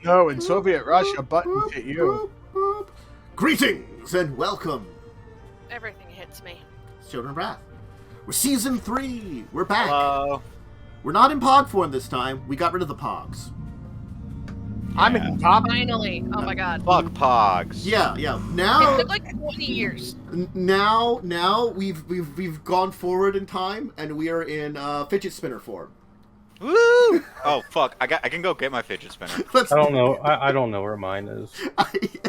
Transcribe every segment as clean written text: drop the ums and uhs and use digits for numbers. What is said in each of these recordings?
No, in Soviet Russia, buttons hit you. Greetings and welcome. Everything hits me. Children of Rath. We're season 3. We're back. Hello. We're not in Pog form this time. We got rid of the Pogs. I'm in top. Finally. Oh my god. Fuck Pogs. Yeah. It Now, took like 20 years. now we've gone forward in time, and we are in fidget spinner form. Woo! Oh fuck! I can go get my fidget spinner. I don't know. I don't know where mine is.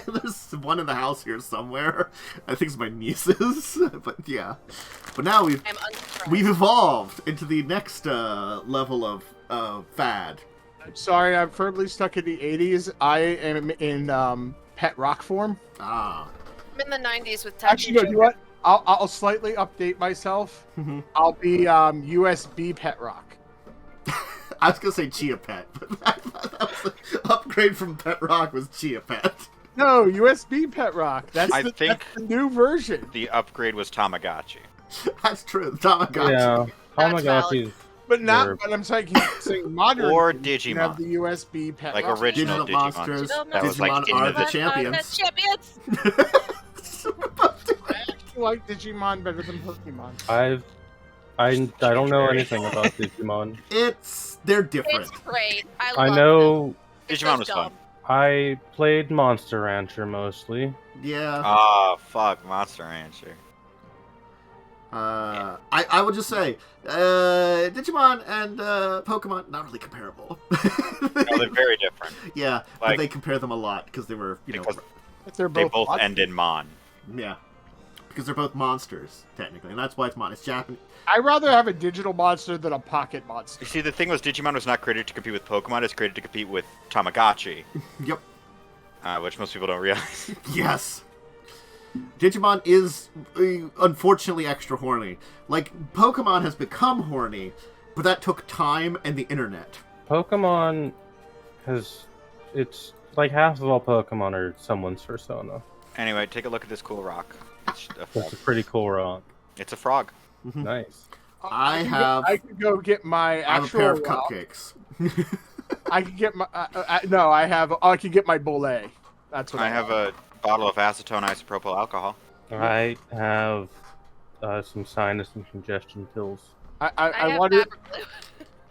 There's one in the house here somewhere. I think it's my niece's, but yeah. But now we've evolved into the next level of fad. I'm sorry, I'm firmly stuck in the 80s. I am in pet rock form. Ah. I'm in the 90s with Actually, no, you know what? I'll slightly update myself. I'll be USB pet rock. I was gonna say Chia Pet, but that was the upgrade from Pet Rock was Chia Pet. No, USB pet rock. That's I think that's the new version. the upgrade was Tamagotchi. That's true. Tamagotchi. Yeah, That's Tamagotchi. But not. Verb. But I'm saying modern. Or You have Digimon. the USB pet Like rock. original Digital Digimon. monsters. That was like Digimon are into the the champions. Champions. I actually like Digimon better than Pokemon. I don't know anything about Digimon. They're different. It's great. I I love know them. It's Digimon so was dumb. fun. I played Monster Rancher mostly. Yeah. Ah, fuck, Monster Rancher. I would just say, Digimon and Pokemon not really comparable. No, they're very different. Yeah, but Like- they compare them a lot because they were, Because But they're they both. both monsters. end in Mon. yeah, because they're both monsters technically, and that's why it's Japanese. I'd rather have a digital monster than a pocket monster. You see, the thing was Digimon was not created to compete with Pokemon, it's created to compete with Tamagotchi. Yep. Which most people don't realize. Yes. Digimon is unfortunately extra horny. Like Pokemon has become horny, but that took time and the internet. Pokemon it's like half of all Pokemon are someone's persona. Anyway, take a look at this cool rock. It's a frog. That's a pretty cool rock. It's a frog. Nice. I could go get my I have a actual. pair of cupcakes. I could get my. No, I have. I could get my Bolay. That's what I have a bottle of acetone isopropyl alcohol. I have some sinus and congestion pills. I have wanted. Faberglu.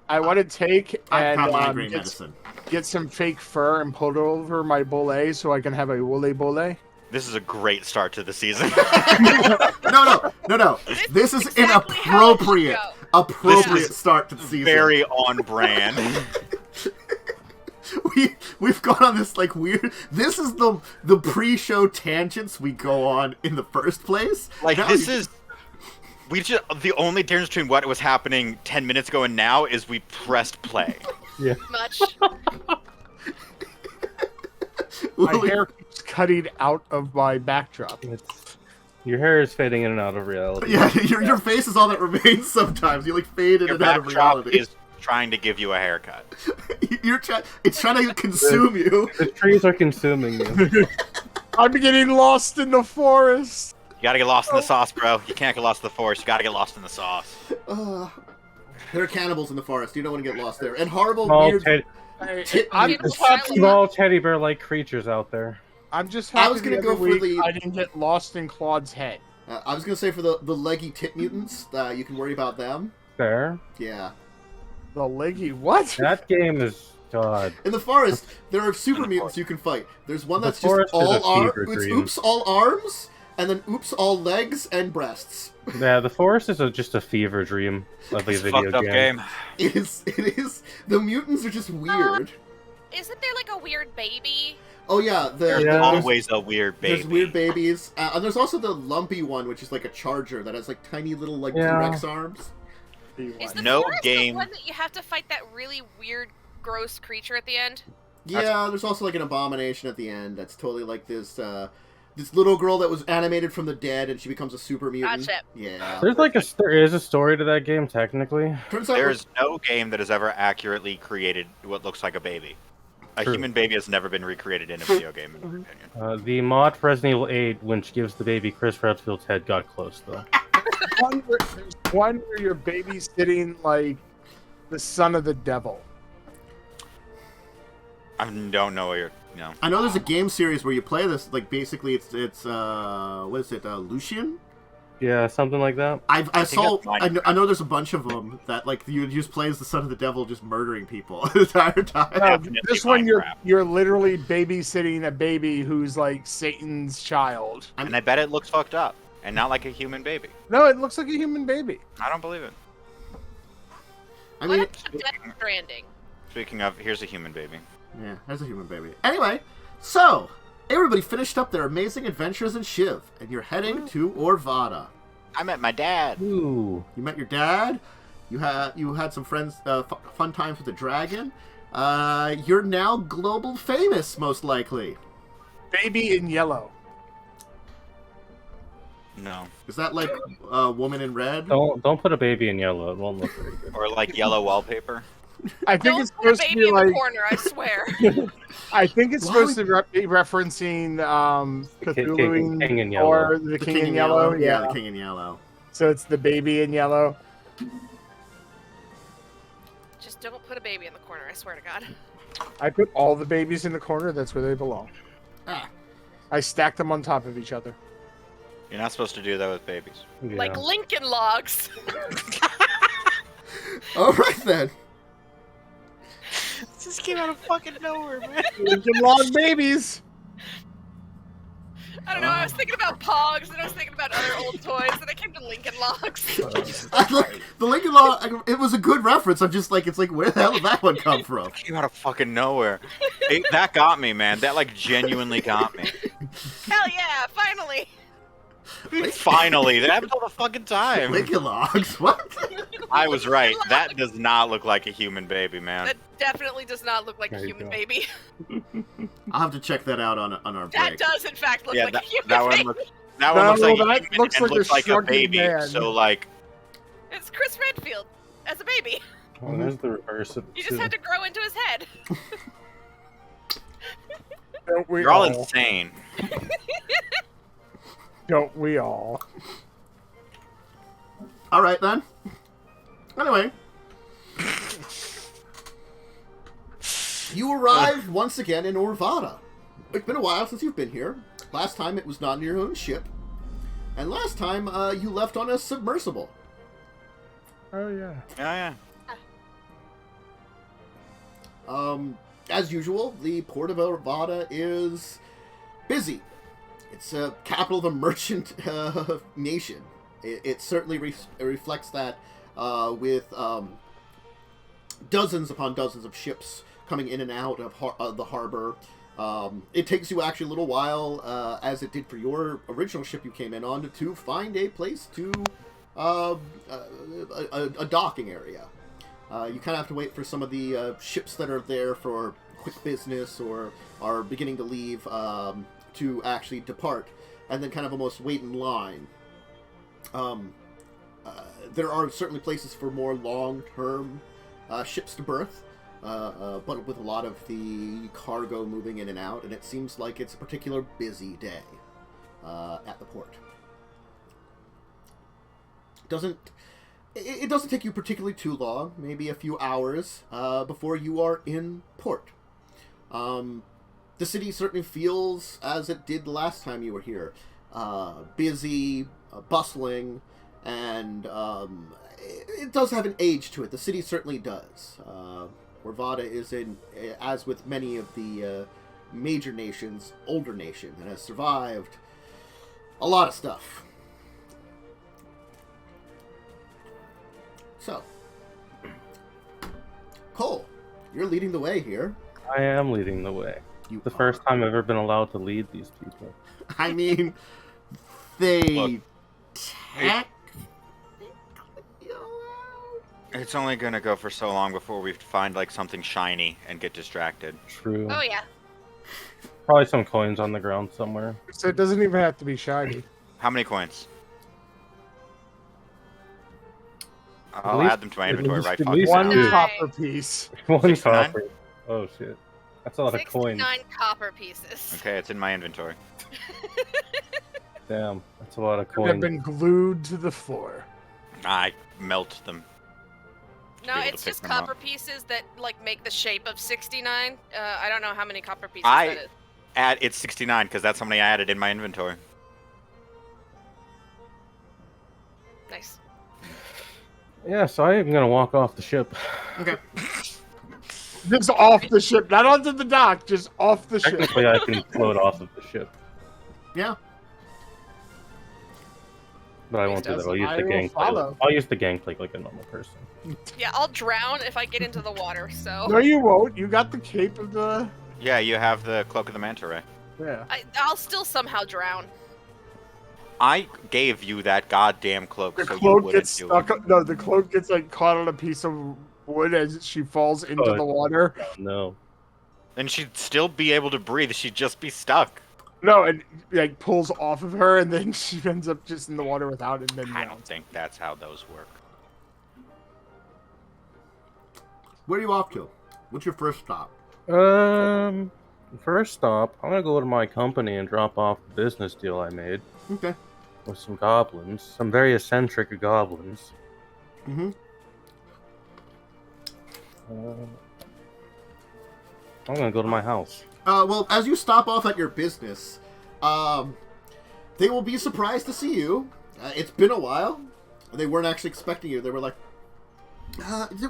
I want to take I and have migraine medicine. get some fake fur and put it over my Bolay so I can have a woolly Bolay. This is a great start to the season. No. This is exactly an how it should appropriate This is start to the season. Very on brand. We've gone on this like weird. This is the pre-show tangents we go on in the first place. Like Now this you- is. We just the only difference between what was happening 10 minutes ago and now is we pressed play. Yeah. Much. My hair keeps cutting out of my backdrop. Your hair is fading in and out of reality. Yeah, your face is all that remains. Sometimes you like fade in Your and out of backdrop reality. is trying to give you a haircut. It's trying to consume you. The trees are consuming you. I'm getting lost in the forest. You gotta get lost in the sauce, bro. You can't get lost in the forest. You gotta get lost in the sauce. There are cannibals in the forest. You don't want to get lost there. And horrible, Small, weird. I'm People just happy. small teddy bear-like creatures out there. I'm just I happy. was gonna the go other for week the- I didn't get lost in Claude's head. I was gonna say for the leggy tit mutants, you can worry about them. There. Yeah. The leggy what? That game is God. In the forest, there are super mutants you can fight. There's one The that's just forest is all a arms. fever It's dream. oops all arms, and then oops all legs and breasts. Yeah, the forest is just a fever dream of a It's a video fucked up game. It is. The mutants are just weird. Isn't there like a weird baby? Oh yeah, There's Yeah. always a weird baby. there's weird babies, and there's also the lumpy one, which is like a charger that has like tiny little like Yeah. T-Rex arms. Is the No forest game- the one that you have to fight that really weird, gross creature at the end? Yeah, there's also like an abomination at the end that's totally like this little girl that was animated from the dead, and she becomes a super mutant. Gotcha. Yeah. there is a story to that game technically. Turns out There's no game that has ever accurately created what looks like a baby. A True. human baby has never been recreated in a video game, in my opinion. The mod for Resident Evil 8, which gives the baby Chris Redfield's head, got close though. There's one where you're babysitting like the son of the devil. I don't know what you're. No. I know there's a game series where you play this. Like basically, it's what is it? Lucian. Yeah, something like that. I know there's a bunch of them that like you just play as the son of the devil, just murdering people the entire time. No, this one you're literally babysitting a baby who's like Satan's child. And I bet it looks fucked up and not like a human baby. No, it looks like a human baby. I don't believe it. I mean, Death Stranding. Speaking of, here's a human baby. yeah, there's a human baby. Anyway, so everybody finished up their amazing adventures in Shiv, and you're heading to Orvada. I met my dad. Ooh. You met your dad. You had some friends, fun times with the dragon. You're now global famous, most likely. Baby in yellow. No. Is that like Woman in Red? Don't put a baby in yellow. It won't look very good. Or like yellow wallpaper. I think Don't it's put a supposed to baby be in like. the corner, I swear. I think it's Why supposed to be referencing Cthulhu King in Yellow. or the King in Yellow. Yeah, the King in Yellow. So it's the baby in yellow. Just don't put a baby in the corner, I swear to God. I put all the babies in the corner. That's where they belong. Ah. I stacked them on top of each other. You're not supposed to do that with babies. Yeah. Like Lincoln Logs. All right then. This just came out of fucking nowhere, man. Lincoln Log babies. I don't know, I was thinking about Pogs, and I was thinking about other old toys, and I came to Lincoln Logs. The Lincoln Log. It was a good reference. I'm just like, it's like, where the hell did that one come from? It came out of fucking nowhere. That got me, man. That like genuinely got me. Hell yeah, finally! Finally, that happens all the fucking time. Lincoln Logs. What? I was right. That does not look like a human baby, man. That definitely does not look like There a you human go. baby. I'll have to check that out on our That break. does, in fact, look Yeah, like a human that baby. one looks. That one looks like a that human looks and like a looks like a shrunken baby. man. So like, It's Chris Redfield as a baby. Oh, there's the reverse of it, You just too. had to grow into his head. Don't we you're all all? insane. Don't we all? All right then. Anyway, you arrive once again in Orvada. It's been a while since you've been here. Last time it was not in your own ship, and last time you left on a submersible. Oh yeah. Oh yeah. As usual, the port of Orvada is busy. It's a capital of a merchant nation. It certainly reflects that with dozens upon dozens of ships coming in and out of the harbor. It takes you actually a little while, as it did for your original ship you came in on, to find a place to a docking area. You kind of have to wait for some of the ships that are there for quick business or are beginning to leave to actually depart, and then kind of almost wait in line. There are certainly places for more long-term ships to berth, but with a lot of the cargo moving in and out, and it seems like it's a particular busy day at the port. It doesn't take you particularly too long, maybe a few hours, before you are in port. The city certainly feels as it did the last time you were here. Busy, bustling, and it does have an age to it. The city certainly does. Orvada is, as with many of the major nations, older nation, and has survived a lot of stuff. So, Cole, you're leading the way here. I am leading the way. You The are. first time I've ever been allowed to lead these people. I mean, they Look, technically It's only gonna go for so long before we find like something shiny and get distracted. True. Oh yeah. Probably some coins on the ground somewhere. So it doesn't even have to be shiny. How many coins? At I'll least- add them to my at inventory least- right at fucking least One now. Nice. copper piece. One 69? copper. Oh shit. That's a lot of coins. 69 copper pieces. Okay, it's in my inventory. Damn. That's a lot of Could have coins. been glued to the floor. I melt them. No, able it's to pick just them copper up. pieces that like make the shape of 69. I don't know how many copper pieces I- that is. It's 69 because that's how many I added in my inventory. Nice. Yeah, so I am gonna walk off the ship. Okay. Just off the ship, not onto the dock, just off the ship. Technically, I can float off of the ship, Yeah. but I won't do that. I'll use I the will gangplank. follow. I'll use the gangplank like a normal person. Yeah, I'll drown if I get into the water. So No, you won't. You got the cape of the. Yeah, you have the cloak of the manta ray. Yeah. I'll still somehow drown. I gave you that goddamn cloak, The so you cloak wouldn't gets do stuck. it. No, the cloak gets like caught on a piece of wood as she falls into Oh, the water. No. And she'd still be able to breathe. She'd just be stuck. No, and like pulls off of her, and then she ends up just in the water without it. And then I don't think that's how those work. Where are you off to? What's your first stop? First stop, I'm gonna go to my company and drop off the business deal I made Okay. with some goblins, some very eccentric goblins. Mm-hmm. I'm gonna go to my house. Well, as you stop off at your business, they will be surprised to see you. It's been a while. They weren't actually expecting you. They were like,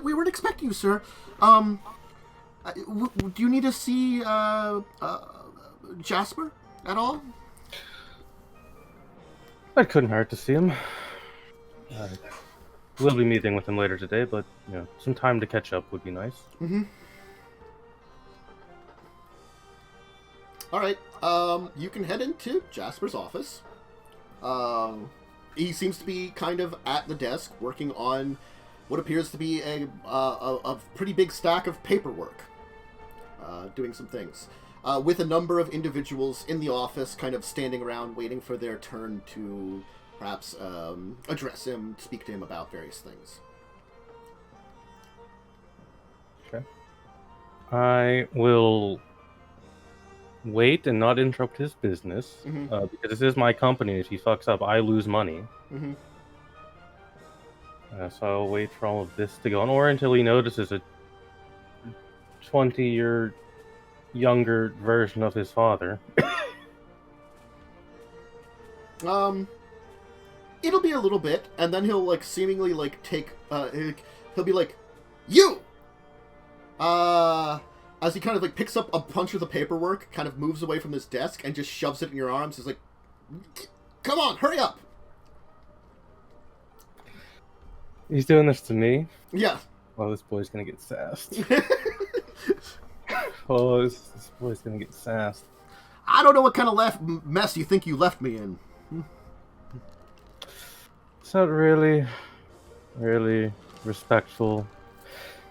we weren't expecting you, sir. Do you need to see Jasper at all? It couldn't hurt to see him. We'll be meeting with him later today, but you know, some time to catch up would be nice. Mm-hmm. All right. You can head into Jasper's office. He seems to be kind of at the desk working on what appears to be a pretty big stack of paperwork, doing some things, with a number of individuals in the office kind of standing around waiting for their turn to perhaps address him, speak to him about various things. Okay. I will wait and not interrupt his business, because this is my company. If he fucks up, I lose money. Mm-hmm. So I'll wait for all of this to go on, or until he notices a 20-year younger version of his father. It'll be a little bit, and then he'll like seemingly like take he'll be like, you as he kind of like picks up a bunch of the paperwork, kind of moves away from his desk and just shoves it in your arms. He's like, come on, hurry up. He's doing this to me? Yeah. Oh, this boy's gonna get sassed. Oh, this boy's gonna get sassed. I don't know what kind of mess you think you left me in. It's not really respectful.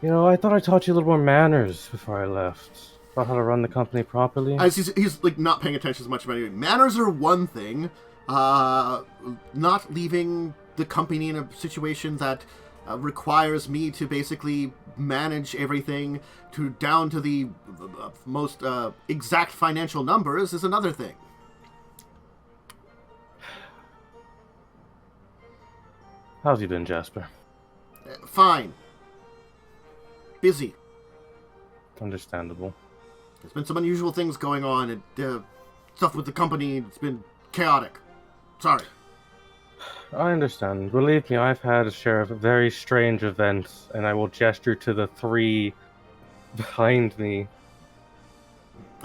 You know, I thought I taught you a little more manners before I left. About how to run the company properly. As he's like not paying attention as much about it. Manners are one thing. Not leaving the company in a situation that requires me to basically manage everything down to the most exact financial numbers is another thing. How's you been, Jasper? Fine. Busy. Understandable. There's been some unusual things going on, and stuff with the company. It's been chaotic. Sorry. I understand. Believe me, I've had a share of very strange events, and I will gesture to the three behind me.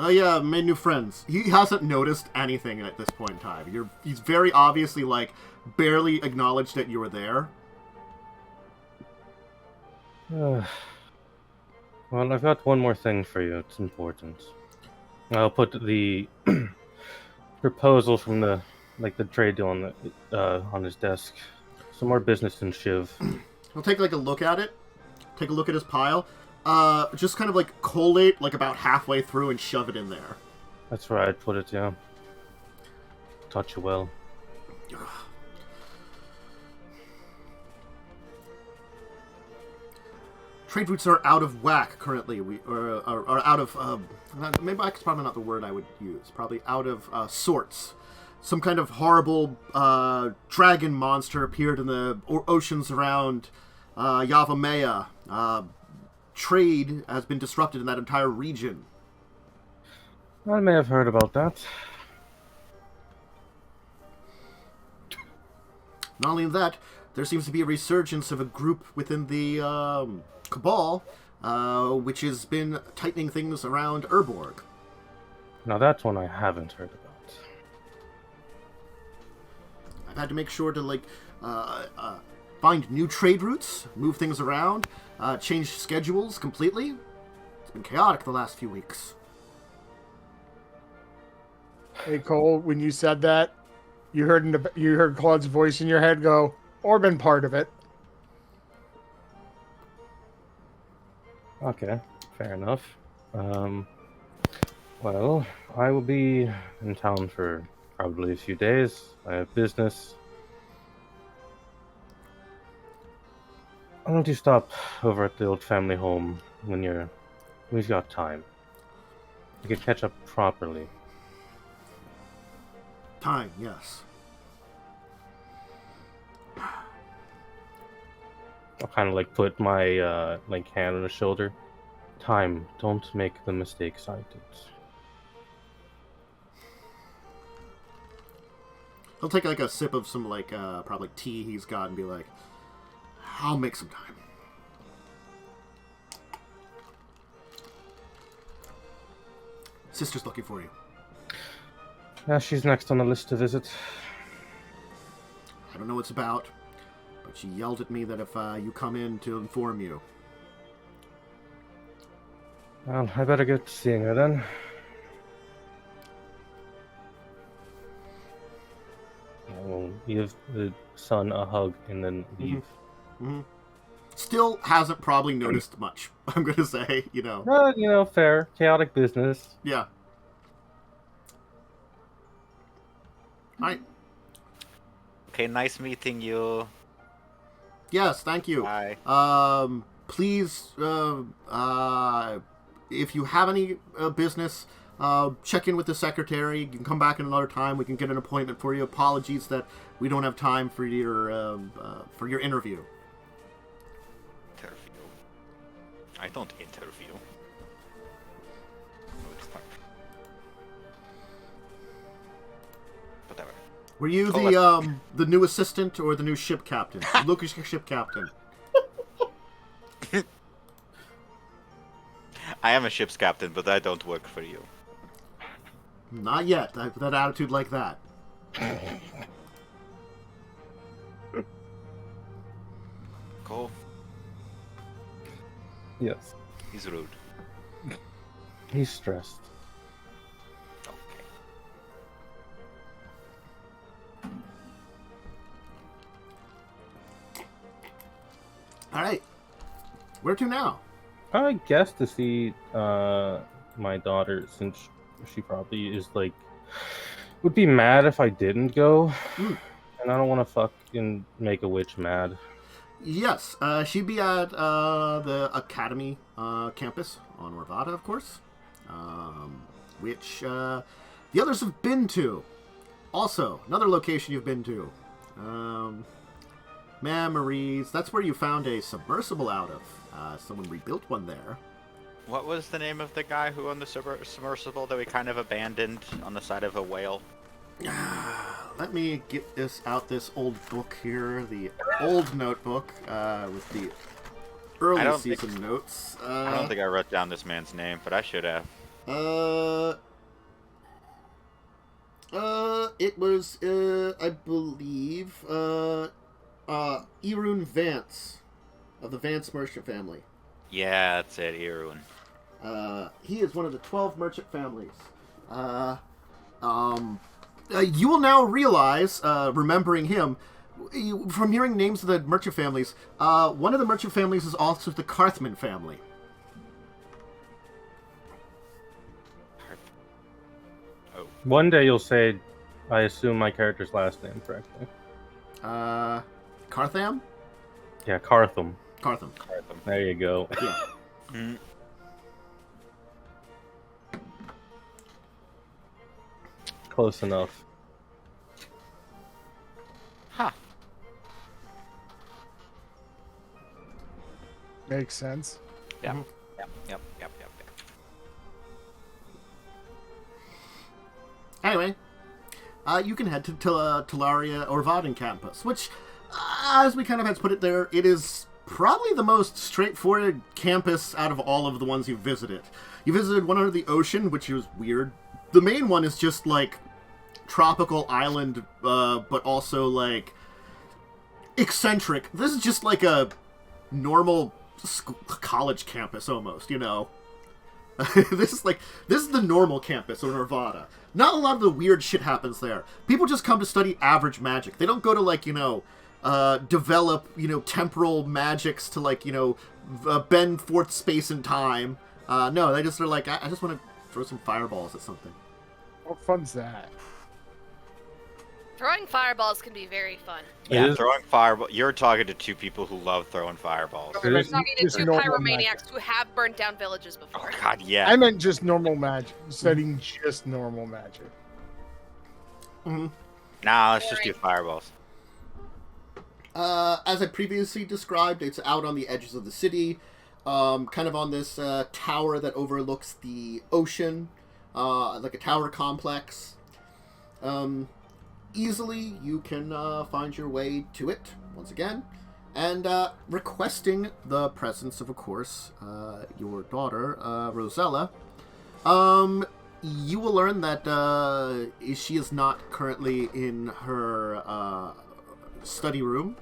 Yeah, made new friends. He hasn't noticed anything at this point in time. He's very obviously, like, barely acknowledged that you were there. Well, I've got one more thing for you. It's important. I'll put the proposal from the trade deal on his desk. Some more business in Shiv. He'll take like a look at it. Take a look at his pile. Just kind of like collate like about halfway through and shove it in there. That's where I'd put it, yeah. Taught you well. Trade routes are out of whack currently. We are out of maybe that's probably not the word I would use. Probably out of sorts. Some kind of horrible dragon monster appeared in the oceans around Yavamea Trade has been disrupted in that entire region. I may have heard about that. Not only that, there seems to be a resurgence of a group within the Cabal, which has been tightening things around Urborg. Now that's one I haven't heard about. I've had to make sure to find new trade routes, move things around, change schedules completely. It's been chaotic the last few weeks. Hey Cole, when you said that, you heard Claude's voice in your head go, "Or been part of it." Okay, fair enough. Well, I will be in town for probably a few days. I have business. Why don't you stop over at the old family home when you've got time? You could catch up properly. Time, yes. I'll kind of put my hand on his shoulder. Time, don't make the mistakes I did. He'll take a sip of some probably tea he's got and be like, I'll make some time. Sister's looking for you. Yeah, she's next on the list to visit. I don't know what it's about, but she yelled at me that if you come in to inform you. Well, I better get seeing her then. I will give the son a hug and then leave. Mm-hmm. Still hasn't probably noticed much, I'm going to say, Fair. Chaotic business. Yeah. Alright. Okay, nice meeting you. Yes, thank you. Bye. Please, if you have any business, check in with the secretary. You can come back in another time. We can get an appointment for you. Apologies that we don't have time for your interview. Interview. I don't interview. No, it's not. Whatever. Were you the new assistant or the new ship captain? You look like a ship captain. I am a ship's captain, but I don't work for you. Not yet. That attitude like that. Cool. Yes. He's rude. He's stressed. Okay. All right. Where to now? I guess to see my daughter, since she probably is would be mad if I didn't go, and I don't want to fucking make a witch mad. Yes, she'd be at the Academy campus on Orvada, of course, which the others have been to. Also, another location you've been to. Memories. That's where you found a submersible out of. Someone rebuilt one there. What was the name of the guy who owned the submersible that we kind of abandoned on the side of a whale? Let me get this old book here, the old notebook with the early season notes. I don't think I wrote down this man's name, but I should have. It was, I believe, Irun Vance of the Vance merchant family. Yeah, that's it, Irun. He is one of the 12 merchant families. You will now realize, remembering him, from hearing names of the merchant families, one of the merchant families is also the Cartham family. Oh. One day you'll say, I assume my character's last name correctly. Cartham? Yeah, Cartham. Cartham. There you go. Yeah. Mm. Close enough. Huh. Makes sense. Yep. Mhm. Yep. Anyway, you can head to Talaria Orvadan campus, which, as we kind of had to put it there, it is probably the most straightforward campus out of all of the ones you've visited. You visited one under the ocean, which was weird. The main one is just, like, tropical island, but also, like, eccentric. This is just like a normal college campus, almost, you know? This is the normal campus of Orvada. Not a lot of the weird shit happens there. People just come to study average magic. They don't go to, like, develop, temporal magics to, like, bend forth space and time. No, they just are like, I just want to throw some fireballs at something. What fun's that? Throwing fireballs can be very fun. Yeah, is- throwing fireball. You're talking to two people who love throwing fireballs. It is- I'm talking to Just two normal pyromaniacs who have burnt down villages before. Oh God, yeah. I meant just normal magic. Studying just normal magic. Mm-hmm. Nah, let's just do fireballs. As I previously described, it's out on the edges of the city, kind of on this tower that overlooks the ocean, like a tower complex. Easily, you can find your way to it, once again, and requesting the presence of course, your daughter, Rosella. You will learn that she is not currently in her study room.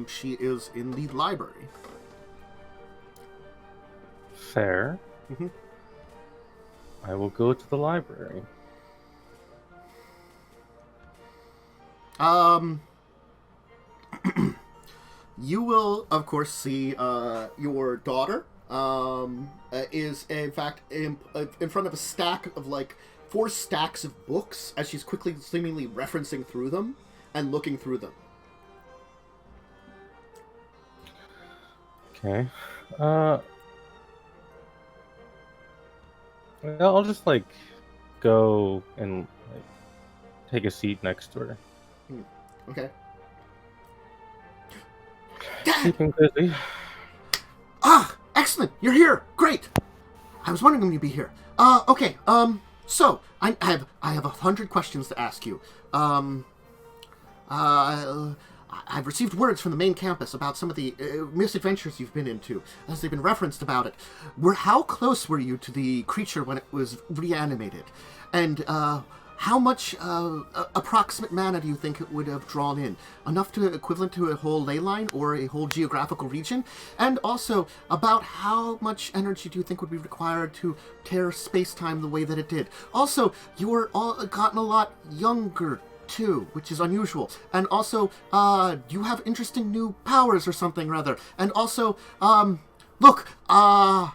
She is in the library. Fair. Mhm. I will go to the library. You will, of course, see your daughter is, in fact, in front of a stack of, like, 4 stacks of books as she's quickly, seemingly referencing through them and looking through them. Okay. I'll just, like, go and, like, take a seat next to her. Okay. Keeping busy. Ah, excellent! You're here! Great! I was wondering when you'd be here. Okay, so, I have 100 questions to ask you. I've received words from the main campus about some of the misadventures you've been into, as they've been referenced about it. How close were you to the creature when it was reanimated? And, how much approximate mana do you think it would have drawn in? Enough to equivalent to a whole ley line or a whole geographical region? And also, about how much energy do you think would be required to tear space-time the way that it did? Also, you were gotten a lot younger, too, which is unusual. And also, do you have interesting new powers or something, rather? And also, look, can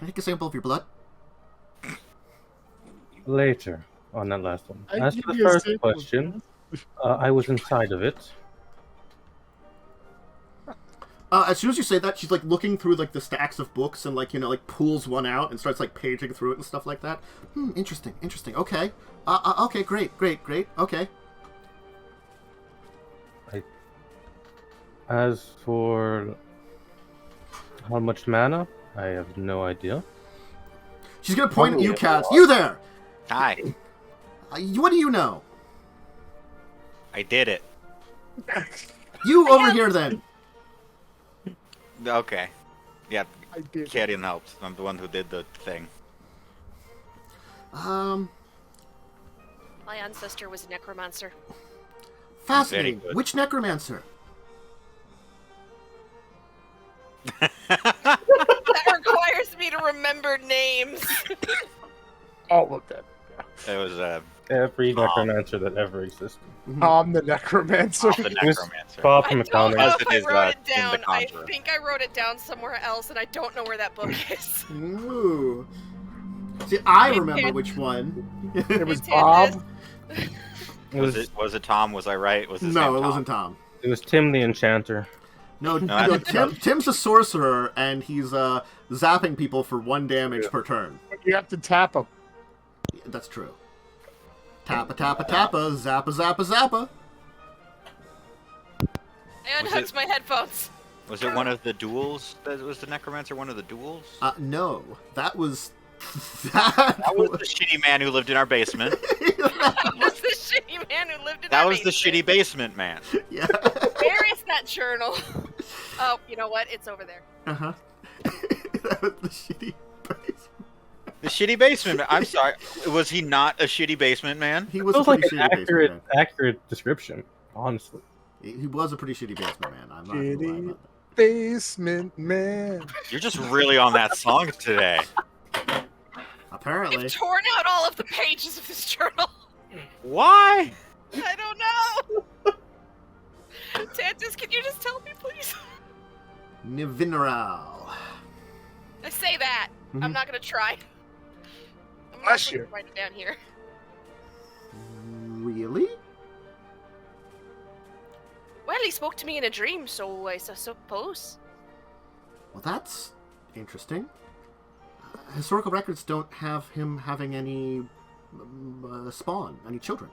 I take a sample of your blood? Later on that last one. I As give for the you a first sample. question, I was inside of it. As soon as you say that, she's, like, looking through, like, the stacks of books and, like, pulls one out and starts, like, paging through it and stuff like that. Interesting. Okay. Okay, great. Okay. As for how much mana, I have no idea. She's gonna point at you, Oh. Kaz. You there! Hi, What do you know? I did it. You over here, then. Okay. Yeah, I did. Carrion helped. I'm the one who did the thing. My ancestor was a necromancer. Fascinating. Very good. Which necromancer? That requires me to remember names. All of them. It was Every necromancer that ever existed. Tom the Necromancer. the It was necromancer. far I from don't accounting. know As if it I is, wrote it in The down. I Conjurer. think I wrote it down somewhere else, and I don't know where that book is. Ooh. See, I remember which one. It was It's Bob. It Was it Tom? Was I right? Was his No, name it Tom? wasn't Tom. It was Tim the Enchanter. No, that's Tim's a sorcerer, and he's zapping people for 1 damage per turn. You have to tap him. That's true. Tappa, tappa, zappa, zappa, zappa, zappa. I unhooked my headphones. Was it one of the duels that was the necromancer? One of the duels? No, that was That was the shitty man who lived in our basement. That was the shitty man who lived in That our was the basement. shitty basement man. Yeah. Where is that journal? Oh, you know what? It's over there. Uh-huh. That was the shitty basement. The shitty basement man. I'm sorry. Was he not a shitty basement man? He was It a was like pretty an shitty basement man. accurate description, honestly. He was a pretty shitty basement man. I'm not gonna lie Shitty about basement man. You're just really on that song today. that. Apparently. You've torn out all of the pages of this journal. Why? I don't know. Tantus, can you just tell me, please? Nivineral. I say that. I'm Mhm. not gonna try. I'm Bless not you. gonna write it down here. Really? Well, he spoke to me in a dream, so I suppose. Well, that's interesting. Historical records don't have him having any spawn, any children.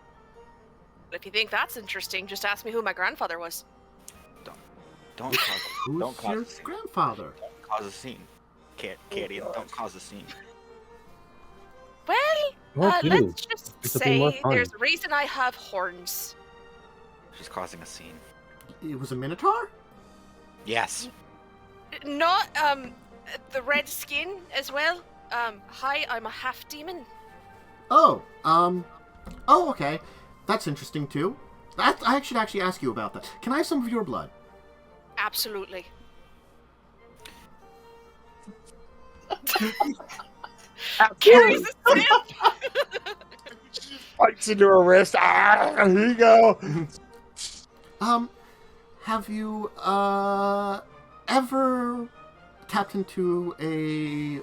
But if you think that's interesting, just ask me who my grandfather was. Don't cause, Who's don't cause your a scene. grandfather? Don't cause a scene. Carrion, don't cause a scene. Well, Well, do. let's just This'll be more say fun. there's a reason I have horns. She's causing a scene. It was a minotaur? Yes. Not, the red skin as well. Hi, I'm a half demon. Oh, okay. That's interesting too. I should actually ask you about that. Can I have some of your blood? Absolutely. Carries a sip. Bites into her wrist. Ah, here you go. Have you, ever tapped into a,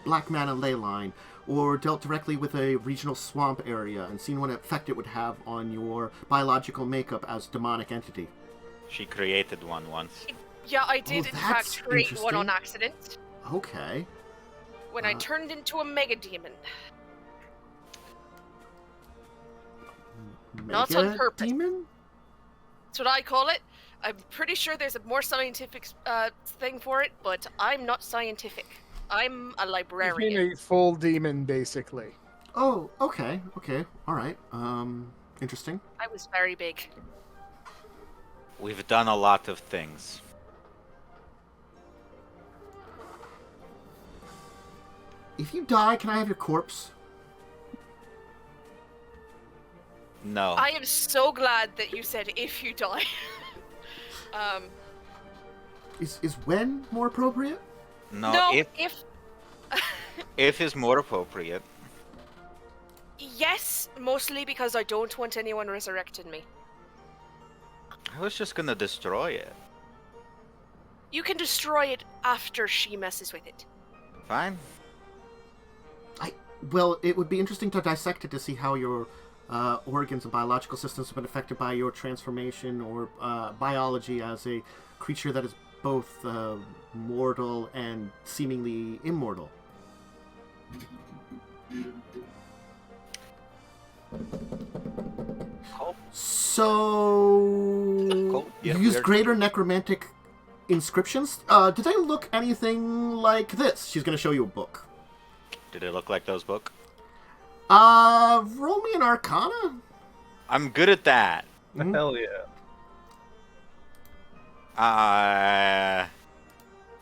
black mana ley line, or dealt directly with a regional swamp area and seen what effect it would have on your biological makeup as demonic entity? She created one once. Yeah, I did in that's fact create one on interesting. accident Okay. when I turned into a mega demon. Not on Mega purpose. Demon? That's what I call it. I'm pretty sure there's a more scientific thing for it, but I'm not scientific. I'm a Being librarian. a full demon, basically. Oh, okay, alright. Interesting. I was very big. We've done a lot of things. If you die, can I have your corpse? No. I am so glad that you said if you die. Is when more appropriate? No, no, if is more appropriate. Yes, mostly because I don't want anyone resurrecting me. I was just gonna destroy it. You can destroy it after she messes with it. Fine. Well, it would be interesting to dissect it to see how your organs and biological systems have been affected by your transformation or biology as a creature that is both mortal and seemingly immortal. Cool. So, Cool. Yeah, you use weird. greater necromantic inscriptions? Do they look anything like this? She's going to show you a book. Did it look like those book? Roll me an Arcana. I'm good at that. Hell yeah.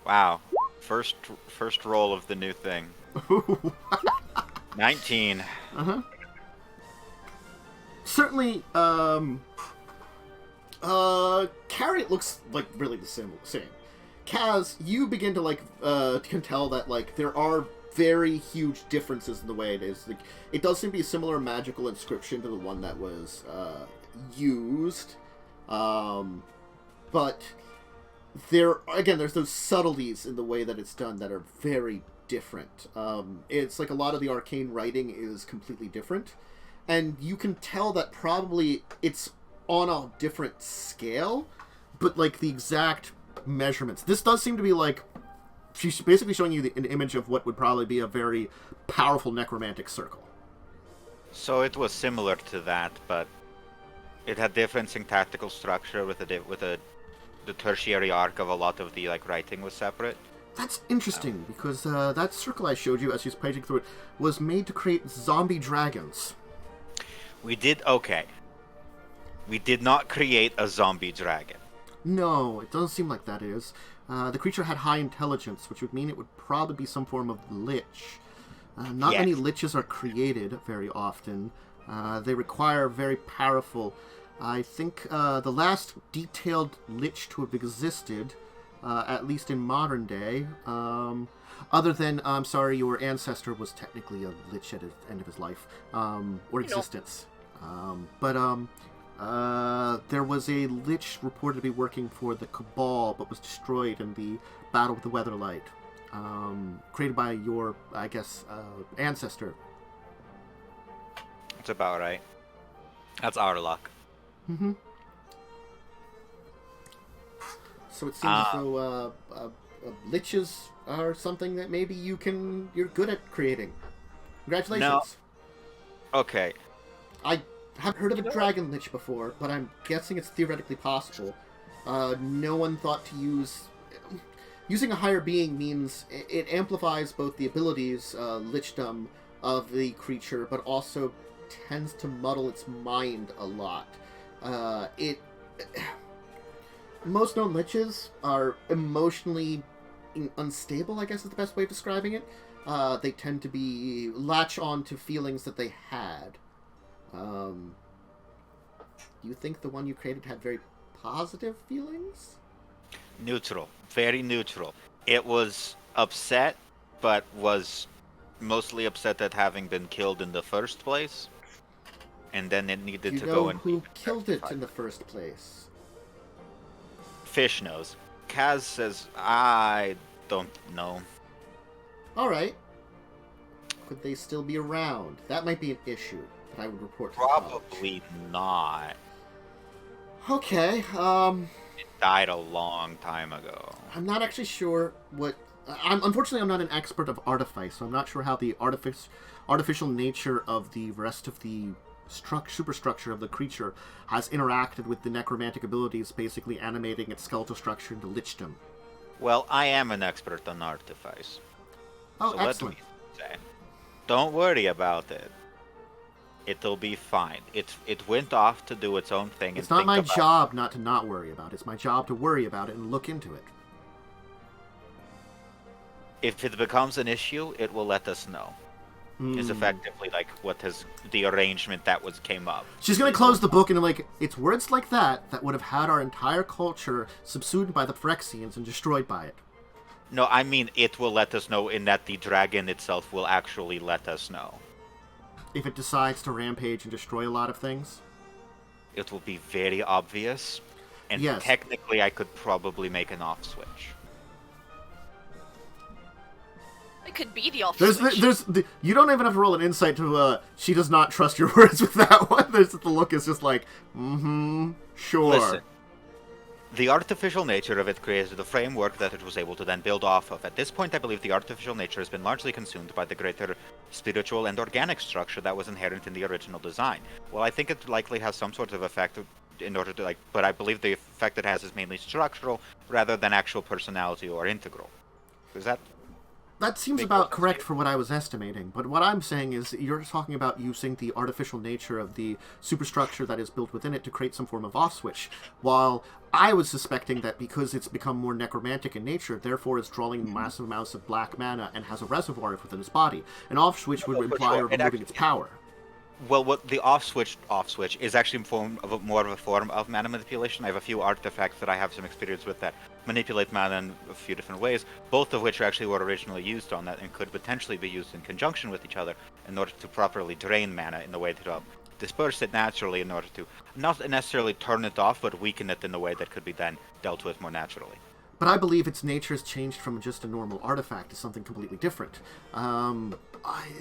Wow. First roll of the new thing. 19. Uh-huh. Certainly, Carrion looks like really the same. Kaz, you begin to can tell that there are very huge differences in the way it is. It does seem to be a similar magical inscription to the one that was used, but there's those subtleties in the way that it's done that are very different. It's like a lot of the arcane writing is completely different, and you can tell that probably it's on a different scale, but the exact measurements. This does seem to be she's basically showing you an image of what would probably be a very powerful necromantic circle. So it was similar to that, but it had different syntactical structure with a the tertiary arc of a lot of the like writing was separate. That's interesting, because that circle I showed you as you're paging through it was made to create zombie dragons. We did not create a zombie dragon. No, it doesn't seem like that is. The creature had high intelligence, which would mean it would probably be some form of lich. Not Yes. many liches are created very often. They require very powerful... I think the last detailed lich to have existed, at least in modern day, other than, I'm sorry, your ancestor was technically a lich at the end of his life, or existence. There was a lich reported to be working for the Cabal, but was destroyed in the Battle with the Weatherlight, created by your, I guess, ancestor. That's about right. That's our luck. Mm-hmm. So it seems as though liches are something that maybe you're good at creating. Congratulations. No. Okay. I haven't heard of a dragon lich before, but I'm guessing it's theoretically possible. No one thought to use... Using a higher being means it amplifies both the abilities, lichdom, of the creature, but also tends to muddle its mind a lot. Most known liches are emotionally unstable, I guess is the best way of describing it. They tend to be latch on to feelings that they had. Do you think the one you created had very positive feelings? Neutral. Very neutral. It was upset, but was mostly upset at having been killed in the first place. And then it needed to go and... who killed it in the first place? Fish knows. Kaz says, I don't know. Alright. Could they still be around? That might be an issue that I would report to the college. Probably not. Okay, It died a long time ago. I'm not actually sure what... Unfortunately, I'm not an expert of Artifice, so I'm not sure how the artificial nature of the rest of the superstructure of the creature has interacted with the necromantic abilities, basically animating its skeletal structure into lichdom. Well, I am an expert on Artifice. Oh, So excellent. let me say, don't worry about it. It'll be fine. It went off to do its own thing. It's and not my think about job not to not worry about it. It's my job to worry about it and look into it. If it becomes an issue, it will let us know. Is effectively like what has the arrangement that came up. She's gonna close the book and like, it's words like that that would have had our entire culture subsumed by the Phyrexians and destroyed by it. No, I mean it will let us know in that the dragon itself will actually let us know. If it decides to rampage and destroy a lot of things? It will be very obvious, and Yes. technically I could probably make an off switch. It could be the off You don't even have to roll an insight to, she does not trust your words with that one. The look is just like, sure. Listen, the artificial nature of it created a framework that it was able to then build off of. At this point, I believe the artificial nature has been largely consumed by the greater spiritual and organic structure that was inherent in the original design. Well, I think it likely has some sort of effect in order to, but I believe the effect it has is mainly structural rather than actual personality or integral. Is that... That seems about correct for what I was estimating, but what I'm saying is you're talking about using the artificial nature of the superstructure that is built within it to create some form of off-switch, while I was suspecting that because it's become more necromantic in nature, therefore it's drawing massive amounts of black mana and has a reservoir within its body. An off-switch would imply removing its power. Well, what the off switch is actually more of a form of mana manipulation. I have a few artifacts that I have some experience with that manipulate mana in a few different ways, both of which actually were originally used on that and could potentially be used in conjunction with each other in order to properly drain mana in a way to disperse it naturally in order to not necessarily turn it off, but weaken it in a way that could be then dealt with more naturally. But I believe its nature has changed from just a normal artifact to something completely different.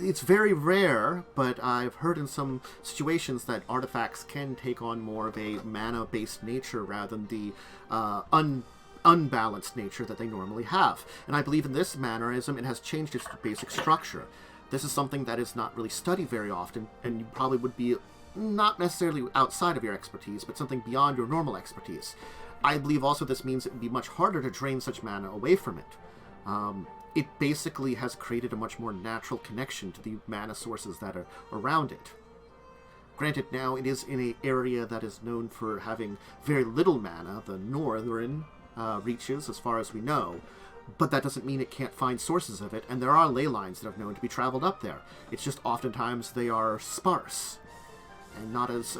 It's very rare, but I've heard in some situations that artifacts can take on more of a mana-based nature rather than the unbalanced nature that they normally have. And I believe in this mannerism, it has changed its basic structure. This is something that is not really studied very often, and you probably would be not necessarily outside of your expertise, but something beyond your normal expertise. I believe also this means it would be much harder to drain such mana away from it. It basically has created a much more natural connection to the mana sources that are around it. Granted, now it is in an area that is known for having very little mana, the northern reaches, as far as we know, but that doesn't mean it can't find sources of it, and there are ley lines that have known to be traveled up there. It's just oftentimes they are sparse and not as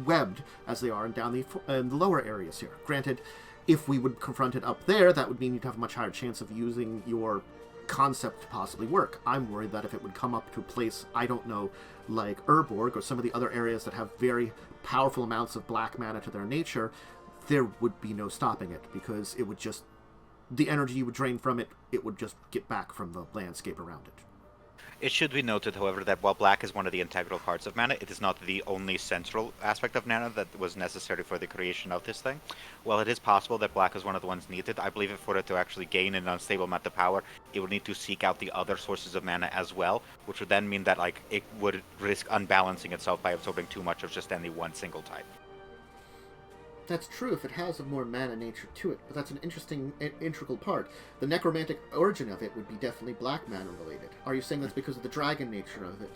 webbed as they are in the lower areas here. Granted, if we would confront it up there, that would mean you'd have a much higher chance of using your concept to possibly work. I'm worried that if it would come up to a place, I don't know, like Urborg or some of the other areas that have very powerful amounts of black mana to their nature, there would be no stopping it, because it would just, the energy you would drain from it, it would just get back from the landscape around it. It should be noted, however, that while black is one of the integral parts of mana, it is not the only central aspect of mana that was necessary for the creation of this thing. While it is possible that black is one of the ones needed, I believe for it to actually gain an unstable amount of power, it would need to seek out the other sources of mana as well, which would then mean that it would risk unbalancing itself by absorbing too much of just any one single type. That's true if it has a more mana nature to it, but that's an interesting integral part. The necromantic origin of it would be definitely black mana related. Are you saying that's because of the dragon nature of it?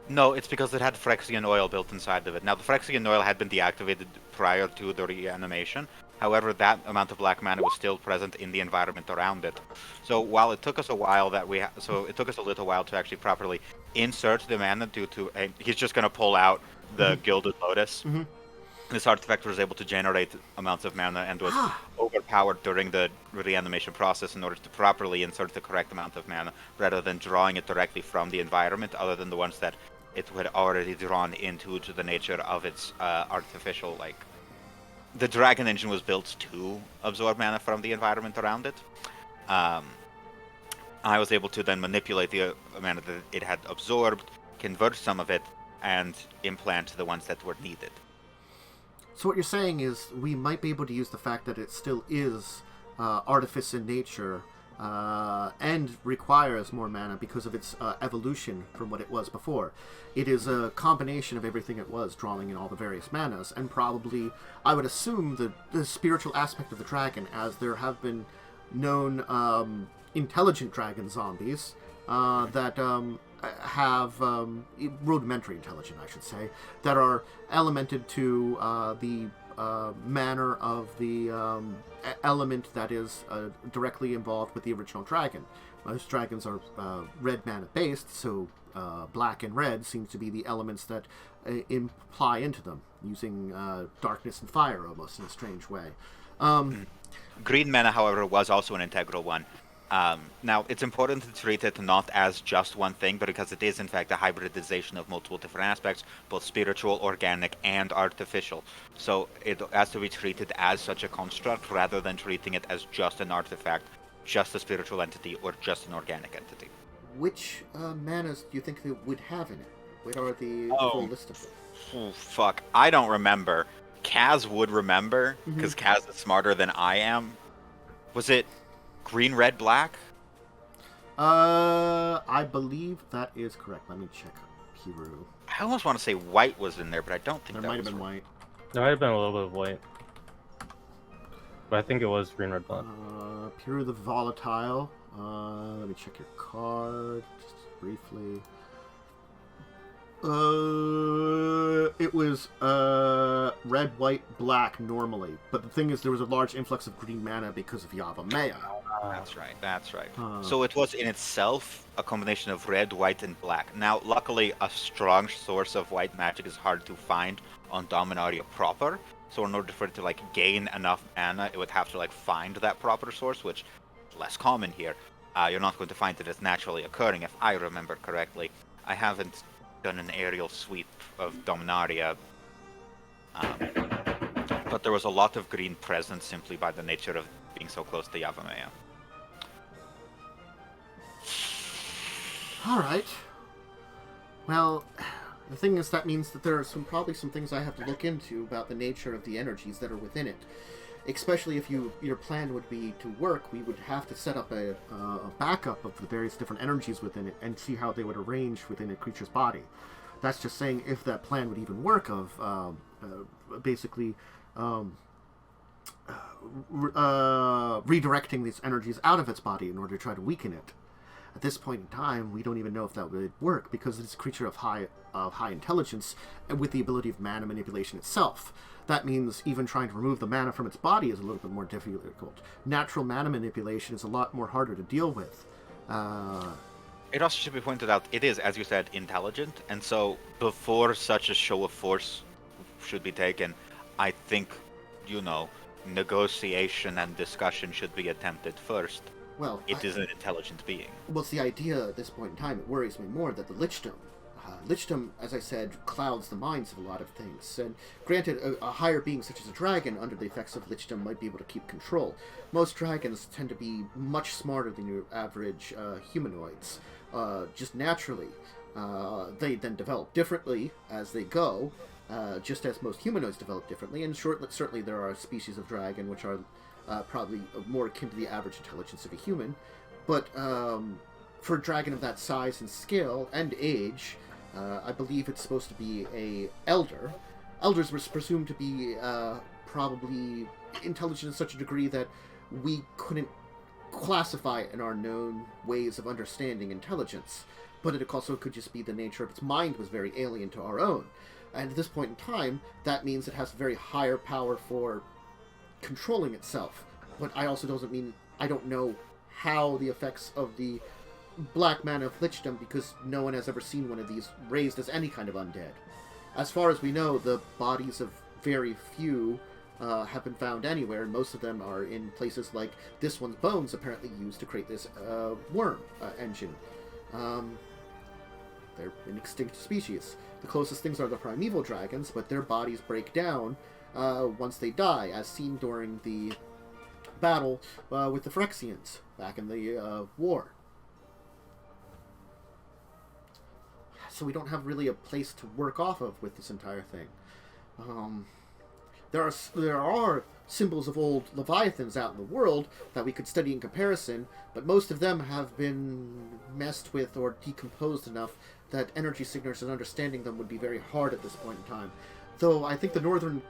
No, it's because it had Phyrexian oil built inside of it. Now, the Phyrexian oil had been deactivated prior to the reanimation. However, that amount of black mana was still present in the environment around it. So while it took us a while it took us a little while to actually properly insert the mana due to he's just going to pull out the Gilded Lotus. Mm-hmm. This artifact was able to generate amounts of mana and was overpowered during the reanimation process in order to properly insert the correct amount of mana, rather than drawing it directly from the environment, other than the ones that it had already drawn into to the nature of its artificial, the dragon engine was built to absorb mana from the environment around it. I was able to then manipulate the mana that it had absorbed, convert some of it, and implant the ones that were needed. So what you're saying is we might be able to use the fact that it still is artifice in nature and requires more mana because of its evolution from what it was before. It is a combination of everything it was, drawing in all the various manas, and probably, I would assume, the spiritual aspect of the dragon, as there have been known intelligent dragon zombies that have rudimentary intelligence, I should say, that are elemented to the manner of the element that is directly involved with the original dragon. Most dragons are red mana based, so black and red seems to be the elements that imply into them, using darkness and fire almost in a strange way. Green mana, however, was also an integral one. Now, it's important to treat it not as just one thing, but because it is, in fact, a hybridization of multiple different aspects, both spiritual, organic, and artificial. So it has to be treated as such a construct, rather than treating it as just an artifact, just a spiritual entity, or just an organic entity. Which manas do you think they would have in it? What are the full list of them? Oh, fuck. I don't remember. Kaz would remember, because Kaz is smarter than I am. Was it green, red, black? I believe that is correct. Let me check Piru. I almost want to say white was in there, but I don't think There might have been white. There might have been a little bit of white. But I think it was green, red, black. Piru the Volatile. Let me check your card just briefly. It was red, white, black normally, but the thing is, there was a large influx of green mana because of Yavimaya. That's right. So it was in itself a combination of red, white, and black. Now, luckily, a strong source of white magic is hard to find on Dominaria proper. So in order for it to gain enough mana, it would have to find that proper source, which is less common here. You're not going to find it as naturally occurring, if I remember correctly. I haven't done an aerial sweep of Dominaria, but there was a lot of green present simply by the nature of being so close to Yavimaya. Alright. Well, the thing is, that means that there are probably some things I have to look into about the nature of the energies that are within it. Especially if your plan would be to work, we would have to set up a backup of the various different energies within it and see how they would arrange within a creature's body. That's just saying if that plan would even work of basically redirecting these energies out of its body in order to try to weaken it. At this point in time, we don't even know if that would work because it's a creature of high intelligence and with the ability of mana manipulation itself. That means even trying to remove the mana from its body is a little bit more difficult. Natural mana manipulation is a lot more harder to deal with. It also should be pointed out, it is, as you said, intelligent, and so before such a show of force should be taken, I think, negotiation and discussion should be attempted first. Well, it is an intelligent being. Well, it's the idea at this point in time, it worries me more that the Lichdom, as I said, clouds the minds of a lot of things. And granted, a higher being such as a dragon under the effects of Lichdom might be able to keep control. Most dragons tend to be much smarter than your average humanoids, just naturally. They then develop differently as they go, just as most humanoids develop differently. And certainly there are species of dragon which are probably more akin to the average intelligence of a human. But for a dragon of that size and scale and age, I believe it's supposed to be a elder. Elders were presumed to be probably intelligent in such a degree that we couldn't classify it in our known ways of understanding intelligence. But it also could just be the nature of its mind was very alien to our own. And at this point in time, that means it has very higher power for controlling itself. But I also doesn't mean I don't know how the effects of the black mana of Lichdom, because no one has ever seen one of these raised as any kind of undead. As far as we know, the bodies of very few have been found anywhere, and most of them are in places like this one's bones apparently used to create this worm engine. They're an extinct species. The closest things are the primeval dragons, but their bodies break down once they die, as seen during the battle with the Phyrexians back in the war. So we don't have really a place to work off of with this entire thing. There are symbols of old Leviathans out in the world that we could study in comparison, but most of them have been messed with or decomposed enough that energy signatures and understanding them would be very hard at this point in time. Though I think the Northern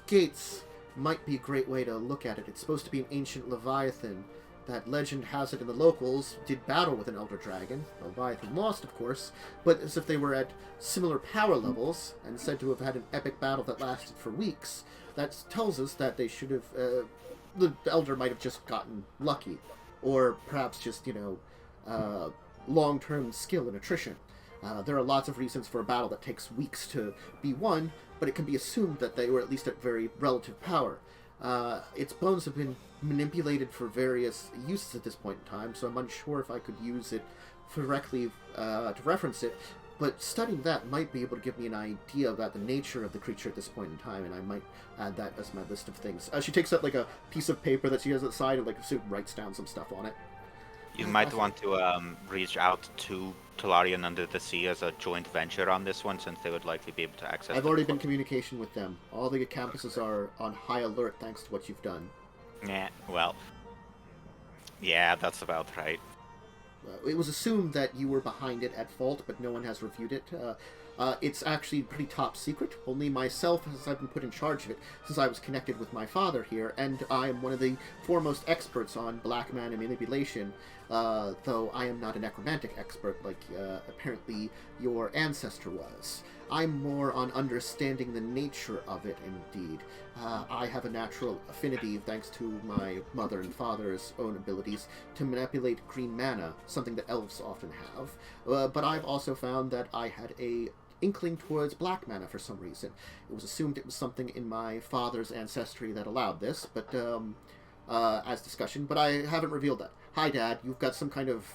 Gates might be a great way to look at it. It's supposed to be an ancient Leviathan. That legend has it in the locals did battle with an Elder Dragon. Leviathan lost, of course, but as if they were at similar power levels and said to have had an epic battle that lasted for weeks. That tells us that they should have... the Elder might have just gotten lucky. Or perhaps just, long-term skill and attrition. There are lots of reasons for a battle that takes weeks to be won, but it can be assumed that they were at least at very relative power. Its bones have been manipulated for various uses at this point in time, so I'm unsure if I could use it directly to reference it, but studying that might be able to give me an idea about the nature of the creature at this point in time, and I might add that as my list of things. She takes out a piece of paper that she has at the side and writes down some stuff on it. You might want to reach out to Tolarian Under the Sea as a joint venture on this one, since they would likely be able to access I've already been in communication with them. All the campuses are on high alert thanks to what you've done. Yeah, that's about right. It was assumed that you were behind it at fault, but no one has reviewed it. It's actually pretty top secret. Only myself has been put in charge of it since I was connected with my father here, and I am one of the foremost experts on black mana manipulation, though I am not a necromantic expert like apparently your ancestor was. I'm more on understanding the nature of it, indeed. I have a natural affinity, thanks to my mother and father's own abilities, to manipulate green mana, something that elves often have. But I've also found that I had a inkling towards black mana for some reason. It was assumed it was something in my father's ancestry that allowed this, but as discussion, but I haven't revealed that. Hi, Dad, you've got some kind of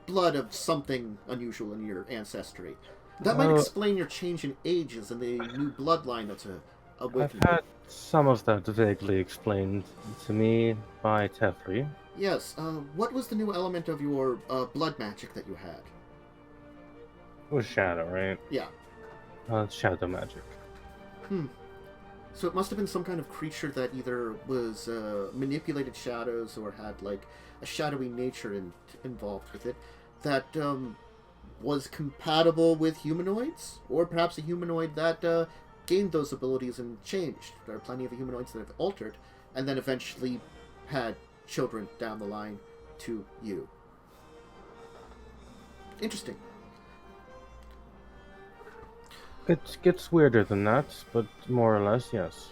blood of something unusual in your ancestry. That might explain your change in ages and the new bloodline that's I've had some of that vaguely explained to me by Tefri. Yes, what was the new element of your blood magic that you had? It was shadow, right? Yeah. Shadow magic. So it must have been some kind of creature that either was manipulated shadows or had a shadowy nature involved with it that was compatible with humanoids, or perhaps a humanoid that gained those abilities and changed. There are plenty of humanoids that have altered, and then eventually had children down the line to you. Interesting. It gets weirder than that, but more or less, yes.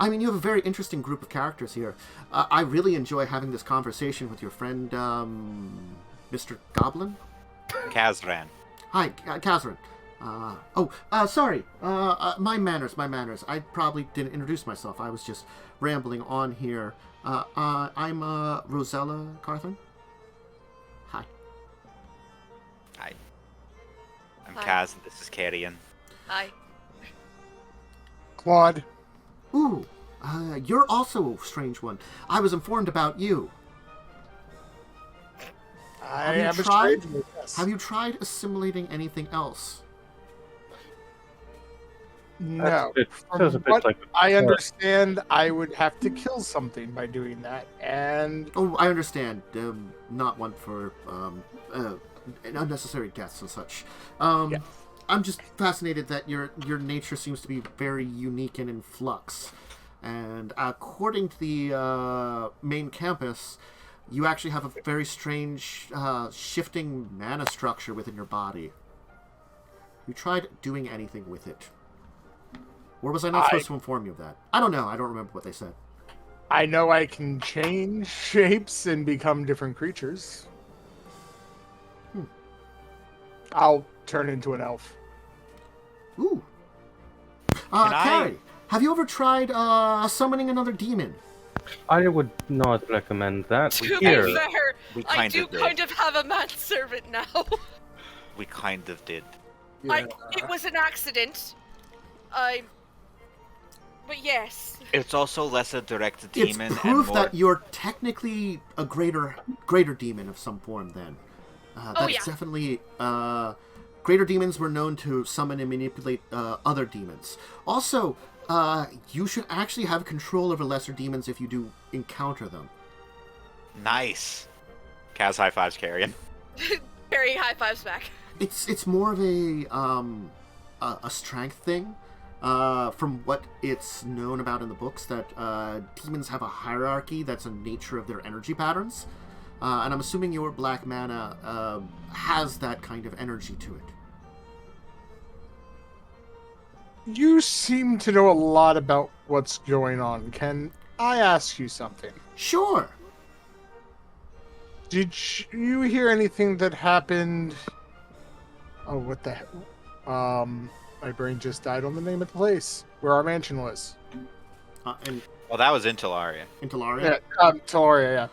I mean, you have a very interesting group of characters here. I really enjoy having this conversation with your friend, Mr. Goblin. Kazzrann. Hi, Kazzrann. Sorry. My manners. I probably didn't introduce myself. I was just rambling on here. I'm Rosella Cartham. Hi. Hi. I'm Hi. Kaz, and this is Carrion. Hi. Claud. Ooh, you're also a strange one. I was informed about you. I Have you am a tried? stranger, yes. Have you tried assimilating anything else? No. Feels a From bit what like I understand, I would have to kill something by doing that, and Oh, I understand. Not one for unnecessary deaths and such. Yeah. I'm just fascinated that your nature seems to be very unique and in flux. And according to the main campus, you actually have a very strange shifting mana structure within your body. You tried doing anything with it? Or was I not supposed to inform you of that? I don't know. I don't remember what they said. I know I can change shapes and become different creatures. I'll turn into an elf. Ooh. Can I- Carrie, have you ever tried summoning another demon? I would not recommend that. To Here, be fair, We I kind do of did. kind of have a manservant now. We kind of did. It was an accident. But yes. It's also less a direct demon It's proof and more... that you're technically a greater demon of some form. Then, that's yeah. definitely. Greater demons were known to summon and manipulate other demons. Also, you should actually have control over lesser demons if you do encounter them. Nice. Kaz high fives Carrion. Very high fives back. It's more of a strength thing. From what it's known about in the books, that demons have a hierarchy that's a nature of their energy patterns. And I'm assuming your black mana has that kind of energy to it. You seem to know a lot about what's going on. Can I ask you something? Sure. Did you hear anything that happened? Oh, what the heck? My brain just died on the name of the place where our mansion was. And Well, that was in Talaria. in Talaria? Yeah, Teloria, yeah.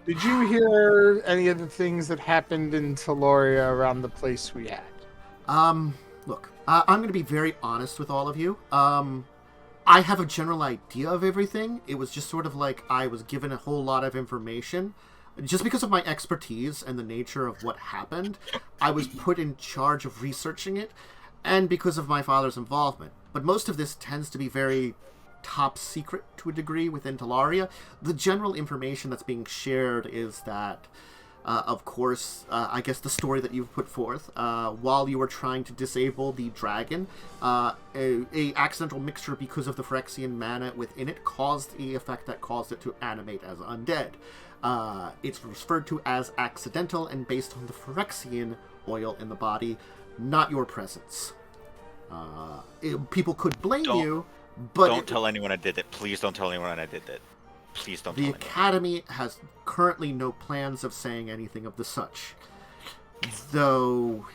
Did you hear any of the things that happened in Teloria around the place we had? Look, I'm going to be very honest with all of you. I have a general idea of everything. It was just sort of like I was given a whole lot of information. Just because of my expertise and the nature of what happened, I was put in charge of researching it, and because of my father's involvement. But most of this tends to be very top secret to a degree within Talaria. The general information that's being shared is that, of course, I guess the story that you've put forth, while you were trying to disable the dragon, a accidental mixture because of the Phyrexian mana within it caused the effect that caused it to animate as undead. It's referred to as accidental and based on the Phyrexian oil in the body, not your presence. People could blame you, but Don't tell anyone I did it. Please don't tell anyone I did it. Please don't tell the anyone. Academy has currently no plans of saying anything of the such. Though,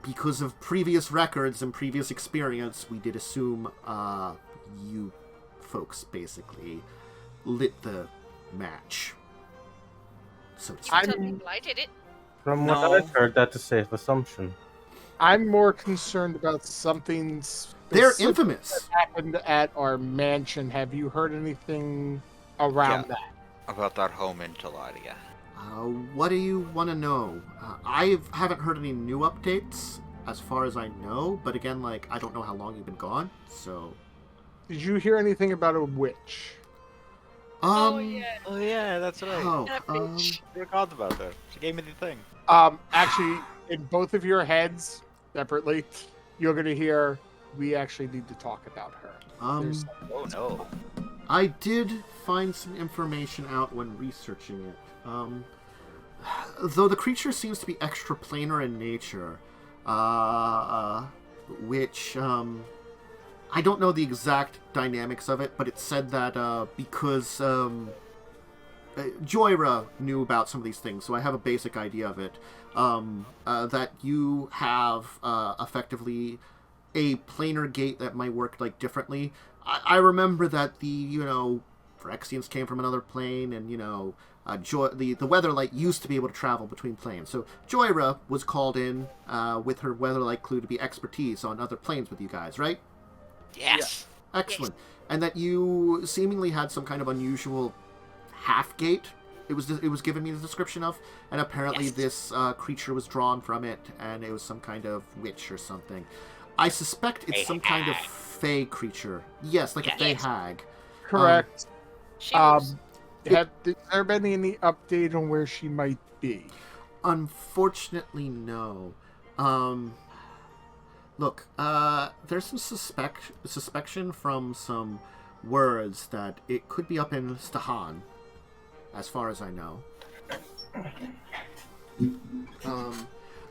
because of previous records and previous experience, we did assume you folks basically lit the match. So to speak. Tell people I did it. from what No. I've heard, that's a safe assumption. I'm more concerned about something They're specific infamous. that happened at our mansion. Have you heard anything around Yeah. that? About our home in Talaria. What do you want to know? I haven't heard any new updates, as far as I know. But again, like, I don't know how long you've been gone, so... Did you hear anything about a witch? Oh yeah. Oh yeah, that's right. That bitch. I forgot about that. She gave me the thing. Actually, in both of your heads, separately, you're going to hear, we actually need to talk about her. There's- Oh no. I did find some information out when researching it. Though the creature seems to be extraplanar in nature, which I don't know the exact dynamics of it, but it said that because Joyra knew about some of these things, so I have a basic idea of it. That you have effectively a planar gate that might work like differently. I remember that the Phyrexians came from another plane, and the Weatherlight used to be able to travel between planes. So Joyra was called in with her Weatherlight clue to be expertise on other planes with you guys, right? Yes. Yeah. Excellent. Yes. And that you seemingly had some kind of unusual half gate. It was given me the description of, and apparently this creature was drawn from it, and it was some kind of witch or something. I suspect it's some kind of fey creature. Yes, like a fey hag. Correct. Has there been any update on where she might be? Unfortunately, no. Look, there's some suspicion from some words that it could be up in Stahan, as far as I know.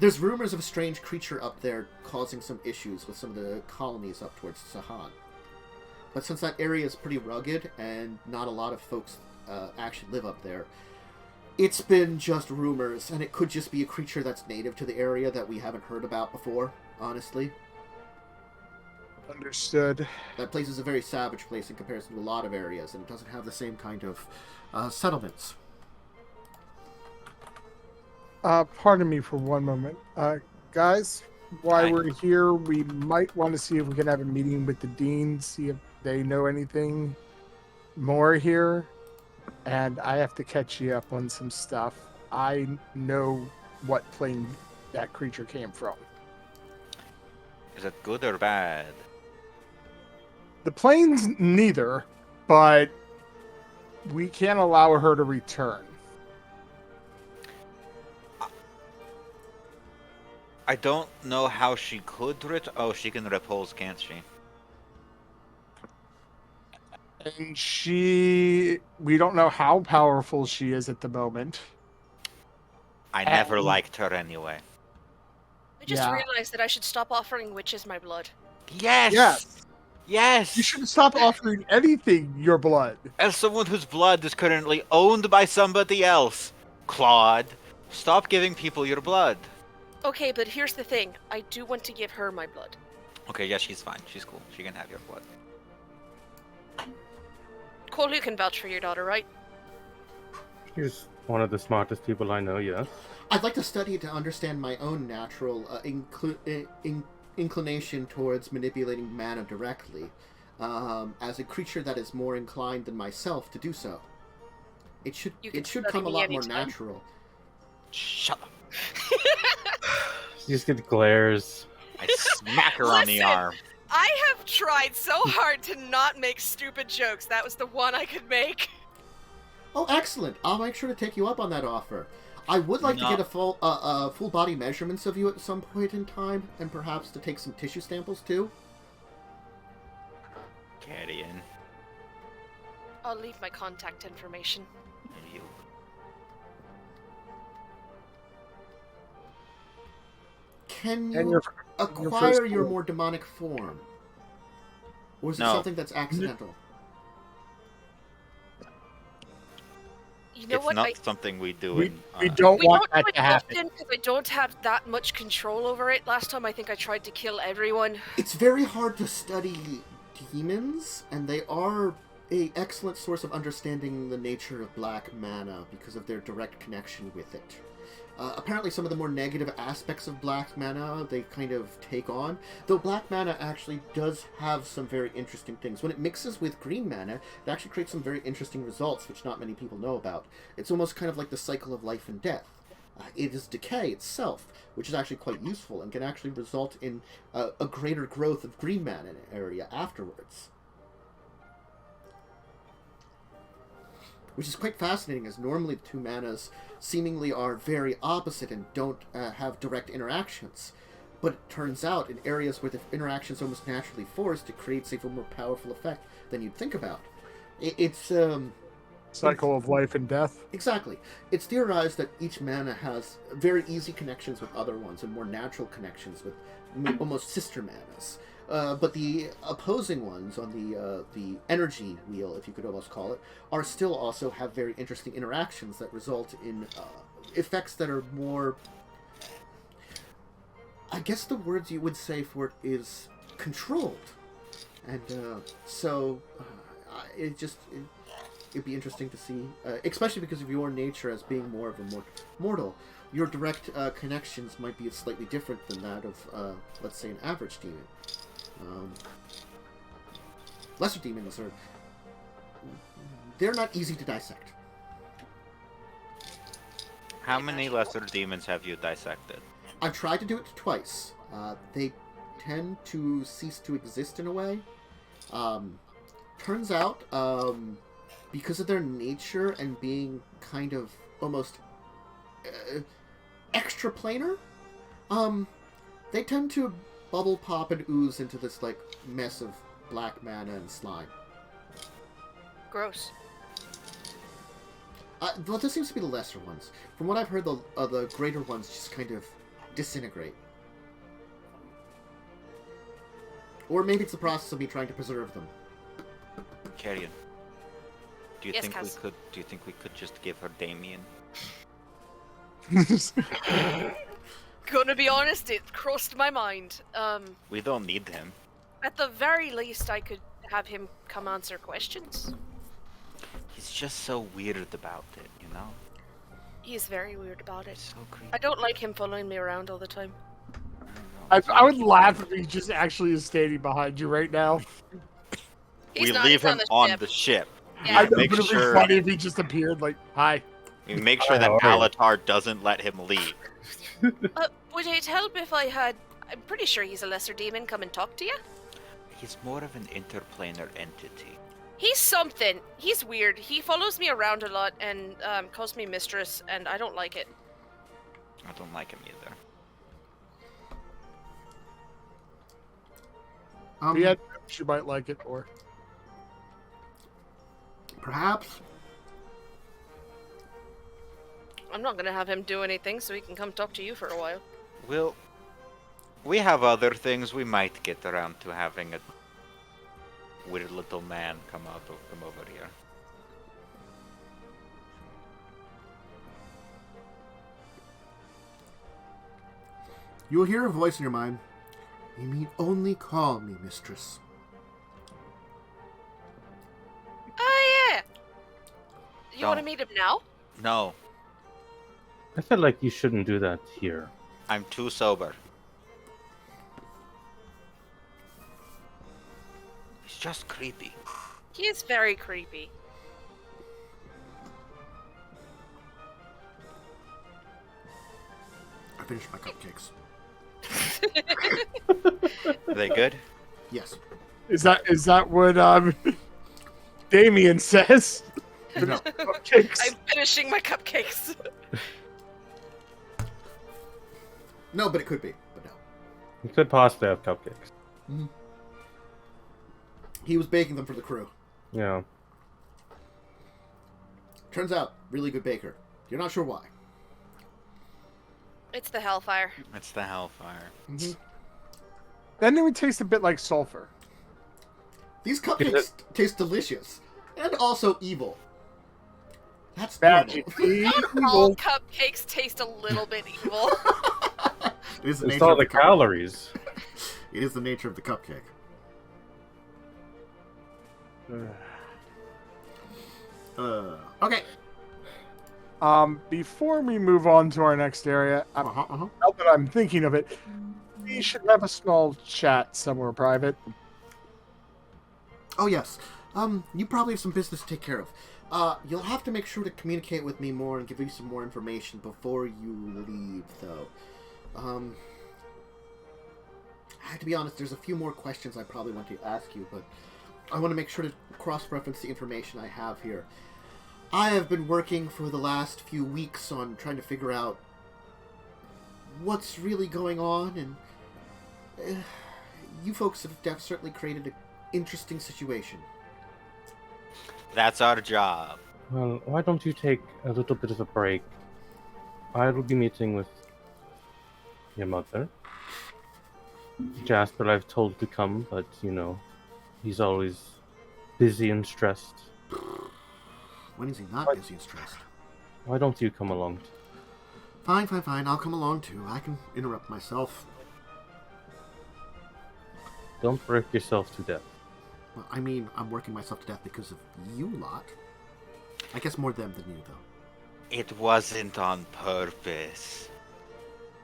There's rumors of a strange creature up there causing some issues with some of the colonies up towards Sahan. But since that area is pretty rugged and not a lot of folks actually live up there, it's been just rumors, and it could just be a creature that's native to the area that we haven't heard about before, honestly. Understood. That place is a very savage place in comparison to a lot of areas, and it doesn't have the same kind of settlements. Pardon me for one moment. Guys, while we're here, we might want to see if we can have a meeting with the dean, see if they know anything more here. And I have to catch you up on some stuff. I know what plane that creature came from. Is it good or bad? The plane's neither, but we can't allow her to return. I don't know how she could Oh, she can repulse, can't she? And we don't know how powerful she is at the moment. I never liked her anyway. I just realized that I should stop offering witches my blood. Yes! Yes! Yes! You should stop offering anything your blood. As someone whose blood is currently owned by somebody else, Claude, stop giving people your blood. Okay, but here's the thing. I do want to give her my blood. Okay, yeah, she's fine. She's cool. She can have your blood. Cole, you can vouch for your daughter, right? She's one of the smartest people I know, yes. I'd like to study it to understand my own natural inclination towards manipulating mana directly, as a creature that is more inclined than myself to do so. It should come a lot more natural. Shut up. She just gets glares. I smack her on the arm. I have tried so hard to not make stupid jokes. That was the one I could make. Oh, excellent! I'll make sure to take you up on that offer. I would like to get a full body measurements of you at some point in time, and perhaps to take some tissue samples too. Carrion. I'll leave my contact information. And you. Can you acquire your more demonic form? Or is it something that's accidental? You know it's what? not something we do. We don't want that to happen. Because I don't have that much control over it. Last time I think I tried to kill everyone. It's very hard to study demons, and they are an excellent source of understanding the nature of black mana because of their direct connection with it. Apparently some of the more negative aspects of black mana they kind of take on, though black mana actually does have some very interesting things. When it mixes with green mana, it actually creates some very interesting results which not many people know about. It's almost kind of like the cycle of life and death. It is decay itself, which is actually quite useful and can actually result in a greater growth of green mana in an area afterwards. Which is quite fascinating, as normally the two manas seemingly are very opposite and don't have direct interactions. But it turns out, in areas where the interaction is almost naturally forced, it creates a more powerful effect than you'd think about. It's Cycle of life and death. exactly. It's theorized that each mana has very easy connections with other ones and more natural connections with almost sister manas. But the opposing ones on the energy wheel, if you could almost call it, are still also have very interesting interactions that result in effects that are more. I guess the words you would say for it is controlled, and it'd be interesting to see, especially because of your nature as being more of a mortal. Your direct connections might be slightly different than that of, let's say, an average demon. Lesser demons they're not easy to dissect. How many lesser demons have you dissected? I've tried to do it twice. They tend to cease to exist in a way. Turns out, because of their nature and being kind of almost extra planar, they tend to bubble pop and ooze into this like mess of black mana and slime. Gross. Well, this seems to be the lesser ones. From what I've heard, the greater ones just kind of disintegrate. Or maybe it's the process of me trying to preserve them. Carrion. Do you Yes, think Kaz. we could just give her Damien? Gonna be honest, it crossed my mind. We don't need him. At the very least, I could have him come answer questions. He's just so weird about it, you know? He is very weird about it. So creepy. I don't like him following me around all the time. I would laugh if he just actually is standing behind you right now. He's We not, leave he's him the on ship. the ship. Yeah. I know, Make but it'd be sure- funny if he just appeared like, hi. We make sure that How are you? Alatar doesn't let him leave. Would it help if I had... I'm pretty sure he's a lesser demon. Come and talk to you? He's more of an interplanar entity. He's something. He's weird. He follows me around a lot and calls me mistress, and I don't like it. I don't like him either. Yeah, she might like it, or Perhaps. I'm not gonna have him do anything, so he can come talk to you for a while. We have other things. We might get around to having a weird little man come over here. You will hear a voice in your mind. You need only call me, mistress. Oh yeah. You want to Don't. meet him now? No, I feel like you shouldn't do that here. I'm too sober. He's just creepy. He is very creepy. I finished my cupcakes. Are they good? Yes. is that what Damien says? No. Cupcakes. I'm finishing my cupcakes. No, but it could be. But no. You could possibly have cupcakes. He was baking them for the crew. Yeah. Turns out, really good baker. You're not sure why. It's the Hellfire. It's the Hellfire. Then it would taste a bit like sulfur. These cupcakes taste delicious. And also evil. That's Magic. normal. All cupcakes taste a little bit evil. It is the It's nature all of the cup- calories. It is the nature of the cupcake. Okay. Before we move on to our next area, now that I'm thinking of it, we should have a small chat somewhere private. Oh, yes. You probably have some business to take care of. You'll have to make sure to communicate with me more and give me some more information before you leave, though. I have to be honest, there's a few more questions I probably want to ask you, but I want to make sure to cross-reference the information I have here. I have been working for the last few weeks on trying to figure out what's really going on, and you folks have certainly created an interesting situation. That's our job. Well, why don't you take a little bit of a break? I will be meeting with your mother. Jasper I've told to come, but, he's always busy and stressed. When is he not busy and stressed? Why don't you come along? Fine. I'll come along too. I can interrupt myself. Don't work yourself to death. Well, I mean, I'm working myself to death because of you lot. I guess more them than you, though. It wasn't on purpose.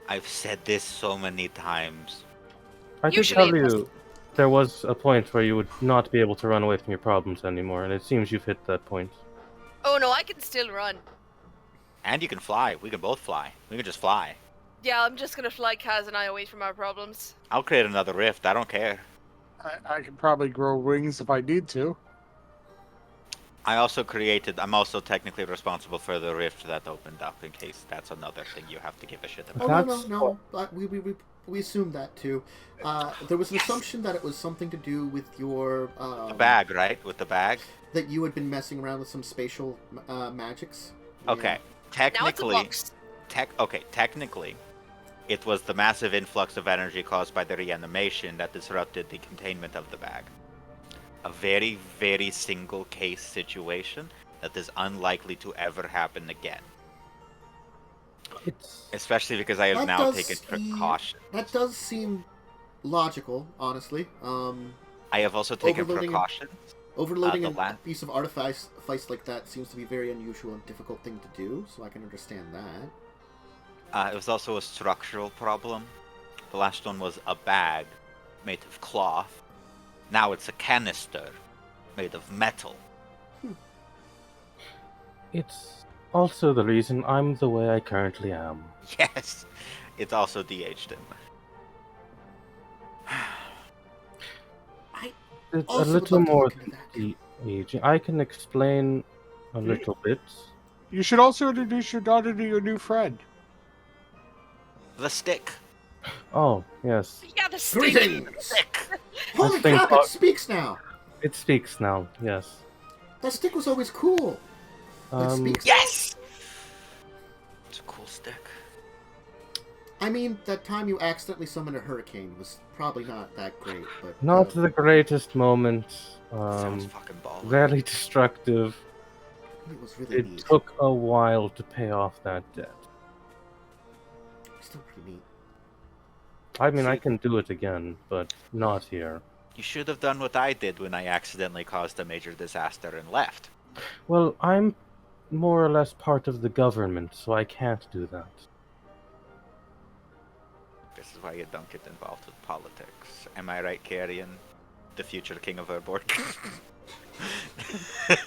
I've said this so many times. I can Usually tell it you, there was a point where you would not be able to run away from your problems anymore, and it seems you've hit that point. Oh no, I can still run. And you can fly. We can both fly. We can just fly. Yeah, I'm just gonna fly Kaz and I away from our problems. I'll create another rift. I don't care. I could probably grow wings if I need to. I'm also technically responsible for the rift that opened up, in case that's another thing you have to give a shit about. Oh, no. We assumed that too. There was an assumption that it was something to do with your... The bag, right? With the bag? That you had been messing around with some spatial magics. Okay. Technically... Now it's a box. Technically, it was the massive influx of energy caused by the reanimation that disrupted the containment of the bag. A very, very single case situation that is unlikely to ever happen again. Especially because I have now taken precaution. That does seem logical, honestly. I have also taken precautions. Overloading a piece of artifice like that seems to be a very unusual and difficult thing to do, so I can understand that. It was also a structural problem. The last one was a bag made of cloth. Now it's a canister made of metal. It's also the reason I'm the way I currently am. Yes, it's also de-aged him. It's a little more than de-aging. I can explain a little bit. You should also introduce your daughter to your new friend. The stick. Oh, yes. Yeah, the stick. Greetings! Holy crap, it speaks now! It speaks now, yes. That stick was always cool. It speaks. Yes! It's a cool stick. I mean, that time you accidentally summoned a hurricane was probably not that great, but... Not the greatest moment. Sounds fucking baller. Very destructive. It was really neat. It took a while to pay off that debt. Still pretty neat. I mean, I can do it again, but not here. You should have done what I did when I accidentally caused a major disaster and left. Well, I'm more or less part of the government, so I can't do that. This is why you don't get involved with politics. Am I right, Carrion? The future king of Urborg.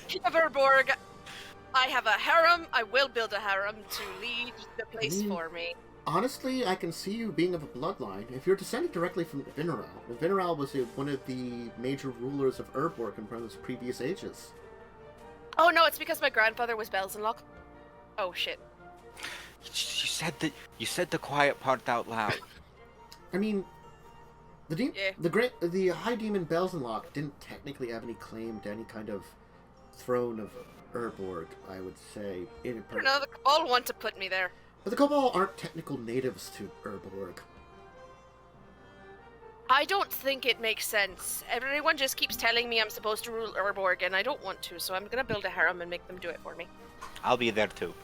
King of Urborg, I have a harem. I will build a harem to lead the place for me. Honestly, I can see you being of a bloodline. If you're descended directly from Vineral, Vineral was one of the major rulers of Urborg in one of those previous ages. Oh no, it's because my grandfather was Belzenlock. Oh shit. You said the quiet part out loud. I mean, the High Demon Belzenlock didn't technically have any claim to any kind of throne of Urborg, I would say. I don't know, the Cabal want to put me there. But the Cabal aren't technical natives to Urborg. I don't think it makes sense. Everyone just keeps telling me I'm supposed to rule Urborg, and I don't want to, so I'm gonna build a harem and make them do it for me. I'll be there too.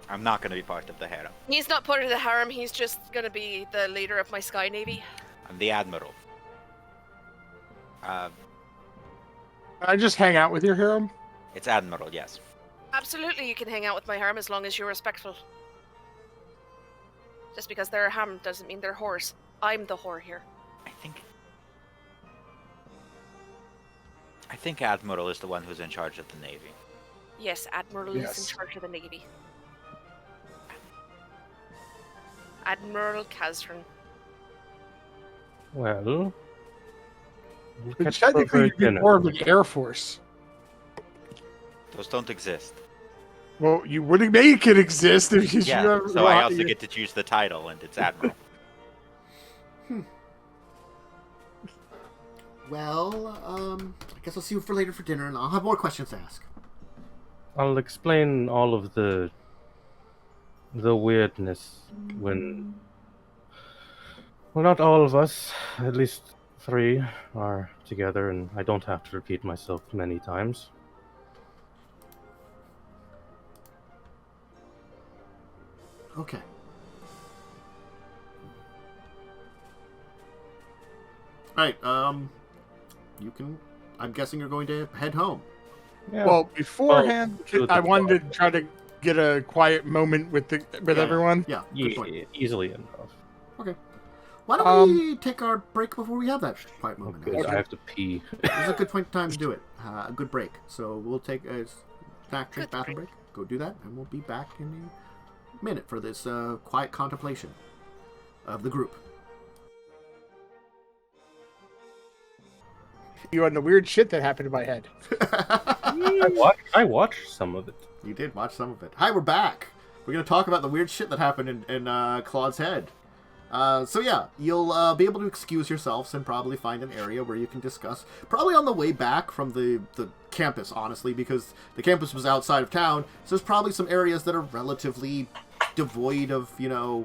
I'm not gonna be part of the harem. He's not part of the harem, he's just gonna be the leader of my Sky Navy. I'm the Admiral. I just hang out with your harem? It's Admiral, yes. Absolutely, you can hang out with my harem as long as you're respectful. Just because they're a harem doesn't mean they're whores. I'm the whore here. I think Admiral is the one who's in charge of the Navy. Yes, Admiral is in charge of the Navy. Admiral Kazzrann. Well, But technically, you'd be more of an Air Force. Those don't exist. Well, you wouldn't make it exist if you... Yeah, so I also get to choose the title, and it's Admiral. Well, I guess I'll see you for later for dinner, and I'll have more questions to ask. I'll explain all of the weirdness when, well, not all of us, at least 3 are together, and I don't have to repeat myself many times. Okay. Alright, you can... I'm guessing you're going to head home. Yeah. Well, beforehand, do the I wanted to try to get a quiet moment with everyone. Yeah, good point. Easily enough. Okay. Why don't we take our break before we have that quiet moment? Because I have to pee. This is a good point time to do it. A good break. So we'll take a snack, drink, bathroom break. Go do that, and we'll be back in a minute for this quiet contemplation of the group. You on the weird shit that happened in my head. I watched some of it. You did watch some of it. Hi, we're back. We're going to talk about the weird shit that happened in Claud's head. So yeah, you'll be able to excuse yourselves and probably find an area where you can discuss. Probably on the way back from the campus, honestly, because the campus was outside of town. So there's probably some areas that are relatively devoid of,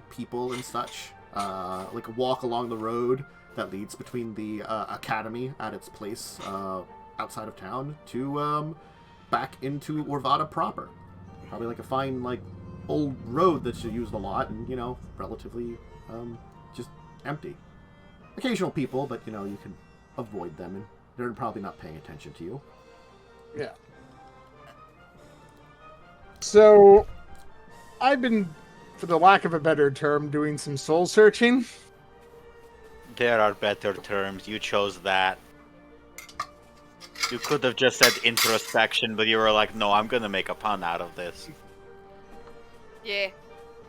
people and such. Like a walk along the road that leads between the academy at its place outside of town to back into Orvada proper. Probably like a fine, old road that's used a lot and, relatively just empty. Occasional people, but, you can avoid them and they're probably not paying attention to you. Yeah. So, I've been, for the lack of a better term, doing some soul searching. There are better terms. You chose that. You could have just said introspection, but you were like, no, I'm gonna make a pun out of this. Yeah.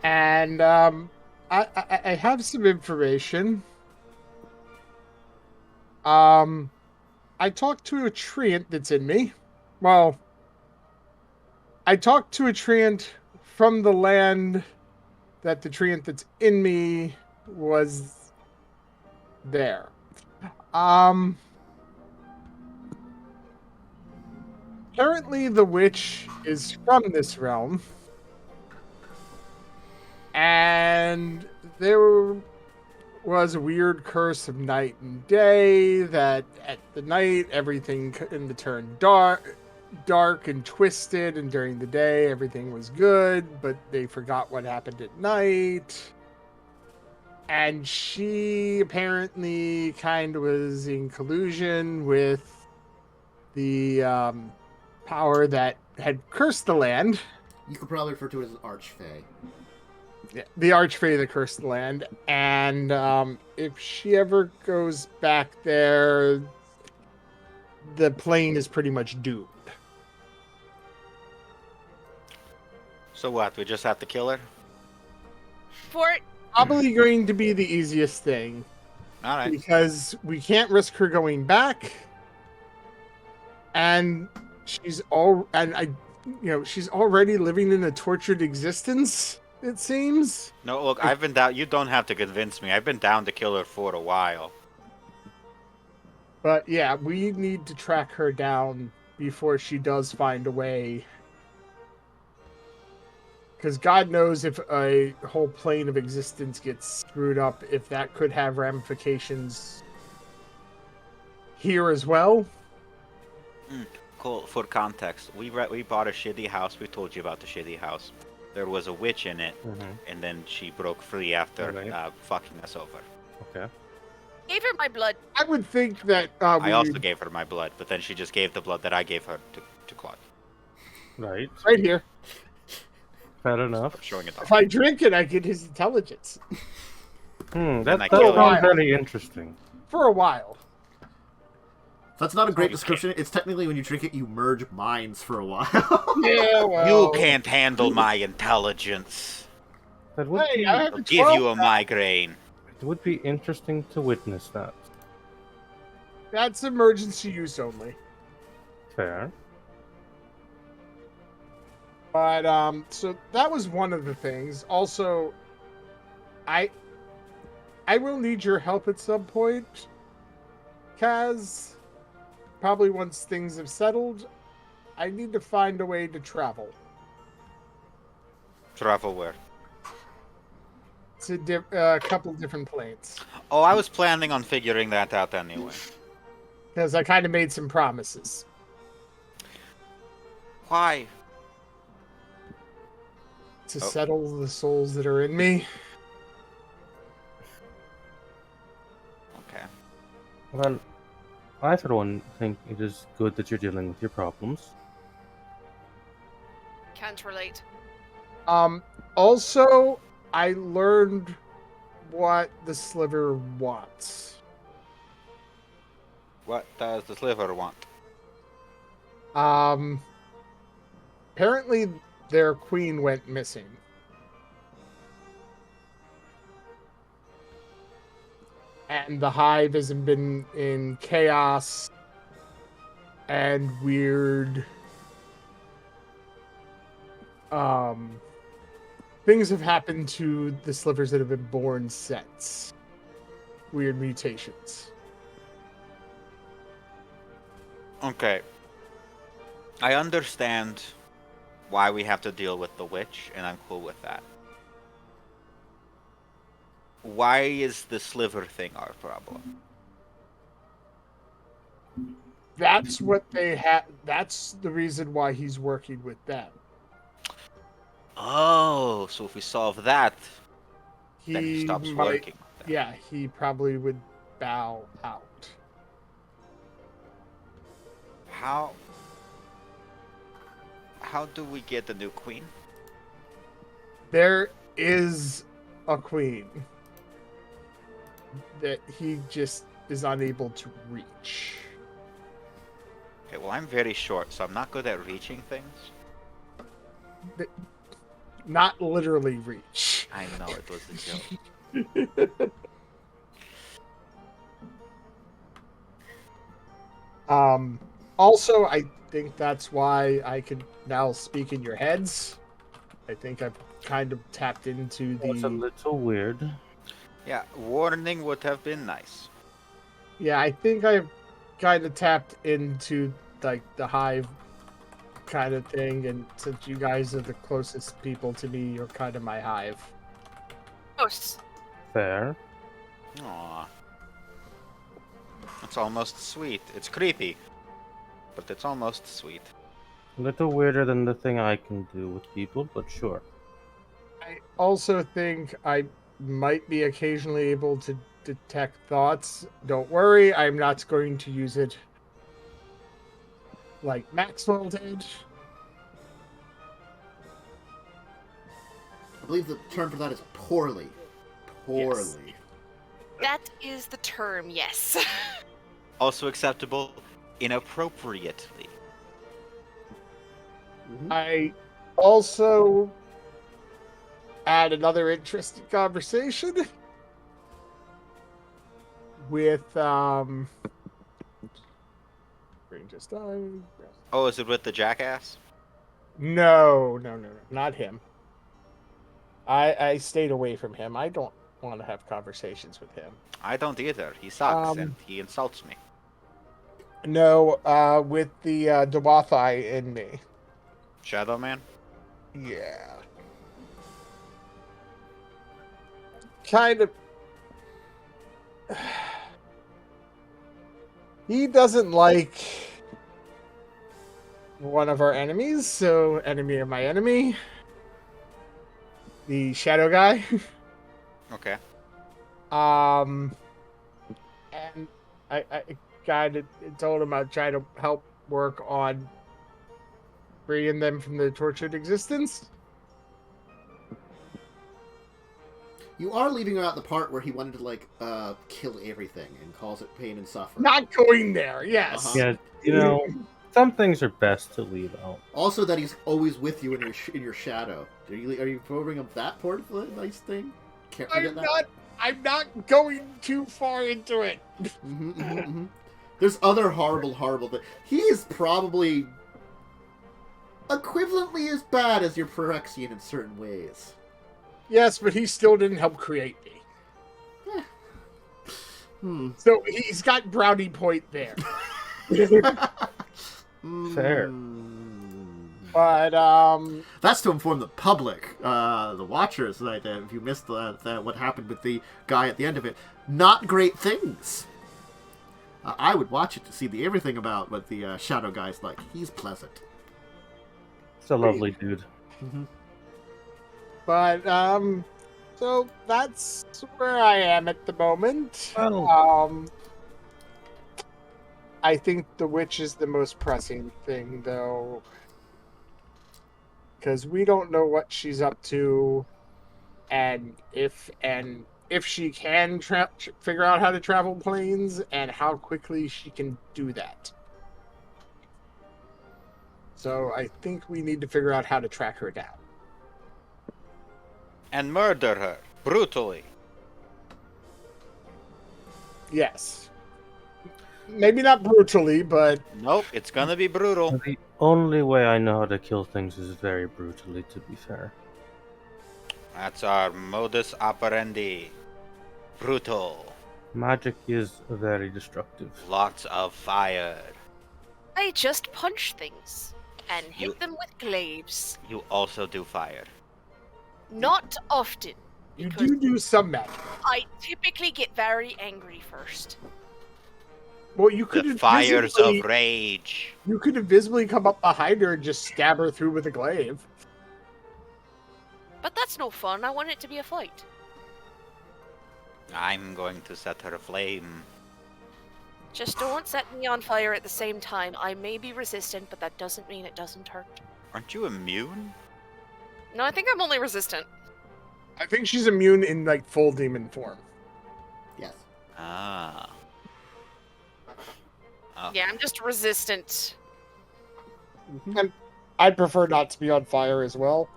And I have some information. I talked to a treant that's in me. Well, I talked to a treant from the land that the treant that's in me was there. Apparently the witch is from this realm. And there was a weird curse of night and day that at the night everything in the turn dark and twisted, and during the day everything was good, but they forgot what happened at night. And she apparently kind of was in collusion with the power that had cursed the land. You could probably refer to it as an archfey. Yeah, the archfey that cursed the land. And if she ever goes back there, the plane is pretty much doomed. So what? We just have to kill her? Probably going to be the easiest thing. All right. Because we can't risk her going back. And she's already living in a tortured existence, it seems. No, look, I've been down. You don't have to convince me. I've been down to kill her for a while. But yeah, we need to track her down before she does find a way. Because God knows if a whole plane of existence gets screwed up, if that could have ramifications here as well. Cool. For context, we bought a shitty house. We told you about the shitty house. There was a witch in it, and then she broke free after fucking us over. Okay. Gave her my blood. I would think that... I also gave her my blood, but then she just gave the blood that I gave her to Claud. Right. Right here. Fair enough. Showing it off. If I drink it, I get his intelligence. That sounds very interesting. For a while. That's not a great description. It's technically when you drink it, you merge minds for a while. Yeah, well... You can't handle my intelligence. That would I'll give you a migraine. It would be interesting to witness that. That's emergency use only. Fair. But, so that was one of the things. Also, I will need your help at some point, Kaz. Probably once things have settled. I need to find a way to travel. Travel where? To a couple different planes. Oh, I was planning on figuring that out anyway. Because I kind of made some promises. Why? To settle the souls that are in me. Okay. Well, I for one think it is good that you're dealing with your problems. Can't relate. Also, I learned what the sliver wants. What does the sliver want? Apparently their queen went missing. And the hive has been in chaos and weird things have happened to the slivers that have been born since. Weird mutations. Okay. I understand why we have to deal with the witch, and I'm cool with that. Why is the sliver thing our problem? That's what they have. That's the reason why he's working with them. Oh, so if we solve that, then he stops might, working with them. Yeah, he probably would bow out. How do we get the new queen? There is a queen that he just is unable to reach. Okay, well, I'm very short, so I'm not good at reaching things. Not literally reach. I know, it was a joke. Also, I think that's why I can now speak in your heads. I think I've kind of tapped into the... It's a little weird. Yeah, warning would have been nice. Yeah, I think I've kind of tapped into, like, the hive kind of thing, and since you guys are the closest people to me, you're kind of my hive. Ghosts. Fair. Aww. It's almost sweet. It's creepy, but it's almost sweet. A little weirder than the thing I can do with people, but sure. I also think I might be occasionally able to detect thoughts. Don't worry, I'm not going to use it like Maxwell did. I believe the term for that is poorly. Poorly. Yes. That is the term, yes. Also acceptable, inappropriately. Mm-hmm. I also had another interesting conversation with just Oh, is it with the jackass? No, not him. I stayed away from him. I don't want to have conversations with him. I don't either. He sucks and he insults me. No, with the Dwathai in me. Shadow Man? Yeah. Kind of. He doesn't like one of our enemies, so enemy of my enemy. The shadow guy. Okay. And I kind of told him I'd try to help work on freeing them from their tortured existence. You are leaving out the part where he wanted to, like, kill everything and calls it pain and suffering. Not going there, yes. Uh-huh. Yeah, you know, some things are best to leave out. Also, that he's always with you in your shadow. Are you throwing up that part of the nice thing? Can't forget I'm not going too far into it. Mm-hmm, mm-hmm, mm-hmm. There's other horrible things. He is probably equivalently as bad as your Phyrexian in certain ways. Yes, but he still didn't help create me. So he's got brownie point there. Fair. But That's to inform the public, the watchers, that if you missed what happened with the guy at the end of it. Not great things. I would watch it to see everything about what the Shadow Guy's like. He's pleasant. He's a lovely dude. Mm-hmm. But so that's where I am at the moment. Well, I think the witch is the most pressing thing, though, because we don't know what she's up to, and if she can figure out how to travel planes, and how quickly she can do that. So I think we need to figure out how to track her down. And murder her brutally. Yes. Maybe not brutally, but... Nope, it's gonna be brutal. the only way I know how to kill things is very brutally, to be fair. That's our modus operandi. Brutal. Magic is very destructive. Lots of fire. I just punch things and hit them with glaives. You also do fire. Not often. You because do some magic. I typically get very angry first. Well, you could The fires invisibly- of rage. You could invisibly come up behind her and just stab her through with a glaive. But that's no fun. I want it to be a fight. I'm going to set her aflame. Just don't set me on fire at the same time. I may be resistant, but that doesn't mean it doesn't hurt. Aren't you immune? No, I think I'm only resistant. I think she's immune in, like, full demon form. Yes. Ah. Oh. Yeah, I'm just resistant. And I'd prefer not to be on fire as well.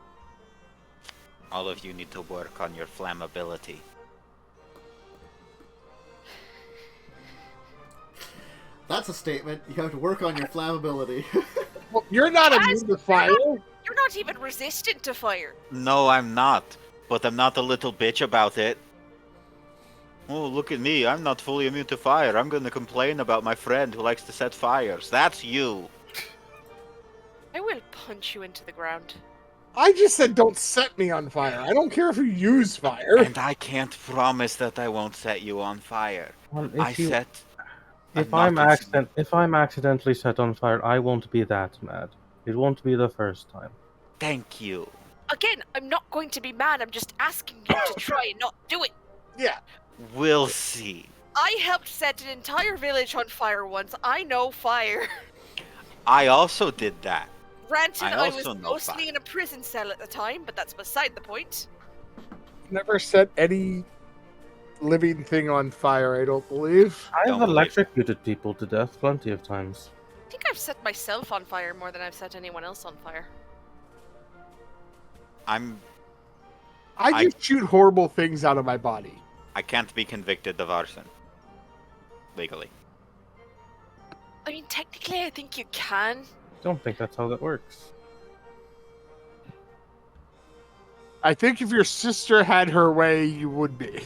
All of you need to work on your flammability. That's a statement. You have to work on your flammability. Well, you're not immune to fire. You're not even resistant to fire. No, I'm not. But I'm not a little bitch about it. Oh, look at me. I'm not fully immune to fire. I'm gonna complain about my friend who likes to set fires. That's you. I will punch you into the ground. I just said don't set me on fire. I don't care if you use fire. And I can't promise that I won't set you on fire. Well, If if I'm accidentally set on fire, I won't be that mad. It won't be the first time. Thank you. Again, I'm not going to be mad. I'm just asking you to try and not do it. Yeah. We'll see. I helped set an entire village on fire once. I know fire. I also did that. Granted, I I was also know mostly fire. in a prison cell at the time, but that's beside the point. Never set any living thing on fire, I don't believe. I've Don't believe it. electrocuted people to death plenty of times. I think I've set myself on fire more than I've set anyone else on fire. I just shoot horrible things out of my body. I can't be convicted of arson. Legally. I mean, technically, I think you can. Don't think that's how that works. I think if your sister had her way, you would be.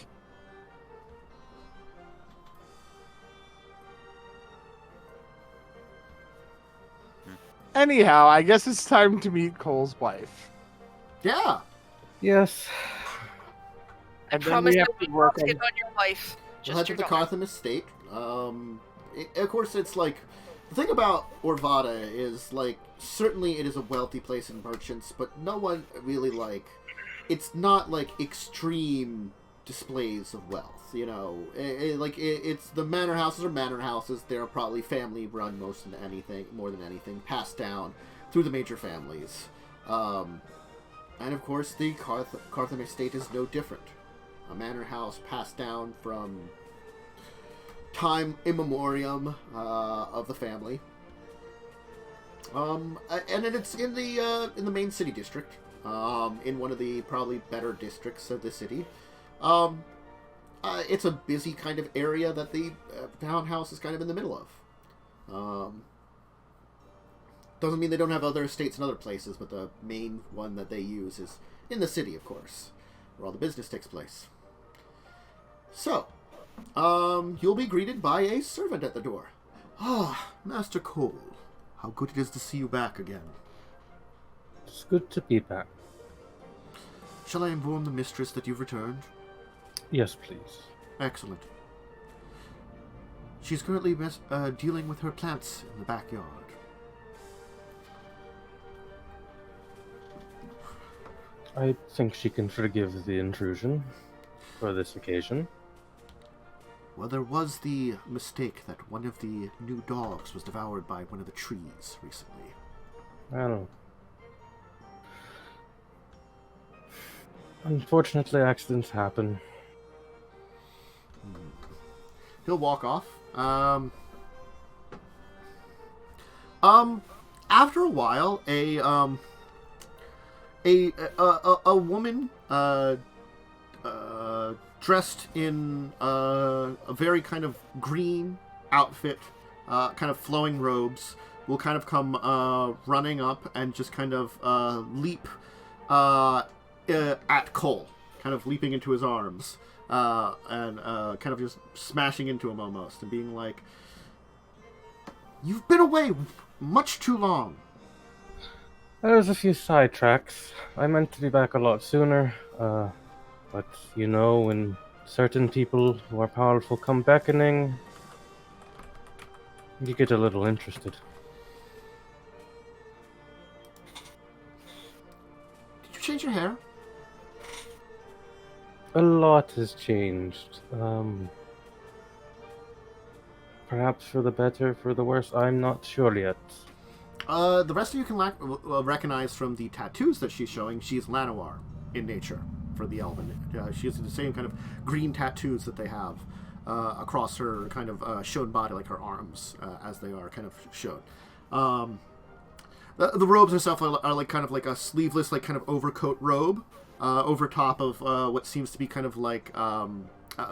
Anyhow, I guess it's time to meet Cole's wife. Yeah. Yes. I And then promise we that have we to work won't on... hit on your wife. We'll head Just to your the daughter. Cartham estate. Of course, it's like the thing about Orvada is like certainly it is a wealthy place in merchants, but no one really like. It's not like extreme displays of wealth. You know, it's the manor houses are manor houses. They're probably family run more than anything, passed down through the major families. And of course, the Cartham estate is no different. A manor house passed down from time immemorium of the family. And it's in the main city district, in one of the probably better districts of the city. It's a busy kind of area that the townhouse is kind of in the middle of. Doesn't mean they don't have other estates in other places, but the main one that they use is in the city, of course, where all the business takes place. So, you'll be greeted by a servant at the door. Ah, Master Cole, how good it is to see you back again. It's good to be back. Shall I inform the mistress that you've returned? Yes, please. Excellent. She's currently dealing with her plants in the backyard. I think she can forgive the intrusion for this occasion. Well, there was the mistake that one of the new dogs was devoured by one of the trees recently. I don't know. Unfortunately, accidents happen. He'll walk off. After a while, a woman, dressed in a very kind of green outfit, kind of flowing robes, will kind of come running up and just kind of leap at Cole, kind of leaping into his arms, and kind of just smashing into him almost, and being like, "You've been away much too long." There's a few sidetracks. I meant to be back a lot sooner, but you know, when certain people who are powerful come beckoning, you get a little interested. Did you change your hair? A lot has changed. Perhaps for the better, for the worse, I'm not sure yet. The rest of you can recognize from the tattoos that she's showing, she's Llanowar in nature for the Elven. She has the same kind of green tattoos that they have across her kind of shown body, like her arms, as they are kind of shown. The robes and stuff are like kind of like a sleeveless, like kind of overcoat robe over top of what seems to be kind of like a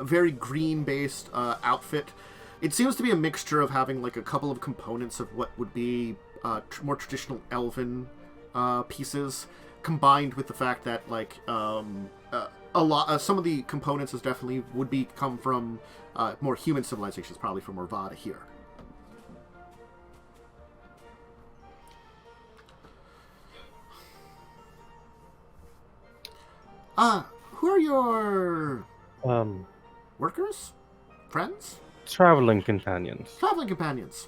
very green-based outfit. It seems to be a mixture of having like a couple of components of what would be more traditional elven pieces, combined with the fact that like some of the components is definitely would come from more human civilizations, probably from Orvada here. Who are your workers? Friends? Traveling companions. Traveling companions.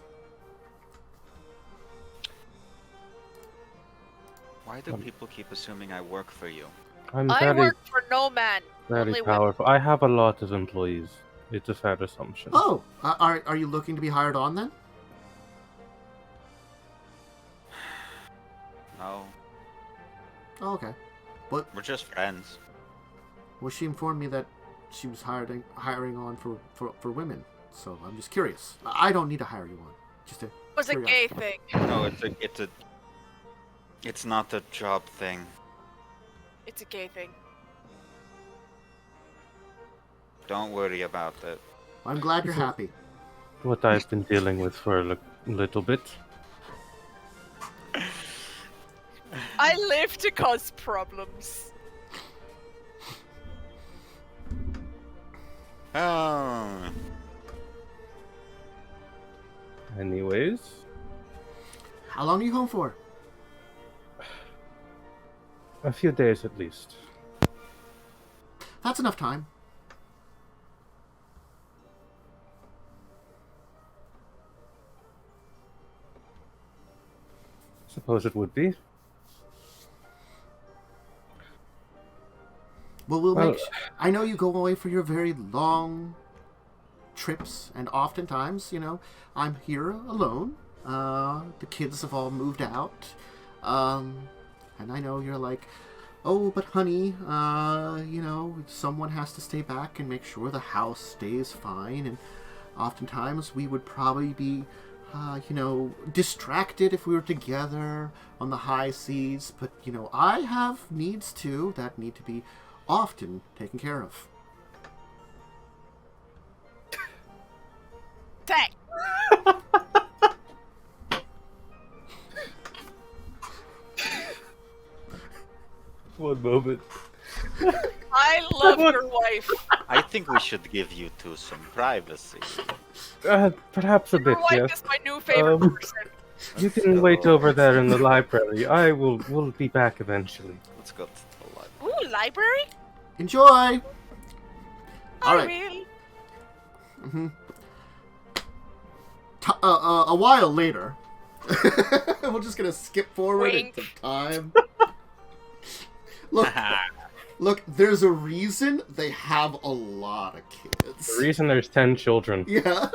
Why do people keep assuming I work for you? I'm I very, work for no man. very only women. powerful. I have a lot of employees. It's a fair assumption. Oh, are you looking to be hired on then? No, Oh, okay. But we're just friends. well, she informed me that she was hiring on for women. So I'm just curious. I don't need to hire you on. Just a It was a gay curiosity. thing. No, it's not a job thing. It's a gay thing. Don't worry about it. I'm glad you're happy. What I've been dealing with for a little bit. I live to cause problems. Oh. Anyways, How long are you home for? a few days at least. That's enough time. Suppose it would be. Well, we'll Well, make. I know you go away for your very long trips, and oftentimes, you know, I'm here alone. The kids have all moved out, and I know you're like, oh, but honey, you know, someone has to stay back and make sure the house stays fine. And oftentimes, we would probably be, you know, distracted if we were together on the high seas. But you know, I have needs too that need to be often taken care of. Dang. One moment. I love your wife. I think we should give you two some privacy. Perhaps a Your bit, wife yes. is my new favorite person. You can wait over there in the library. We'll be back eventually. Let's go to the library. Ooh, library? Enjoy. All I right. will. A while later, we're just gonna skip forward Wink. into time. Look, there's a reason they have a lot of kids. The reason there's 10 children. Yeah.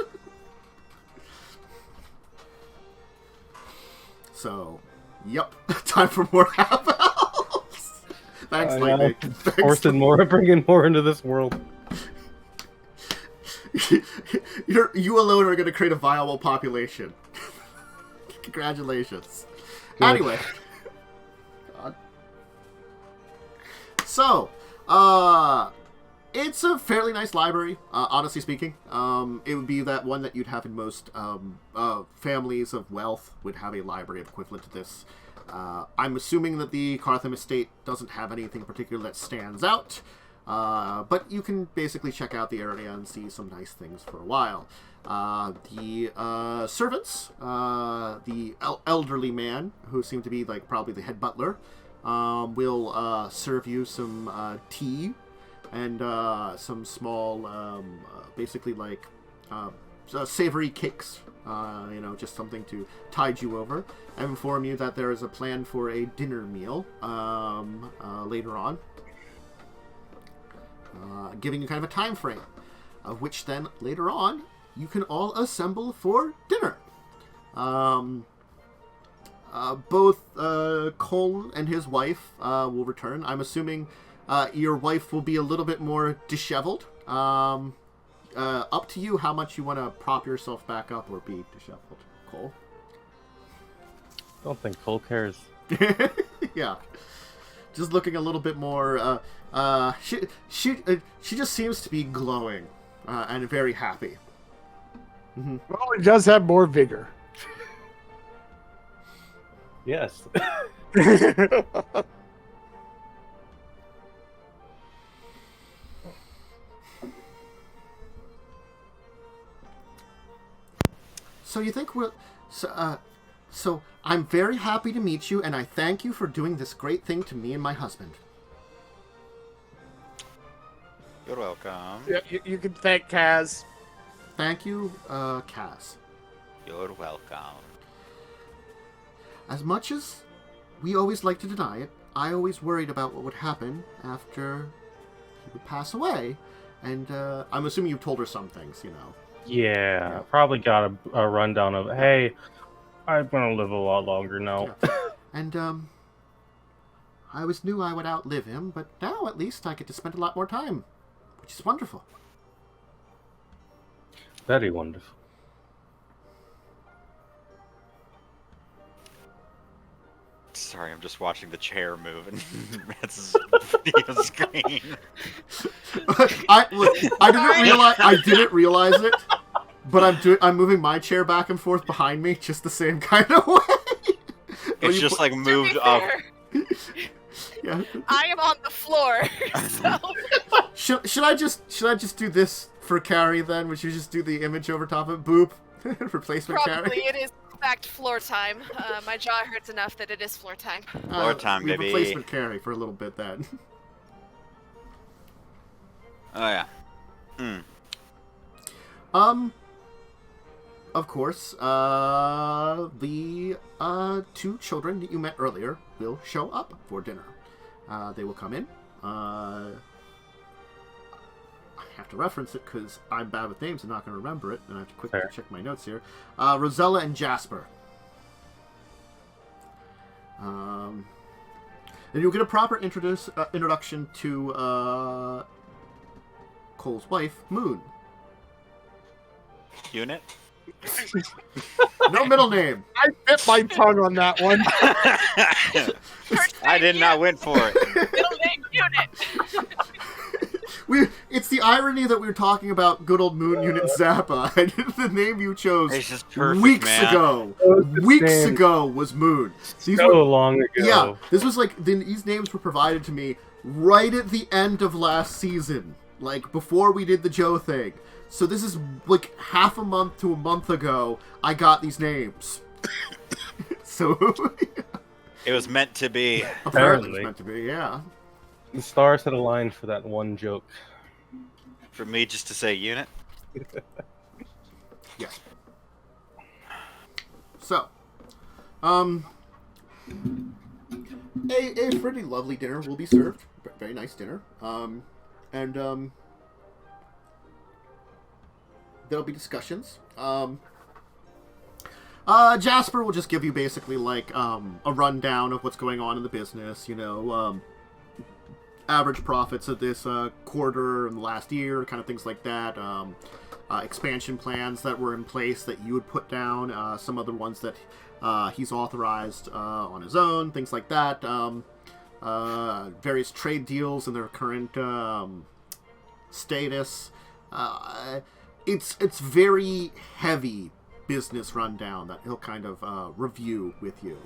So, yep, time for more half-elves. Thanks, Lightning. Bringing more into this world. You alone are going to create a viable population. Congratulations. Good. Anyway. God. So, it's a fairly nice library, honestly speaking. It would be that one that you'd have in most families of wealth would have a library equivalent to this. I'm assuming that the Cartham estate doesn't have anything particular that stands out. But you can basically check out the area and see some nice things for a while. The servants, the elderly man, who seem to be like probably the head butler, will serve you some tea and some small, basically like savory cakes. Just something to tide you over. I inform you that there is a plan for a dinner meal later on. Giving you kind of a time frame, of which then later on you can all assemble for dinner. Both Cole and his wife will return. I'm assuming your wife will be a little bit more disheveled. Up to you how much you want to prop yourself back up or be disheveled, Cole. I don't think Cole cares. Yeah. Just looking a little bit more. She just seems to be glowing and very happy. Mm-hmm. Well, it does have more vigor. Yes. So you think we'll... So I'm very happy to meet you, and I thank you for doing this great thing to me and my husband. You're welcome. Yeah, you can thank Kaz. Thank you, Kaz. You're welcome. As much as we always like to deny it, I always worried about what would happen after he would pass away. And I'm assuming you've told her some things, you know. Yeah, probably got a rundown of, hey, I'm gonna live a lot longer now. Yeah. And, I always knew I would outlive him, but now at least I get to spend a lot more time, which is wonderful. Very wonderful. Sorry, I'm just watching the chair move and it's the screen. I didn't realize it, but I'm moving my chair back and forth behind me just the same kind of way. It's just like moved up. Yeah. I am on the floor. So. Should I just do this for Carrie then? Would you just do the image over top of it? Boop. Replacement Probably Carrie. it is in fact floor time. My jaw hurts enough that it is floor time. Floor time, baby. Replacement Carrie for a little bit then. Oh yeah. Of course, the two children that you met earlier will show up for dinner. They will come in. I have to reference it because I'm bad with names and not going to remember it, and I have to quickly check my notes here. Rosella and Jasper. And you'll get a proper introduction to Cole's wife, Moon. Unit? No middle name. I bit my tongue on that one. I did not win for it. Middle name Unit. It's the irony that we were talking about good old Moon Unit Zappa. The name you chose It's just perfect, weeks man. ago was Moon. Long ago. Yeah, this was like these names were provided to me right at the end of last season, like before we did the Joe thing. So this is like half a month to a month ago. I got these names. So It was meant to be. apparently, it's meant to be. Yeah. The stars had aligned for that one joke. For me just to say unit. Yes. So, a pretty lovely dinner will be served. Very nice dinner. And there'll be discussions. Jasper will just give you basically like a rundown of what's going on in the business. You know, average profits of this quarter and the last year, kind of things like that. Expansion plans that were in place that you would put down. Some other ones that he's authorized on his own, things like that. Various trade deals and their current status. It's very heavy business rundown that he'll kind of review with you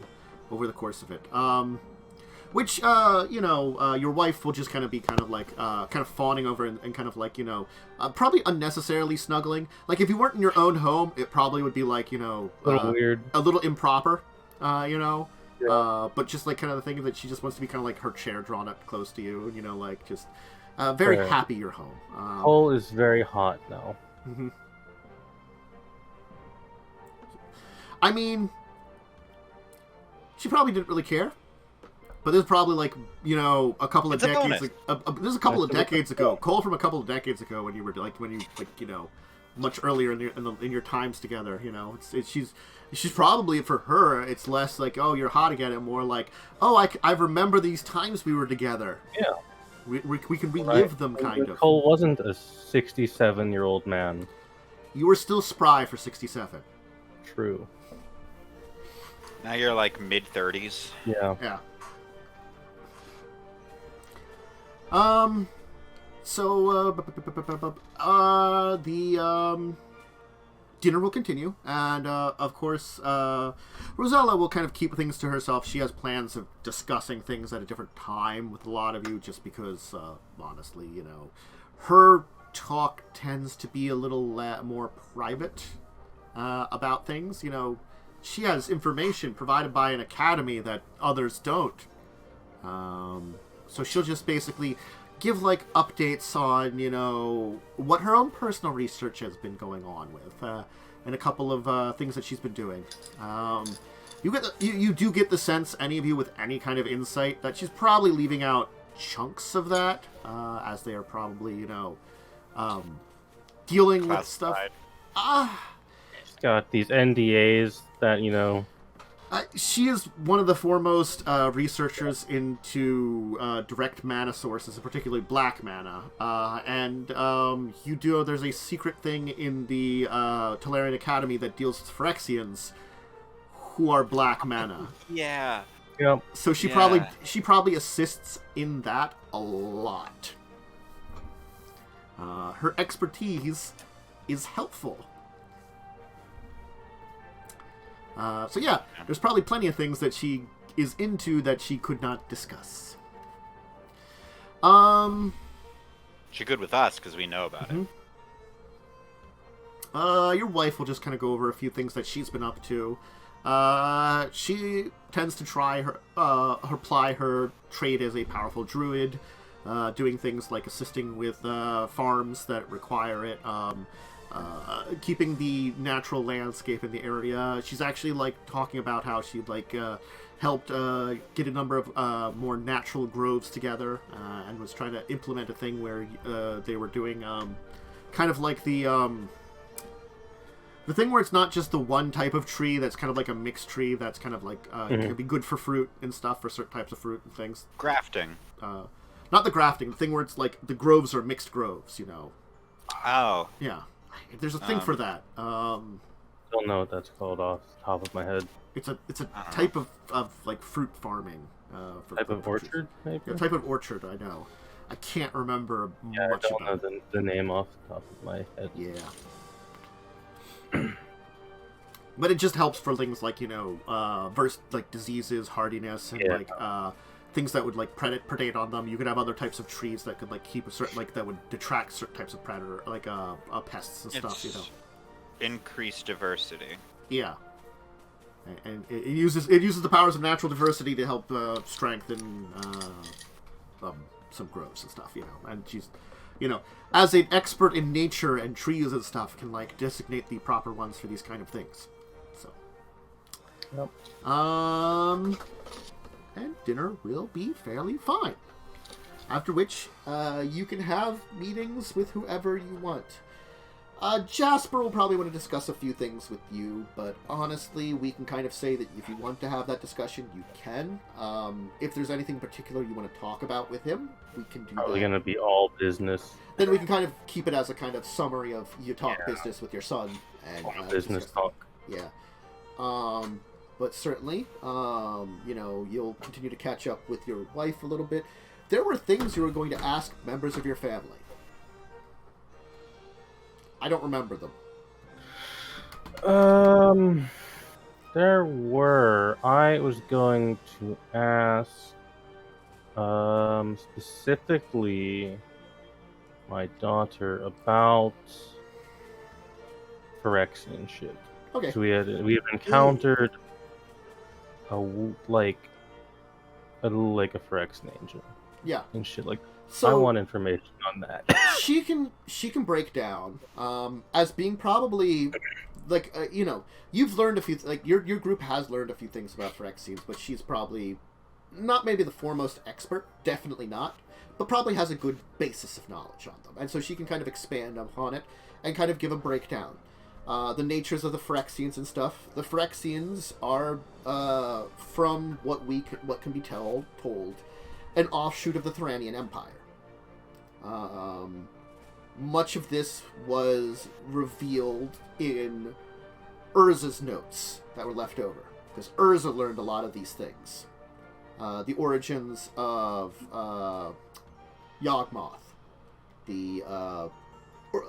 over the course of it. Which, your wife will just kind of be kind of fawning over and kind of like, probably unnecessarily snuggling. Like, if you weren't in your own home, it probably would be like, a little weird. A little improper, Yeah. But just like kind of the thing that she just wants to be kind of like her chair drawn up close to you, like just very happy you're home. Cole is very hot now. Mm-hmm. I mean, she probably didn't really care. But there's probably like a couple of decades. There's a couple of decades ago, Cole from a couple of decades ago when you were much earlier in your times together. She's probably, for her, it's less like, oh, you're hot again, and more like, oh, I remember these times we were together. Yeah, we can relive them kind of. Cole wasn't a 67-year-old man. You were still spry for 67. True. Now you're like mid-30s. Yeah. Yeah. The dinner will continue, and of course, Rosella will kind of keep things to herself. She has plans of discussing things at a different time with a lot of you, just because, honestly, her talk tends to be a little more private about things. She has information provided by an academy that others don't. So she'll just basically give like updates on, what her own personal research has been going on with, and a couple of things that she's been doing. You do get the sense, any of you with any kind of insight, that she's probably leaving out chunks of that, as they are probably, dealing with stuff. She's got these NDAs that, she is one of the foremost researchers into direct mana sources, particularly black mana. There's a secret thing in the Tolarian Academy that deals with Phyrexians who are black mana. Yeah. Yep. So she probably assists in that a lot. Her expertise is helpful. There's probably plenty of things that she is into that she could not discuss. She's good with us because we know about it. Your wife will just kind of go over a few things that she's been up to. She tends to try apply her trade as a powerful druid, doing things like assisting with farms that require it. Keeping the natural landscape in the area. She's actually talking about how she helped get a number of more natural groves together, and was trying to implement a thing where they were doing kind of like the thing where it's not just the one type of tree that's kind of like a mixed tree that's kind of like can be good for fruit and stuff, for certain types of fruit and things. Grafting. Not the grafting, the thing where it's like the groves are mixed groves, Oh. Yeah. There's a thing for that. Don't know what that's called off the top of my head. It's a type of fruit farming. Type of orchard, maybe? Yeah, type of orchard, I know. I can't remember much about it. I don't know the name off the top of my head. Yeah. But it just helps for things like, versus diseases, hardiness, and things that would predate on them. You could have other types of trees that could keep a certain that would detract certain types of predator, pests and stuff. Increased diversity. Yeah. And it uses the powers of natural diversity to help strengthen some groves and stuff, you know. And she's, you know, as an expert in nature and trees and stuff, can like designate the proper ones for these kind of things. So, Yep. and dinner will be fairly fine. After which, you can have meetings with whoever you want. Jasper will probably want to discuss a few things with you, but honestly, we can kind of say that if you want to have that discussion, you can. If there's anything particular you want to talk about with him, we can do Probably that. gonna be all business. Then we can kind of keep it as a kind of summary of you talk business with your son. And All business talk. Yeah. But certainly, you know, you'll continue to catch up with your wife a little bit. There were things you were going to ask members of your family. I don't remember them. There were. I was going to ask, specifically my daughter about Phyrexian shit. Okay. So we have encountered a Phyrexian angel Yeah. and shit like. So I want information on that. she can break down as being probably like you know, you've learned a few like your group has learned a few things about Phyrexians, but she's probably not maybe the foremost expert, definitely not, but probably has a good basis of knowledge on them, and so she can kind of expand upon it and kind of give a breakdown. The natures of the Phyrexians and stuff. The Phyrexians are from what can be told, an offshoot of the Thoranian Empire. Much of this was revealed in Urza's notes that were left over, because Urza learned a lot of these things. The origins of Yawgmoth, the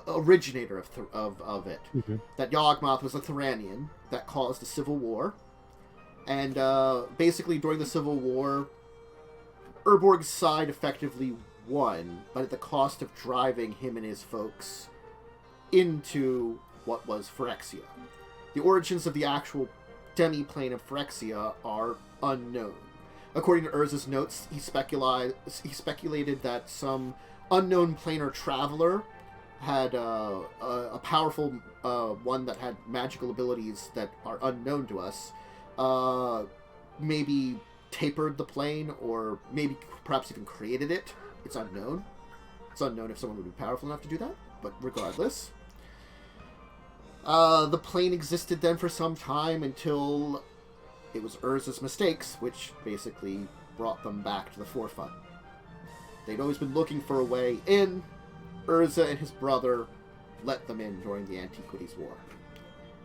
originator of it. Mm-hmm. That Yawgmoth was a Thoranian that caused a civil war, and basically during the civil war, Urborg's side effectively won, but at the cost of driving him and his folks into what was Phyrexia. The origins of the actual demi-plane of Phyrexia are unknown. According to Urza's notes, he speculated that some unknown planar traveler had a powerful one that had magical abilities that are unknown to us, maybe tapered the plane, or maybe perhaps even created it. It's unknown. It's unknown if someone would be powerful enough to do that, but regardless. The plane existed then for some time until it was Urza's mistakes, which basically brought them back to the forefront. They'd always been looking for a way in. Urza and his brother let them in during the Antiquities War.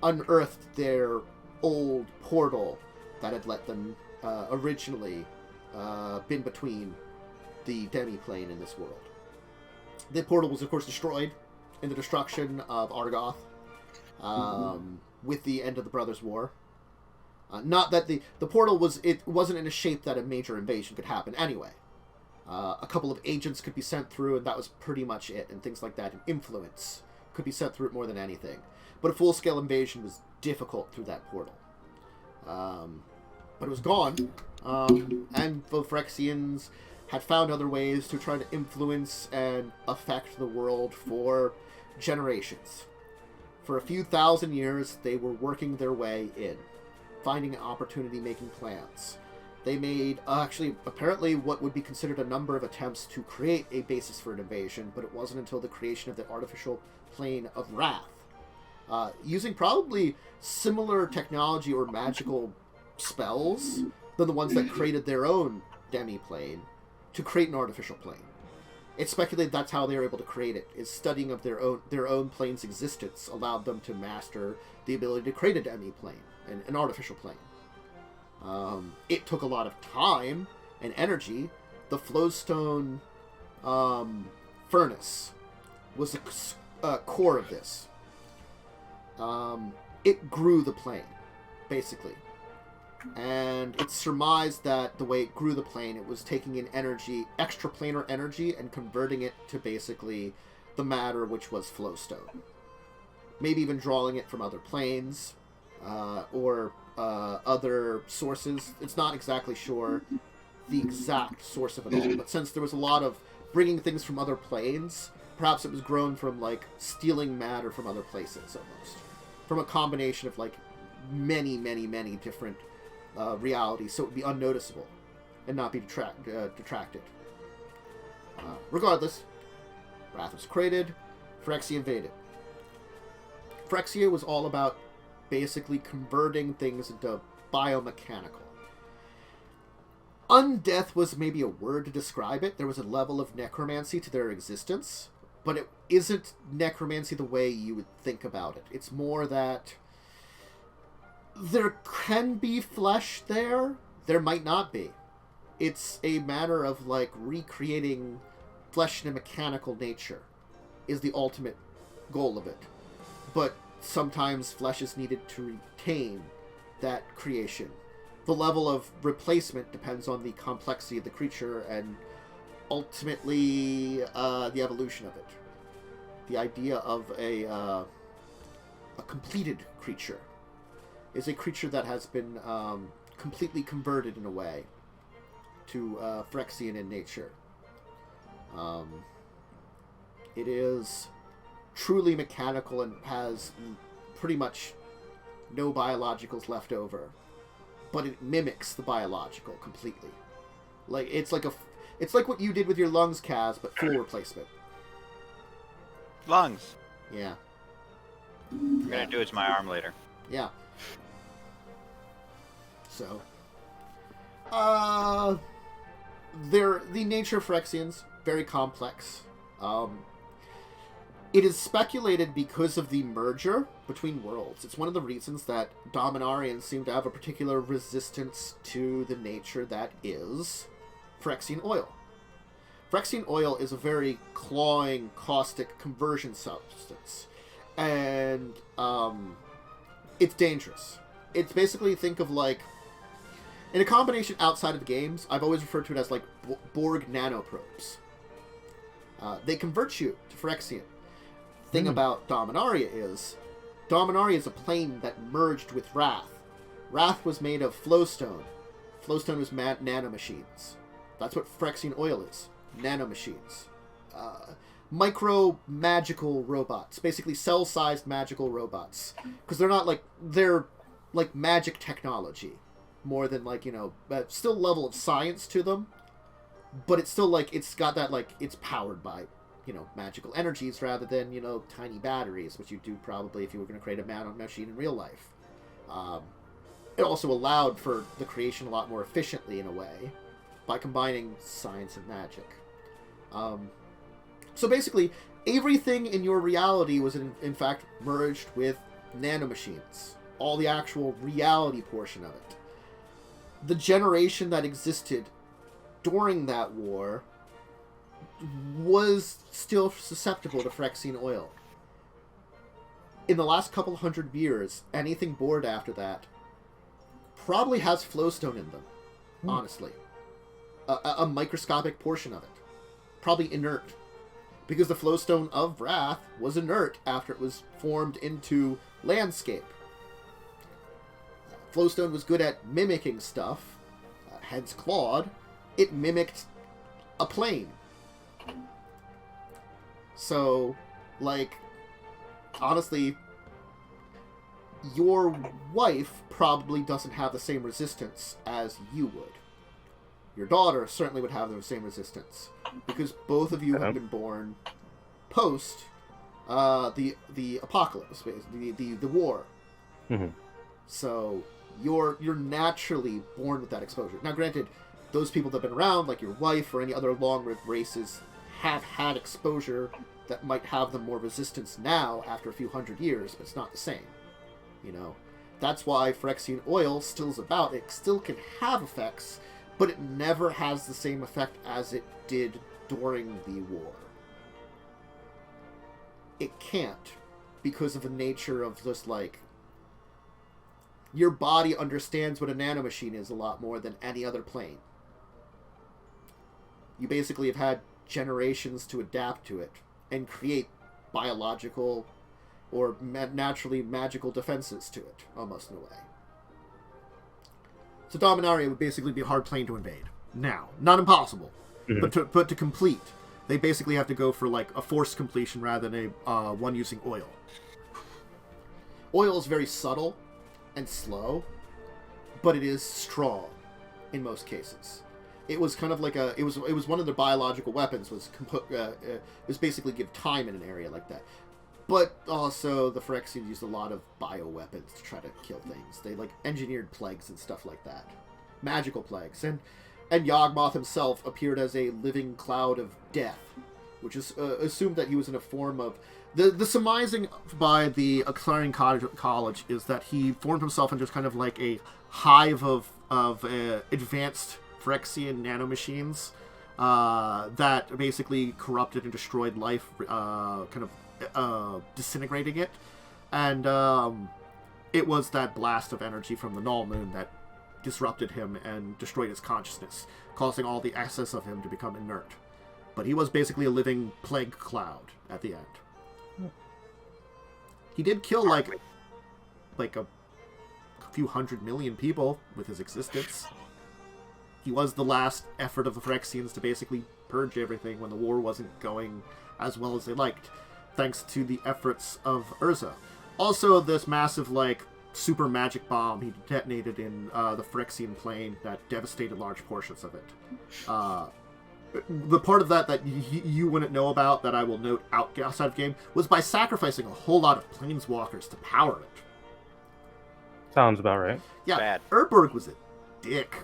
Unearthed their old portal that had let them originally been between the demi-plane in this world. The portal was, of course, destroyed in the destruction of Argoth with the end of the Brothers' War. Not that the portal wasn't in a shape that a major invasion could happen anyway. A couple of agents could be sent through, and that was pretty much it, and things like that. And influence could be sent through it more than anything. But a full-scale invasion was difficult through that portal. But it was gone, and the Phyrexians had found other ways to try to influence and affect the world for generations. For a few thousand years, they were working their way in, finding an opportunity, making plans. They made, apparently, what would be considered a number of attempts to create a basis for an invasion, but it wasn't until the creation of the artificial plane of Rath. Using probably similar technology or magical spells than the ones that created their own demi-plane, to create an artificial plane. It's speculated that's how they were able to create it, is studying of their own plane's existence allowed them to master the ability to create a demi-plane, an artificial plane. It took a lot of time and energy. The Flowstone furnace was the core of this. It grew the plane, basically. And it's surmised that the way it grew the plane, it was taking in energy, extraplanar energy, and converting it to basically the matter which was Flowstone. Maybe even drawing it from other planes, or other sources. It's not exactly sure the exact source of it all, but since there was a lot of bringing things from other planes, perhaps it was grown from, like, stealing matter from other places, almost. From a combination of, like, many, many, many different realities, so it would be unnoticeable and not be detracted. Regardless, Rath was created, Phyrexia invaded. Phyrexia was all about basically converting things into biomechanical. Undeath was maybe a word to describe it. There was a level of necromancy to their existence, but it isn't necromancy the way you would think about it. It's more that there can be flesh there, there might not be. It's a matter of, like, recreating flesh in a mechanical nature is the ultimate goal of it. But sometimes flesh is needed to retain that creation. The level of replacement depends on the complexity of the creature and ultimately the evolution of it. The idea of a completed creature is a creature that has been completely converted in a way to Phyrexian in nature. It is truly mechanical and has pretty much no biologicals left over, but it mimics the biological completely. Like it's like what you did with your lungs, Kaz, but full replacement. Lungs. Yeah. I'm gonna do it to my arm later. Yeah. So, the nature of Phyrexians, very complex. It is speculated because of the merger between worlds. It's one of the reasons that Dominarians seem to have a particular resistance to the nature that is Phyrexian oil. Phyrexian oil is a very clawing, caustic conversion substance. And it's dangerous. It's basically, think of like, in a combination outside of the games, I've always referred to it as like Borg nanoprobes. They convert you to Phyrexian. Thing about Dominaria is a plane that merged with Rath. Rath was made of flowstone. Flowstone was nanomachines. That's what Phyrexian oil is. Nanomachines. Micro magical robots. Basically cell-sized magical robots. Because they're like magic technology. More than like, still level of science to them. But it's still like, it's got that like, it's powered by magical energies rather than, tiny batteries, which you do probably if you were going to create a machine in real life. It also allowed for the creation a lot more efficiently in a way by combining science and magic. So basically, everything in your reality was in fact merged with nanomachines. All the actual reality portion of it. The generation that existed during that war was still susceptible to Phyrexian oil. In the last couple hundred years, anything born after that probably has flowstone in them, honestly. A microscopic portion of it. Probably inert. Because the flowstone of Rath was inert after it was formed into landscape. Flowstone was good at mimicking stuff, hence Claud. It mimicked a plane. So, like, honestly, your wife probably doesn't have the same resistance as you would. Your daughter certainly would have the same resistance, because both of you have been born post the apocalypse, the war. Mm-hmm. So you're naturally born with that exposure. Now, granted, those people that have been around, like your wife or any other long-lived races, have had exposure that might have them more resistance now after a few hundred years, but it's not the same. That's why Phyrexian oil still is about. It still can have effects, but it never has the same effect as it did during the war. It can't, because of the nature of just like, your body understands what a nanomachine is a lot more than any other plane. You basically have had generations to adapt to it and create biological or naturally magical defenses to it, almost in a way. So Dominaria would basically be a hard plane to invade. Now, not impossible, but to complete, they basically have to go for like a forced completion rather than a one using oil. Oil is very subtle and slow, but it is strong in most cases. It was kind of like it was one of their biological weapons was basically give time in an area like that. But also the Phyrexians used a lot of bioweapons to try to kill things. They like engineered plagues and stuff like that, magical plagues, and Yawgmoth himself appeared as a living cloud of death, which is assumed that he was in a form of the surmising by the Clarion College is that he formed himself into kind of like a hive of advanced Phyrexian nanomachines that basically corrupted and destroyed life, disintegrating it, and it was that blast of energy from the null moon that disrupted him and destroyed his consciousness, causing all the excess of him to become inert. But he was basically a living plague cloud at the end. He did kill like a few 100 million people with his existence. He was the last effort of the Phyrexians to basically purge everything when the war wasn't going as well as they liked, thanks to the efforts of Urza. Also, this massive, like, super magic bomb he detonated in the Phyrexian plane that devastated large portions of it. The part of that you wouldn't know about, that I will note outside of game, was by sacrificing a whole lot of planeswalkers to power it. Sounds about right. Yeah, Bad. Urborg was a dick.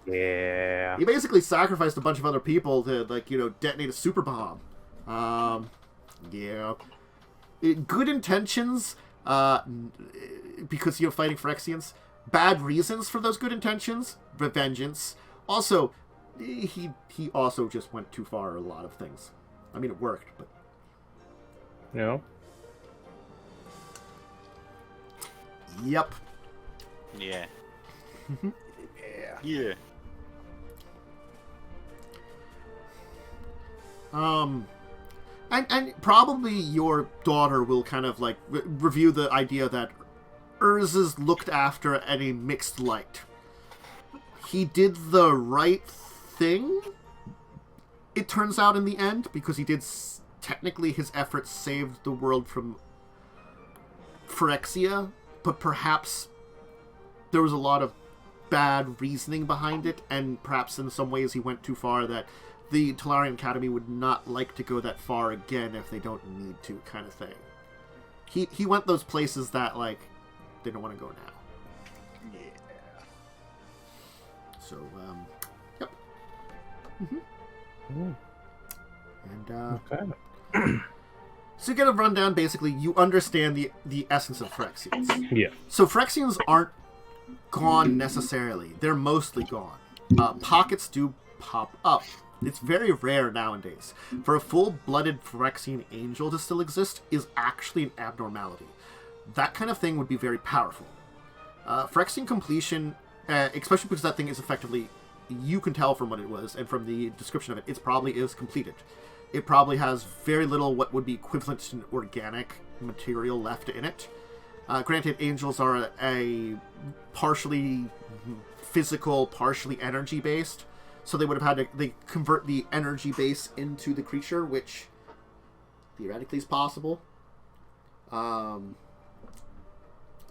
Yeah. He basically sacrificed a bunch of other people to, like, detonate a super bomb. Yeah. Good intentions, because, fighting Phyrexians. Bad reasons for those good intentions. Vengeance. Also, he also just went too far a lot of things. I mean, it worked, but... No? Yep. Yeah. Yeah. Yeah. And probably your daughter will kind of, like, review the idea that Urza's looked after at a mixed light. He did the right thing, it turns out in the end, because he did... Technically, his efforts saved the world from Phyrexia, but perhaps there was a lot of bad reasoning behind it, and perhaps in some ways he went too far that the Tolarian Academy would not like to go that far again if they don't need to, kind of thing. He went those places that, like, they don't want to go now. Yeah. So, yep. Mm-hmm. And, Okay. so you get a rundown, basically, you understand the essence of Phyrexians. Yeah. So Phyrexians aren't gone necessarily. They're mostly gone. Pockets do pop up. It's very rare nowadays. For a full-blooded Phyrexian angel to still exist is actually an abnormality. That kind of thing would be very powerful. Phyrexian completion, especially because that thing is effectively, you can tell from what it was, and from the description of it, it probably is completed. It probably has very little what would be equivalent to an organic material left in it. Granted, angels are a partially physical, partially energy-based, so they would have had to convert the energy base into the creature, which theoretically is possible. And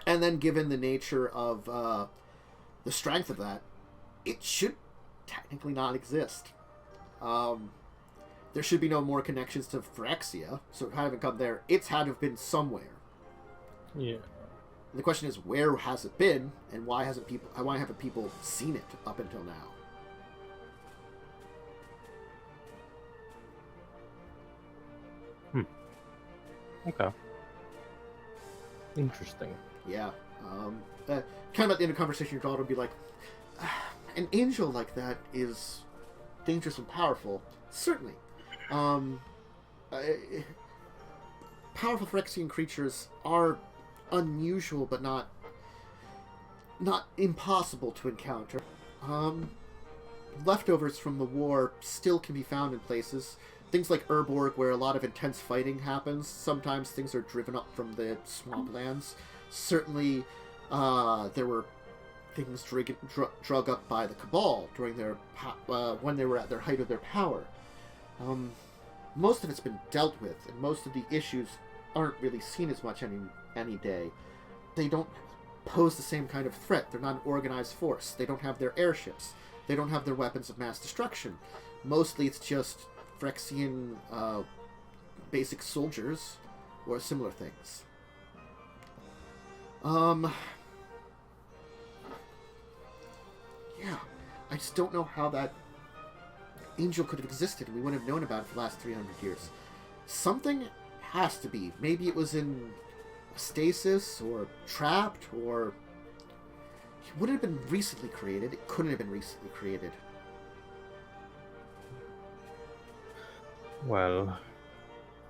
then given the nature of the strength of that, it should technically not exist. There should be no more connections to Phyrexia, so it haven't come there. It's had to have been somewhere. Yeah. The question is, where has it been, and why haven't people seen it up until now? Okay. Interesting. Yeah. Kind of at the end of the conversation, your daughter would be like, an angel like that is dangerous and powerful. Certainly. Powerful Phyrexian creatures are unusual, but not impossible to encounter. Leftovers from the war still can be found in places. Things like Urborg, where a lot of intense fighting happens. Sometimes things are driven up from the swamplands. Certainly, there were things drug up by the Cabal during their when they were at their height of their power. Most of it's been dealt with, and most of the issues aren't really seen as much any day. They don't pose the same kind of threat. They're not an organized force. They don't have their airships. They don't have their weapons of mass destruction. Mostly it's just Phyrexian basic soldiers or similar things. Yeah, I just don't know how that angel could have existed and we wouldn't have known about it for the last 300 years. Something has to be. Maybe it was in stasis or trapped, or it wouldn't have been recently created. It couldn't have been recently created. Well,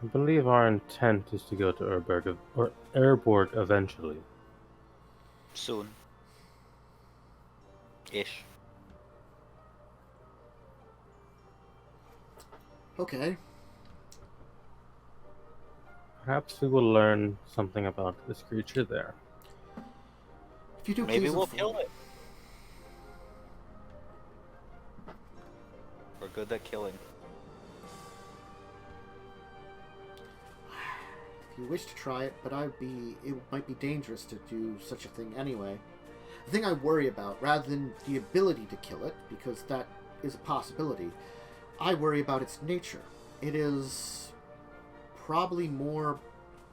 I believe our intent is to go to Urborg eventually. Soon. Ish. Okay. Perhaps we will learn something about this creature there. If you do, Maybe please we'll inform kill me. it. We're good at killing. If you wish to try it, but it might be dangerous to do such a thing anyway. The thing I worry about, rather than the ability to kill it, because that is a possibility, I worry about its nature. It is probably more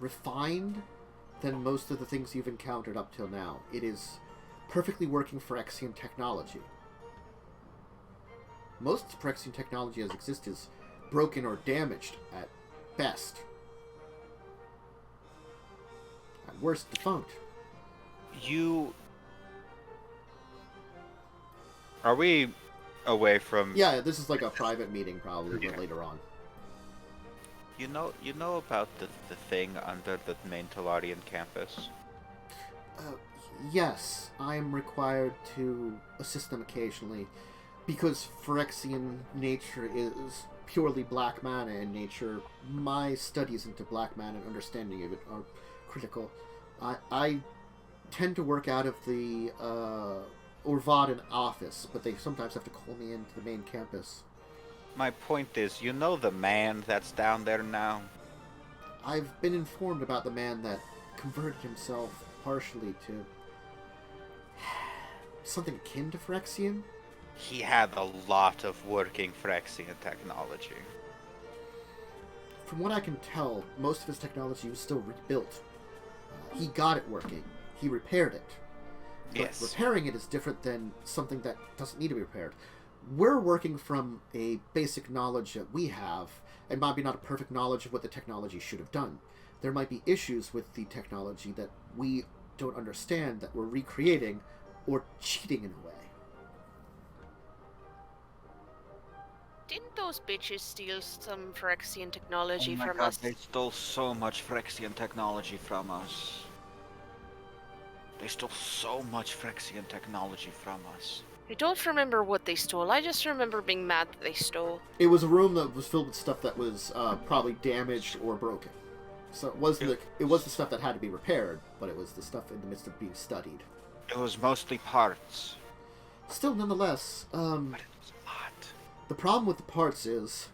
refined than most of the things you've encountered up till now. It is perfectly working Phyrexian technology. Most Phyrexian technology as exists is broken or damaged at best. At worst, defunct. Are we away from... Yeah, this is like a private meeting probably later on. You know about the thing under the main Talarian campus? Yes, I am required to assist them occasionally, because Phyrexian nature is purely black mana in nature. My studies into black mana and understanding of it are critical. I tend to work out of the Orvada office, but they sometimes have to call me into the main campus. My point is, you know the man that's down there now? I've been informed about the man that converted himself partially to something akin to Phyrexian. He had a lot of working Phyrexian technology. From what I can tell, most of his technology was still rebuilt. He got it working. He repaired it. But Yes. repairing it is different than something that doesn't need to be repaired. We're working from a basic knowledge that we have, and maybe not a perfect knowledge of what the technology should have done. There might be issues with the technology that we don't understand that we're recreating or cheating in a way. Didn't those bitches steal some Phyrexian technology Oh my from god, us? they stole so much Phyrexian technology from us. They stole so much Phyrexian technology from us. I don't remember what they stole. I just remember being mad that they stole. It was a room that was filled with stuff that was probably damaged or broken. So it was the stuff that had to be repaired, but it was the stuff in the midst of being studied. It was mostly parts. Still, nonetheless, But it was a lot. the problem with the parts is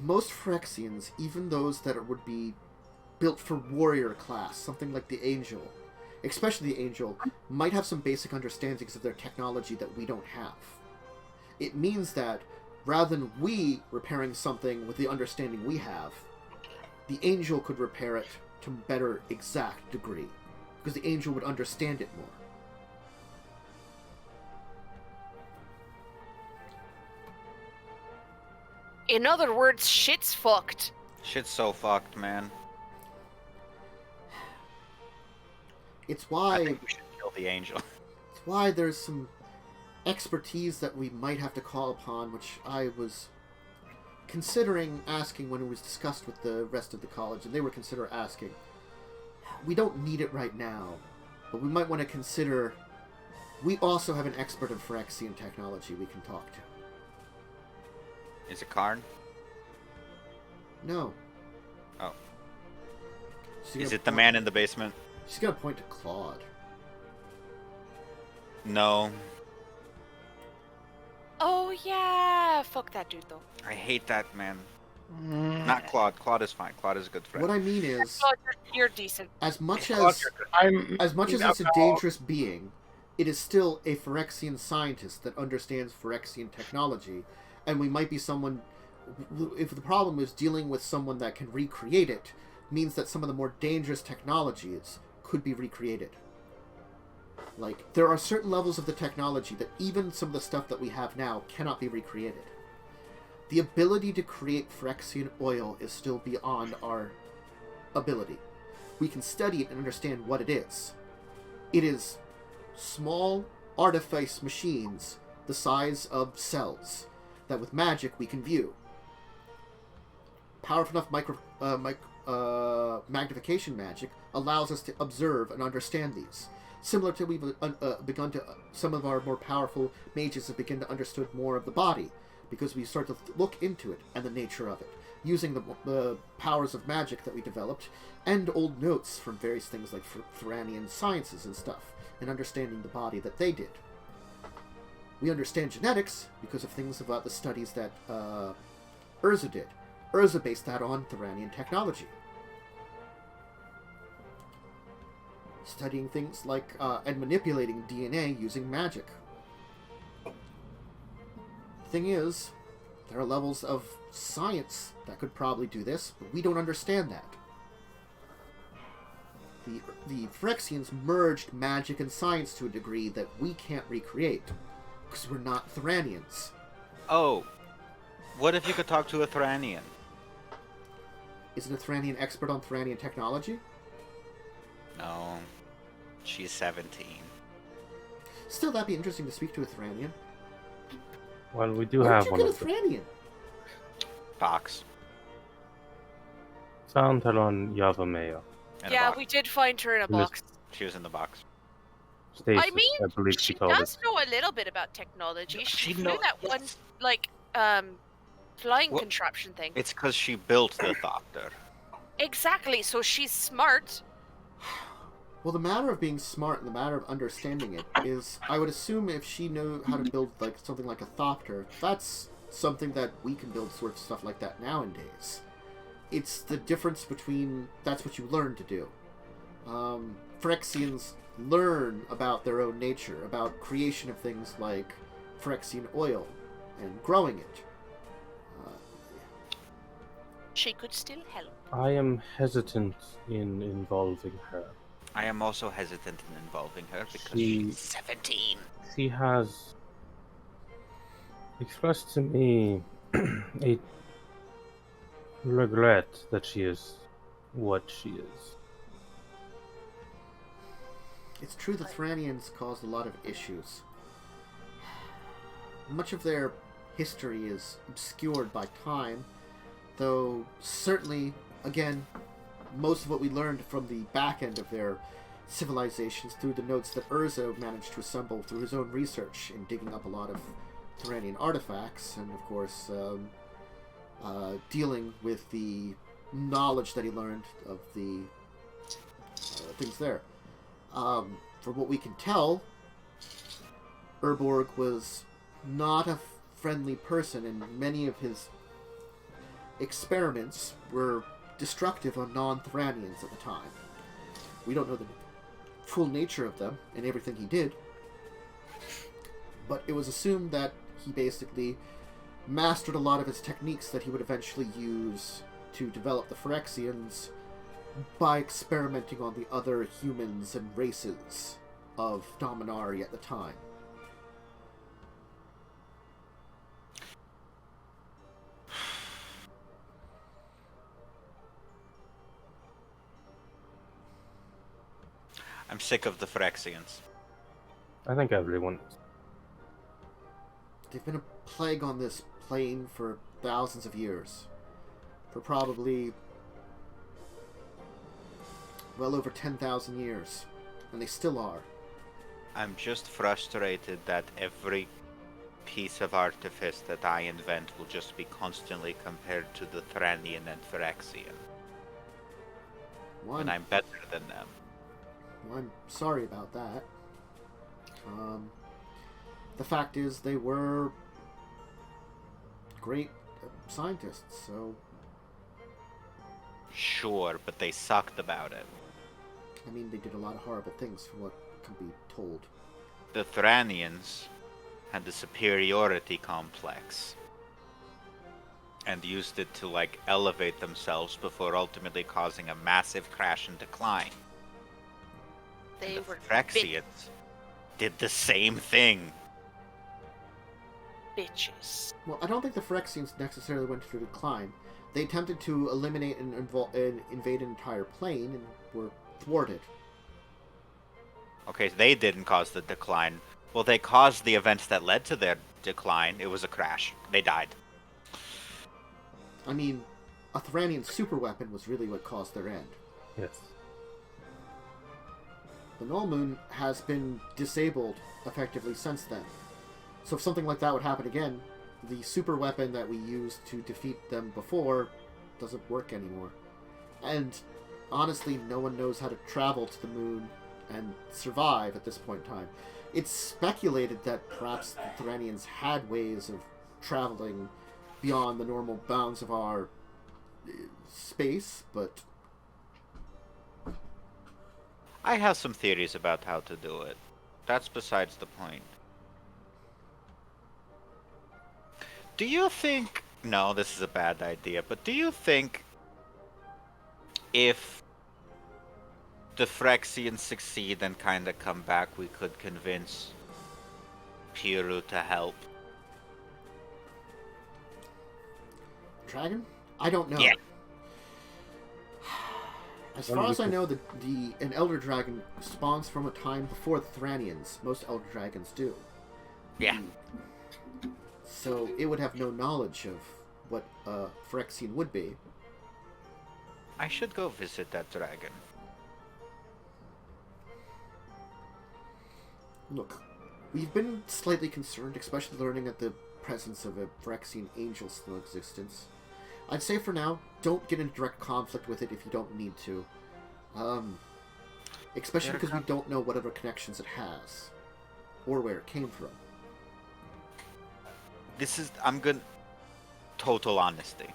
most Phyrexians, even those that would be built for warrior class, something like the Angel, especially the Angel, might have some basic understandings of their technology that we don't have. It means that rather than we repairing something with the understanding we have, the Angel could repair it to a better exact degree, because the Angel would understand it more. In other words, shit's fucked. Shit's so fucked, man. It's I why think we should kill the angel. it's why there's some expertise that we might have to call upon, which I was considering asking when it was discussed with the rest of the college, and they were consider asking. We don't need it right now, but we might want to consider. We also have an expert in Phyrexian technology we can talk to. Is it Karn? No. Oh. She's Is gonna it the point- man in the basement? She's gonna point to Claud. No, Oh yeah, fuck that dude though. I hate that man. Not Claude. Claude is fine. Claude is a good friend. What I mean is, Oh, you're decent. as much Claude, as you're good. it's a dangerous being, it is still a Phyrexian scientist that understands Phyrexian technology, and we might be someone. If the problem is dealing with someone that can recreate it, means that some of the more dangerous technologies could be recreated. Like, there are certain levels of the technology that even some of the stuff that we have now cannot be recreated. The ability to create Phyrexian oil is still beyond our ability. We can study it and understand what it is. It is small artifice machines the size of cells that with magic we can view. Powerful enough magnification magic allows us to observe and understand these. Similar to we've begun to some of our more powerful mages have begun to understand more of the body, because we start to look into it and the nature of it, using the powers of magic that we developed, and old notes from various things like Thuranian sciences and stuff, and understanding the body that they did. We understand genetics because of things about the studies that Urza did. Urza based that on Thuranian technology. Studying things like, and manipulating DNA using magic. Thing is, there are levels of science that could probably do this, but we don't understand that. The Phyrexians merged magic and science to a degree that we can't recreate, because we're not Thuranians. Oh, what if you could talk to a Thuranian? Isn't a Thuranian expert on Thuranian technology? No, she's 17. Still, that'd be interesting to speak to a Thuranian. Well, we do Where have did one you of get a them. Thuranian? Box. Found her on Yavameo. In a Yeah, box. we did find her in a In this- box. She was in the box. Stasis, I mean, I believe she told does us. know a little bit about technology. She She flew know- that one, like, flying What? contraption thing. It's because she built the Thopter. Exactly, so she's smart. Well, the matter of being smart and the matter of understanding it is, I would assume if she knew how to build like something like a Thopter, that's something that we can build sort of stuff like that nowadays. It's the difference between that's what you learn to do. Phyrexians learn about their own nature, about creation of things like Phyrexian oil and growing it. She could still help. I am hesitant in involving her. I am also hesitant in involving her because She- she's 17. She has expressed to me a regret that she is what she is. It's true the Thuranians caused a lot of issues. Much of their history is obscured by time, though certainly, again, most of what we learned from the back end of their civilizations through the notes that Urza managed to assemble through his own research in digging up a lot of Thuranian artifacts, and of course dealing with the knowledge that he learned of the things there. From what we can tell, Urborg was not a friendly person, and many of his experiments were destructive on non-Thuranians at the time. We don't know the full nature of them and everything he did, but it was assumed that he basically mastered a lot of his techniques that he would eventually use to develop the Phyrexians by experimenting on the other humans and races of Dominaria at the time. I'm sick of the Phyrexians. I think everyone is. They've been a plague on this plane for thousands of years. For probably well over 10,000 years. And they still are. I'm just frustrated that every piece of artifice that I invent will just be constantly compared to the Thuranian and Phyrexian. Well, And I'm better than them. I'm sorry about that. The fact is, they were great scientists, so... Sure, but they sucked about it. I mean, they did a lot of horrible things from what can be told. The Thranians had the superiority complex and used it to, like, elevate themselves before ultimately causing a massive crash and decline. They were Phyrexians did the same thing. bitches. Well, I don't think the Phyrexians necessarily went through decline. They attempted to eliminate and invade an entire plane and were thwarted. Okay, they didn't cause the decline. Well, they caused the events that led to their decline. It was a crash. They died. I mean, a Thranian superweapon was really what caused their end. Yes. The Null Moon has been disabled effectively since then. So if something like that would happen again, the super weapon that we used to defeat them before doesn't work anymore. And honestly, no one knows how to travel to the moon and survive at this point in time. It's speculated that perhaps the Thranians had ways of traveling beyond the normal bounds of our space, but... I have some theories about how to do it. That's besides the point. Do you think... No, this is a bad idea, but do you think if the Phyrexians succeed and kind of come back, we could convince Piru to help? Dragon? I don't know. Yeah. As far as I know, an Elder Dragon spawns from a time before the Thranians. Most Elder Dragons do. Yeah. So it would have no knowledge of what a Phyrexian would be. I should go visit that dragon. Look, we've been slightly concerned, especially learning that the presence of a Phyrexian angel still in existence. I'd say for now, don't get in direct conflict with it if you don't need to. Especially because we don't know what other connections it has. Or where it came from. I'm gonna... Total honesty.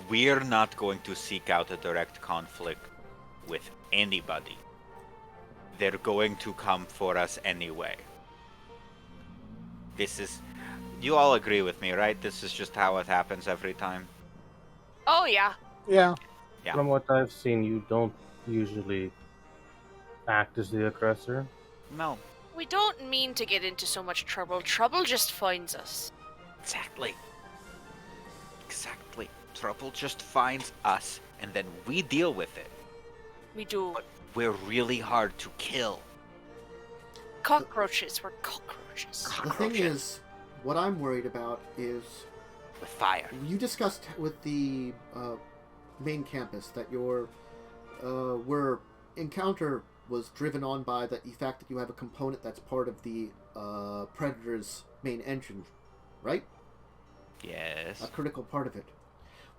We're not going to seek out a direct conflict with anybody. They're going to come for us anyway. This is... You all agree with me, right? This is just how it happens every time? Oh, yeah. Yeah. Yeah. From what I've seen, you don't usually act as the aggressor. No. We don't mean to get into so much trouble. Trouble just finds us. Exactly. Exactly. Trouble just finds us, and then we deal with it. We do. But we're really hard to kill. Cockroaches. We're cockroaches. The thing is, what I'm worried about is... With fire. You discussed with the main campus that your encounter was driven on by the fact that you have a component that's part of the Predator's main engine, right? Yes. A critical part of it.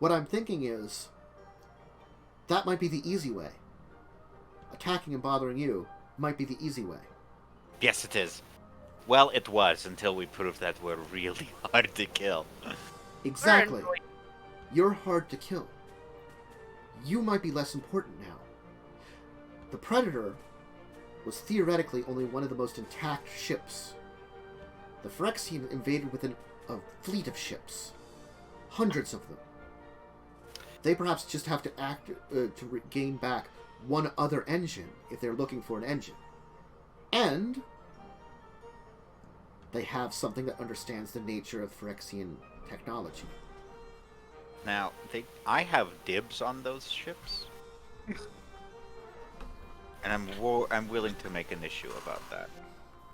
What I'm thinking is, that might be the easy way. Attacking and bothering you might be the easy way. Yes, it is. Well, it was, until we proved that we're really hard to kill. Exactly. You're hard to kill. You might be less important now. The Predator was theoretically only one of the most intact ships. The Phyrexian invaded with a fleet of ships. Hundreds of them. They perhaps just have to act to gain back one other engine if they're looking for an engine. And they have something that understands the nature of Phyrexian technology. Now, I have dibs on those ships. And I'm willing to make an issue about that.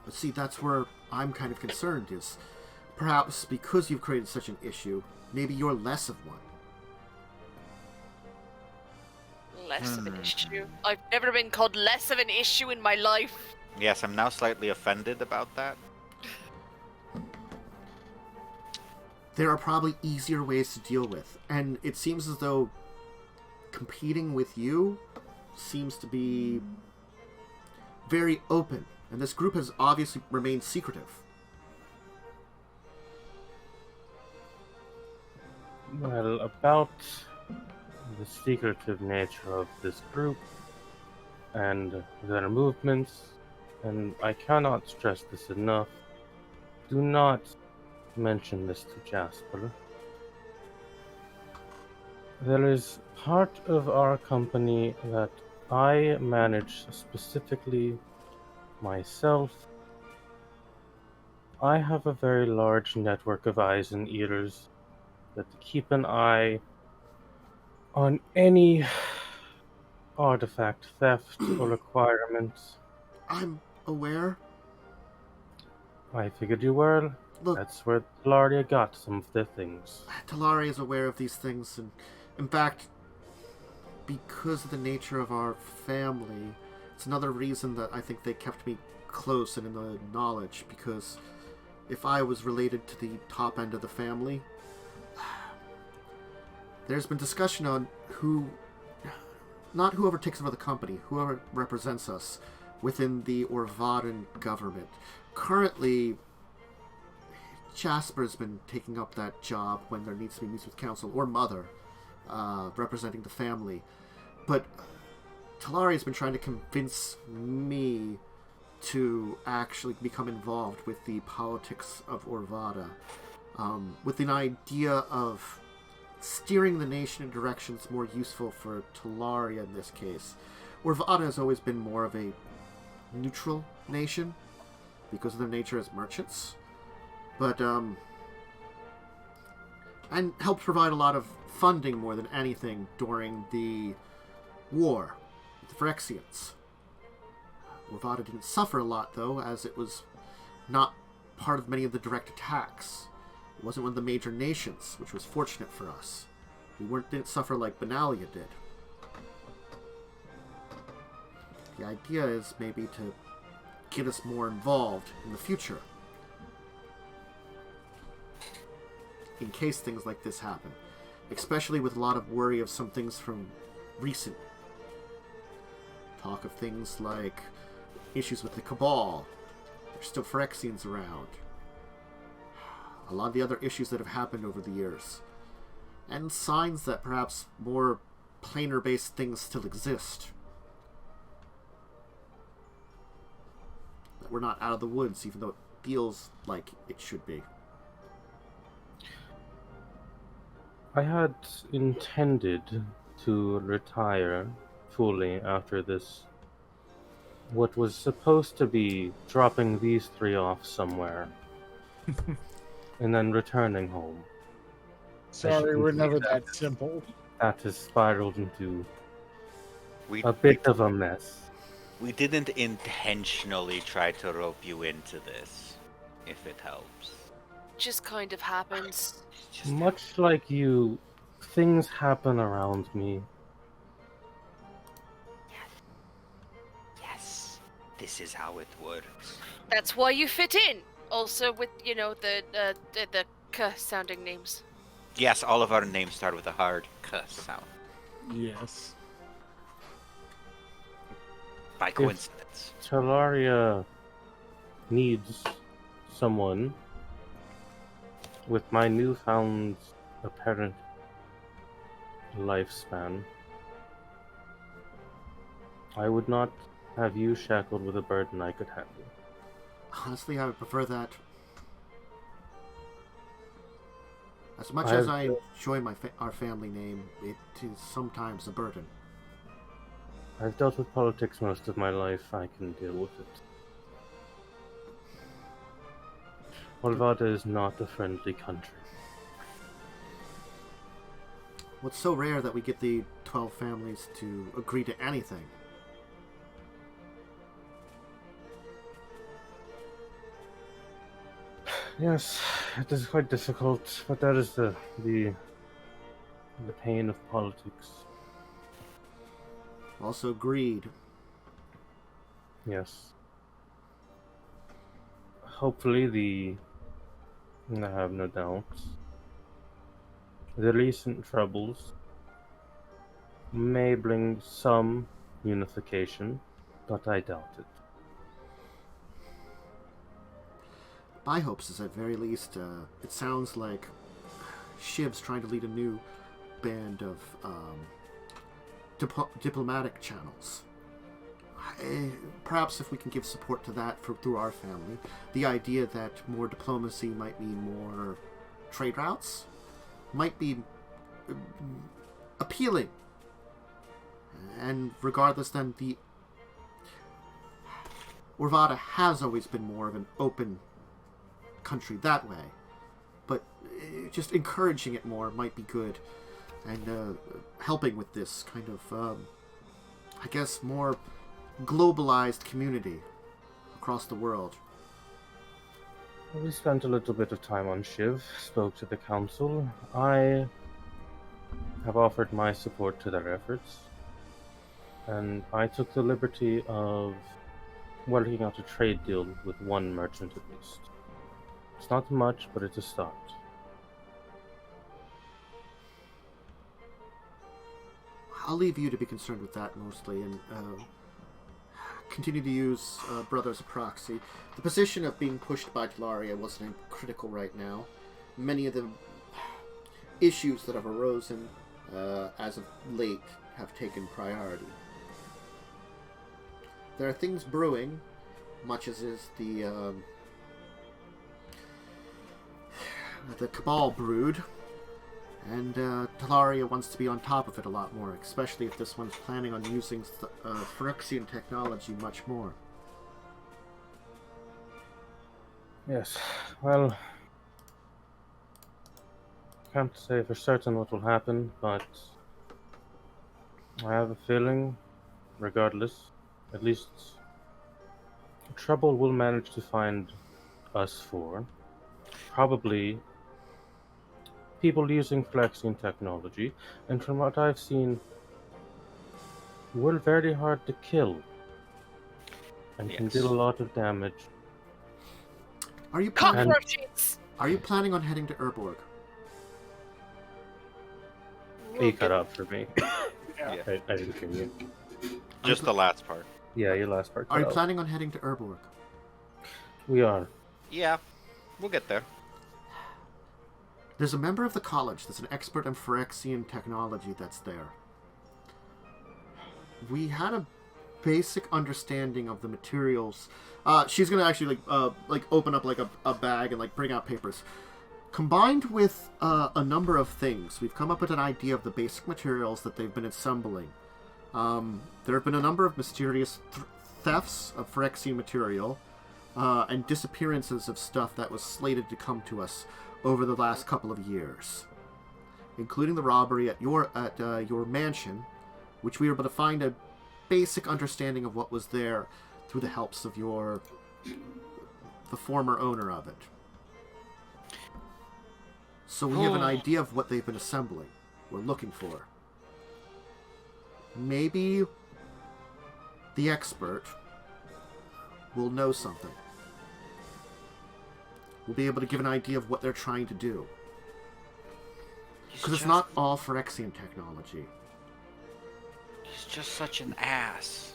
But see, that's where I'm kind of concerned, is perhaps because you've created such an issue, maybe you're less of one. Less of an issue. I've never been called less of an issue in my life. Yes, I'm now slightly offended about that. There are probably easier ways to deal with, and it seems as though competing with you seems to be very open And this group has obviously remained secretive. Well, about the secretive nature of this group and their movements, and I cannot stress this enough, do not mention this to Jasper. There is part of our company that I manage specifically myself. I have a very large network of eyes and ears that keep an eye on any artifact theft or requirements. I'm aware. I figured you were. Look, That's where Talaria got some of their things. Talaria is aware of these things, and in fact, because of the nature of our family, it's another reason that I think they kept me close and in the knowledge, because if I was related to the top end of the family, there's been discussion on not whoever takes over the company, whoever represents us within the Orvadan government. Currently, Jasper's been taking up that job when there needs to be meetings with council, or Mother, representing the family. But Talaria's been trying to convince me to actually become involved with the politics of Orvada, with an idea of steering the nation in directions more useful for Talaria in this case. Orvada has always been more of a neutral nation because of their nature as merchants, but and helped provide a lot of funding more than anything during the war with the Phyrexians. Orvada didn't suffer a lot, though, as it was not part of many of the direct attacks. It wasn't one of the major nations, which was fortunate for us. We didn't suffer like Benalia did. The idea is maybe to get us more involved in the future, in case things like this happen, especially with a lot of worry of some things from recent talk of things like issues with the Cabal. There's still Phyrexians around. A lot of the other issues that have happened over the years, and signs that perhaps more planar-based things still exist. That we're not out of the woods, even though it feels like it should be. I had intended to retire fully after this. What was supposed to be dropping these three off somewhere and then returning home. Sorry, we're never that simple. That has spiraled into We, a bit of a mess. we didn't intentionally try to rope you into this, if it helps. Just kind of happens. Just Much like you, things happen around me. Yes, this is how it works. That's why you fit in. Also with, the K sounding names. Yes, all of our names start with a hard K sound. Yes. By coincidence. Talaria needs someone with my newfound apparent lifespan. I would not have you shackled with a burden I could handle. Honestly, I would prefer that. As much as I enjoy our family name, it is sometimes a burden. I've dealt with politics most of my life. I can deal with it. Orvada is not a friendly country. What's so rare that we get the 12 families to agree to anything? Yes, it is quite difficult, but that is the pain of politics. Also greed. Yes. Hopefully I have no doubts, the recent troubles may bring some unification, but I doubt it. my hopes is at very least, it sounds like Shiv's trying to lead a new band of diplomatic channels. Perhaps if we can give support to that through our family, the idea that more diplomacy might mean more trade routes might be appealing. And regardless, then, the Orvada has always been more of an open country that way. But just encouraging it more might be good. And helping with this kind of, I guess, more globalized community across the world. We spent a little bit of time on Shiv, spoke to the council. I have offered my support to their efforts, and I took the liberty of working out a trade deal with one merchant at least. It's not much, but it's a start. I'll leave you to be concerned with that mostly, and continue to use Brother as a proxy. The position of being pushed by Dominaria wasn't critical right now. Many of the issues that have arisen as of late have taken priority. There are things brewing, much as is the Cabal brood, and Dominaria wants to be on top of it a lot more, especially if this one's planning on using Phyrexian technology much more. Yes, well, can't say for certain what will happen, but I have a feeling, regardless, at least trouble will manage to find us for. Probably people using Phyrexian technology, and from what I've seen, we're very hard to kill and can deal a lot of damage. Are you Cockroaches! Are you planning on heading to Urborg? You cut out for me. Yeah. I didn't hear you. Just the last part. Yeah, your last part. Are you planning on heading to Urborg? We are. Yeah, we'll get there. There's a member of the college that's an expert in Phyrexian technology that's there. We had a basic understanding of the materials. She's gonna actually like open up like a bag and like bring out papers. Combined with a number of things, we've come up with an idea of the basic materials that they've been assembling. There have been a number of mysterious thefts of Phyrexian material and disappearances of stuff that was slated to come to us over the last couple of years, including the robbery at your mansion, which we were able to find a basic understanding of what was there through the helps of the former owner of it. So we have an idea of what they've been assembling. We're looking for. Maybe the expert will know something. We'll be able to give an idea of what they're trying to do. Because it's not all Phyrexian technology. He's just such an ass.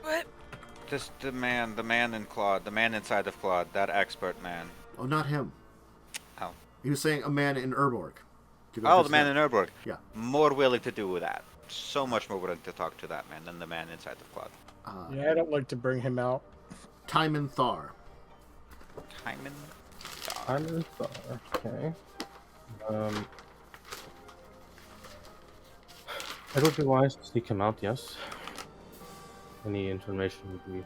What? Just the man in Claud, the man inside of Claud, that expert man. Oh, not him. Oh. He was saying a man in Urborg. Oh, the man in Urborg. Yeah. More willing to do that. So much more willing to talk to that man than the man inside of Claud. Yeah, I don't like to bring him out. Timon Thar. Timon Thar. Okay. It would be wise to seek him out, yes. Any information would be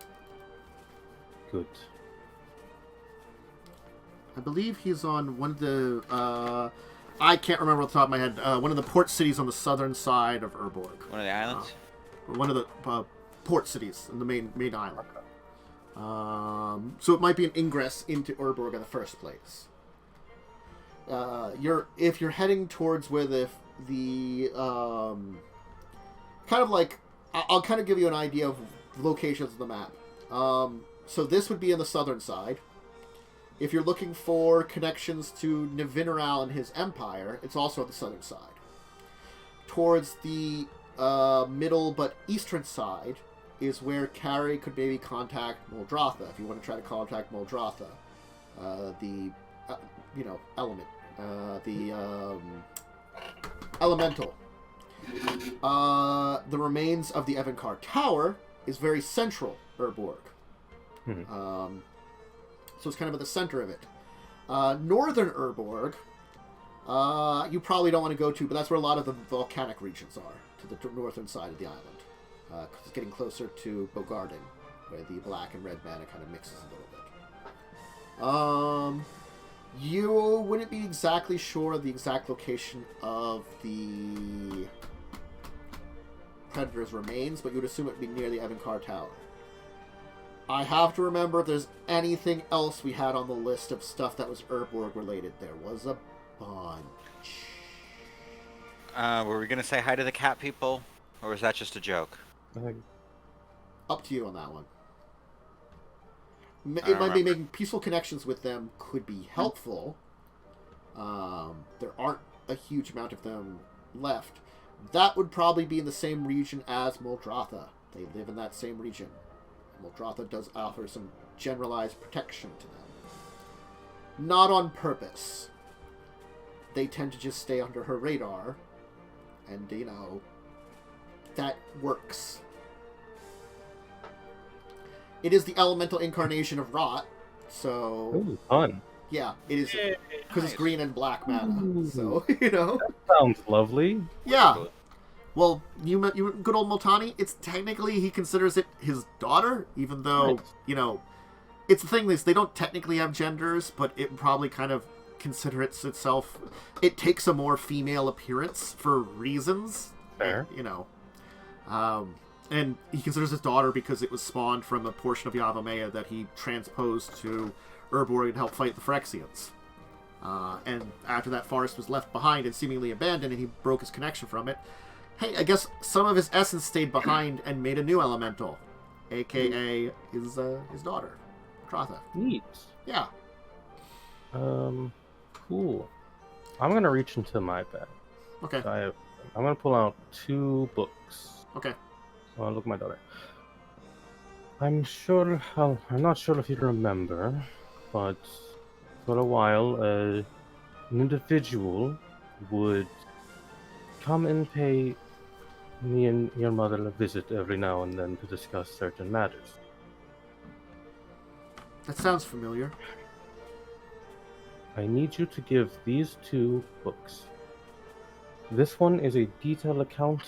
good. I believe he's on one of the, I can't remember off the top of my head, one of the port cities on the southern side of Urborg. One of the islands? One of the port cities in the main island. So it might be an ingress into Urborg in the first place. If you're heading towards where the kind of like, I'll kind of give you an idea of locations of the map. So this would be in the southern side. If you're looking for connections to Nevinneral and his empire, it's also on the southern side. Towards the middle but eastern side is where Carrie could maybe contact Muldrotha, if you want to try to contact Muldrotha. Element. Elemental. The remains of the Evankar Tower is very central Urborg. So it's kind of at the center of it. Northern Urborg, you probably don't want to go to, but that's where a lot of the volcanic regions are, to the northern side of the island. Because it's getting closer to Bogarden, where the black and red mana kind of mixes a little bit. You wouldn't be exactly sure of the exact location of the Predator's remains, but you would assume it would be near the Evankar Tower. I have to remember if there's anything else we had on the list of stuff that was Urborg related. There was a bunch. Were we going to say hi to the cat people? Or was that just a joke? Up to you on that one. It might be making peaceful connections with them could be helpful. There aren't a huge amount of them left. That would probably be in the same region as Muldrotha. They live in that same region. Muldrotha does offer some generalized protection to them. Not on purpose. They tend to just stay under her radar. And, that works. It is the elemental incarnation of Rath, so... Ooh, fun. Yeah, it is, because it's green and black mana, so, That sounds lovely. Yeah. Well, you good old Multani, it's technically, he considers it his daughter, even though, it's the thing is, they don't technically have genders, but it probably kind of considers itself, it takes a more female appearance for reasons. Fair. And he considers his daughter because it was spawned from a portion of Yavimaya that he transposed to Urborg to help fight the Phyrexians. And after that forest was left behind and seemingly abandoned and he broke his connection from it, hey, I guess some of his essence stayed behind and made a new elemental, a.k.a. his daughter, Krotha. Neat. Yeah. Cool. I'm going to reach into my bag. Okay. I'm going to pull out 2 books. Okay. Well, look at my daughter. I'm not sure if you remember, but for a while, an individual would come and pay me and your mother a visit every now and then to discuss certain matters. That sounds familiar. I need you to give these 2 books. This one is a detailed account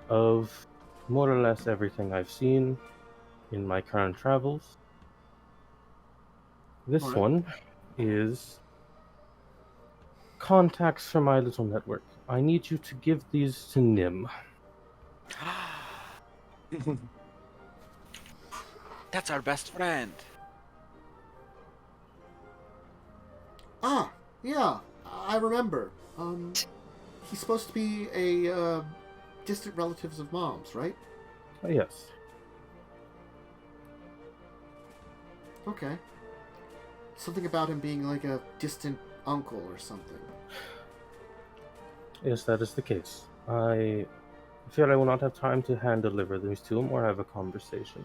of more or less everything I've seen in my current travels. This one is contacts for my little network. I need you to give these to Nim. That's our best friend. Ah, yeah, I remember. He's supposed to be a distant relatives of Mom's, right? Yes. Okay. Something about him being like a distant uncle or something. Yes, that is the case. I fear I will not have time to hand deliver these to him or have a conversation.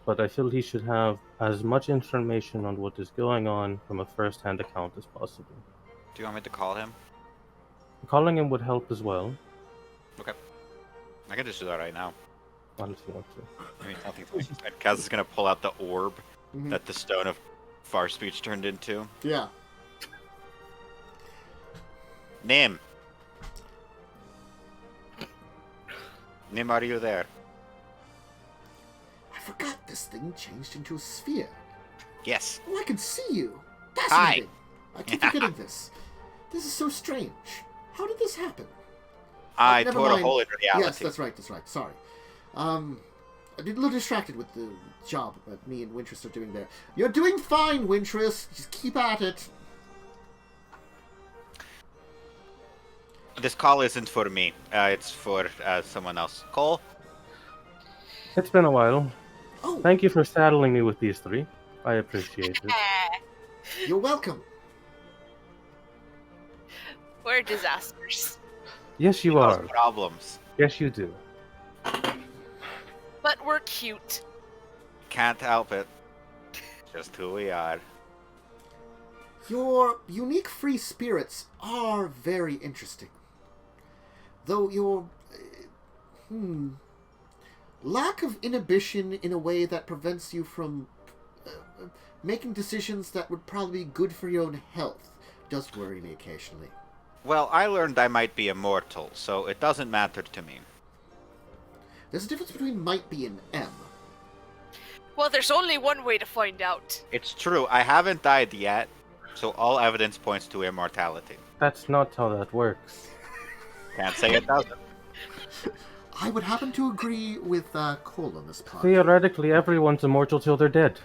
But I feel he should have as much information on what is going on from a first-hand account as possible. Do you want me to call him? Calling him would help as well. Okay. I can just do that right now. Not if you want to. I mean, nothing. Kaz is going to pull out the orb that the Stone of Far Speech turned into. Yeah. Nim. Nim, are you there? I forgot this thing changed into a sphere. Yes. Oh, I can see you. Hi. Fascinating. I keep forgetting this. This is so strange. How did this happen? I never tore a mind. hole in reality. Yes, that's right. Sorry. I'm a little distracted with the job that me and Wintress are doing there. You're doing fine, Wintress. Just keep at it. This call isn't for me. It's for someone else. Cole? It's been a while. Oh, Thank you for saddling me with these 3. I appreciate it. you're welcome. We're disasters. Yes, you Cause are. problems. Yes, you do. But But we're cute. Can't help it. Just who we are. Your unique free spirits are very interesting. Though your lack of inhibition in a way that prevents you from making decisions that would probably be good for your own health does worry me occasionally. Well, I learned I might be immortal, so it doesn't matter to me. There's a difference between might be and M. Well, there's only one way to find out. It's true, I haven't died yet, so all evidence points to immortality. That's not how that works. Can't say it doesn't. I would happen to agree with Cole on this part. Theoretically, everyone's immortal till they're dead.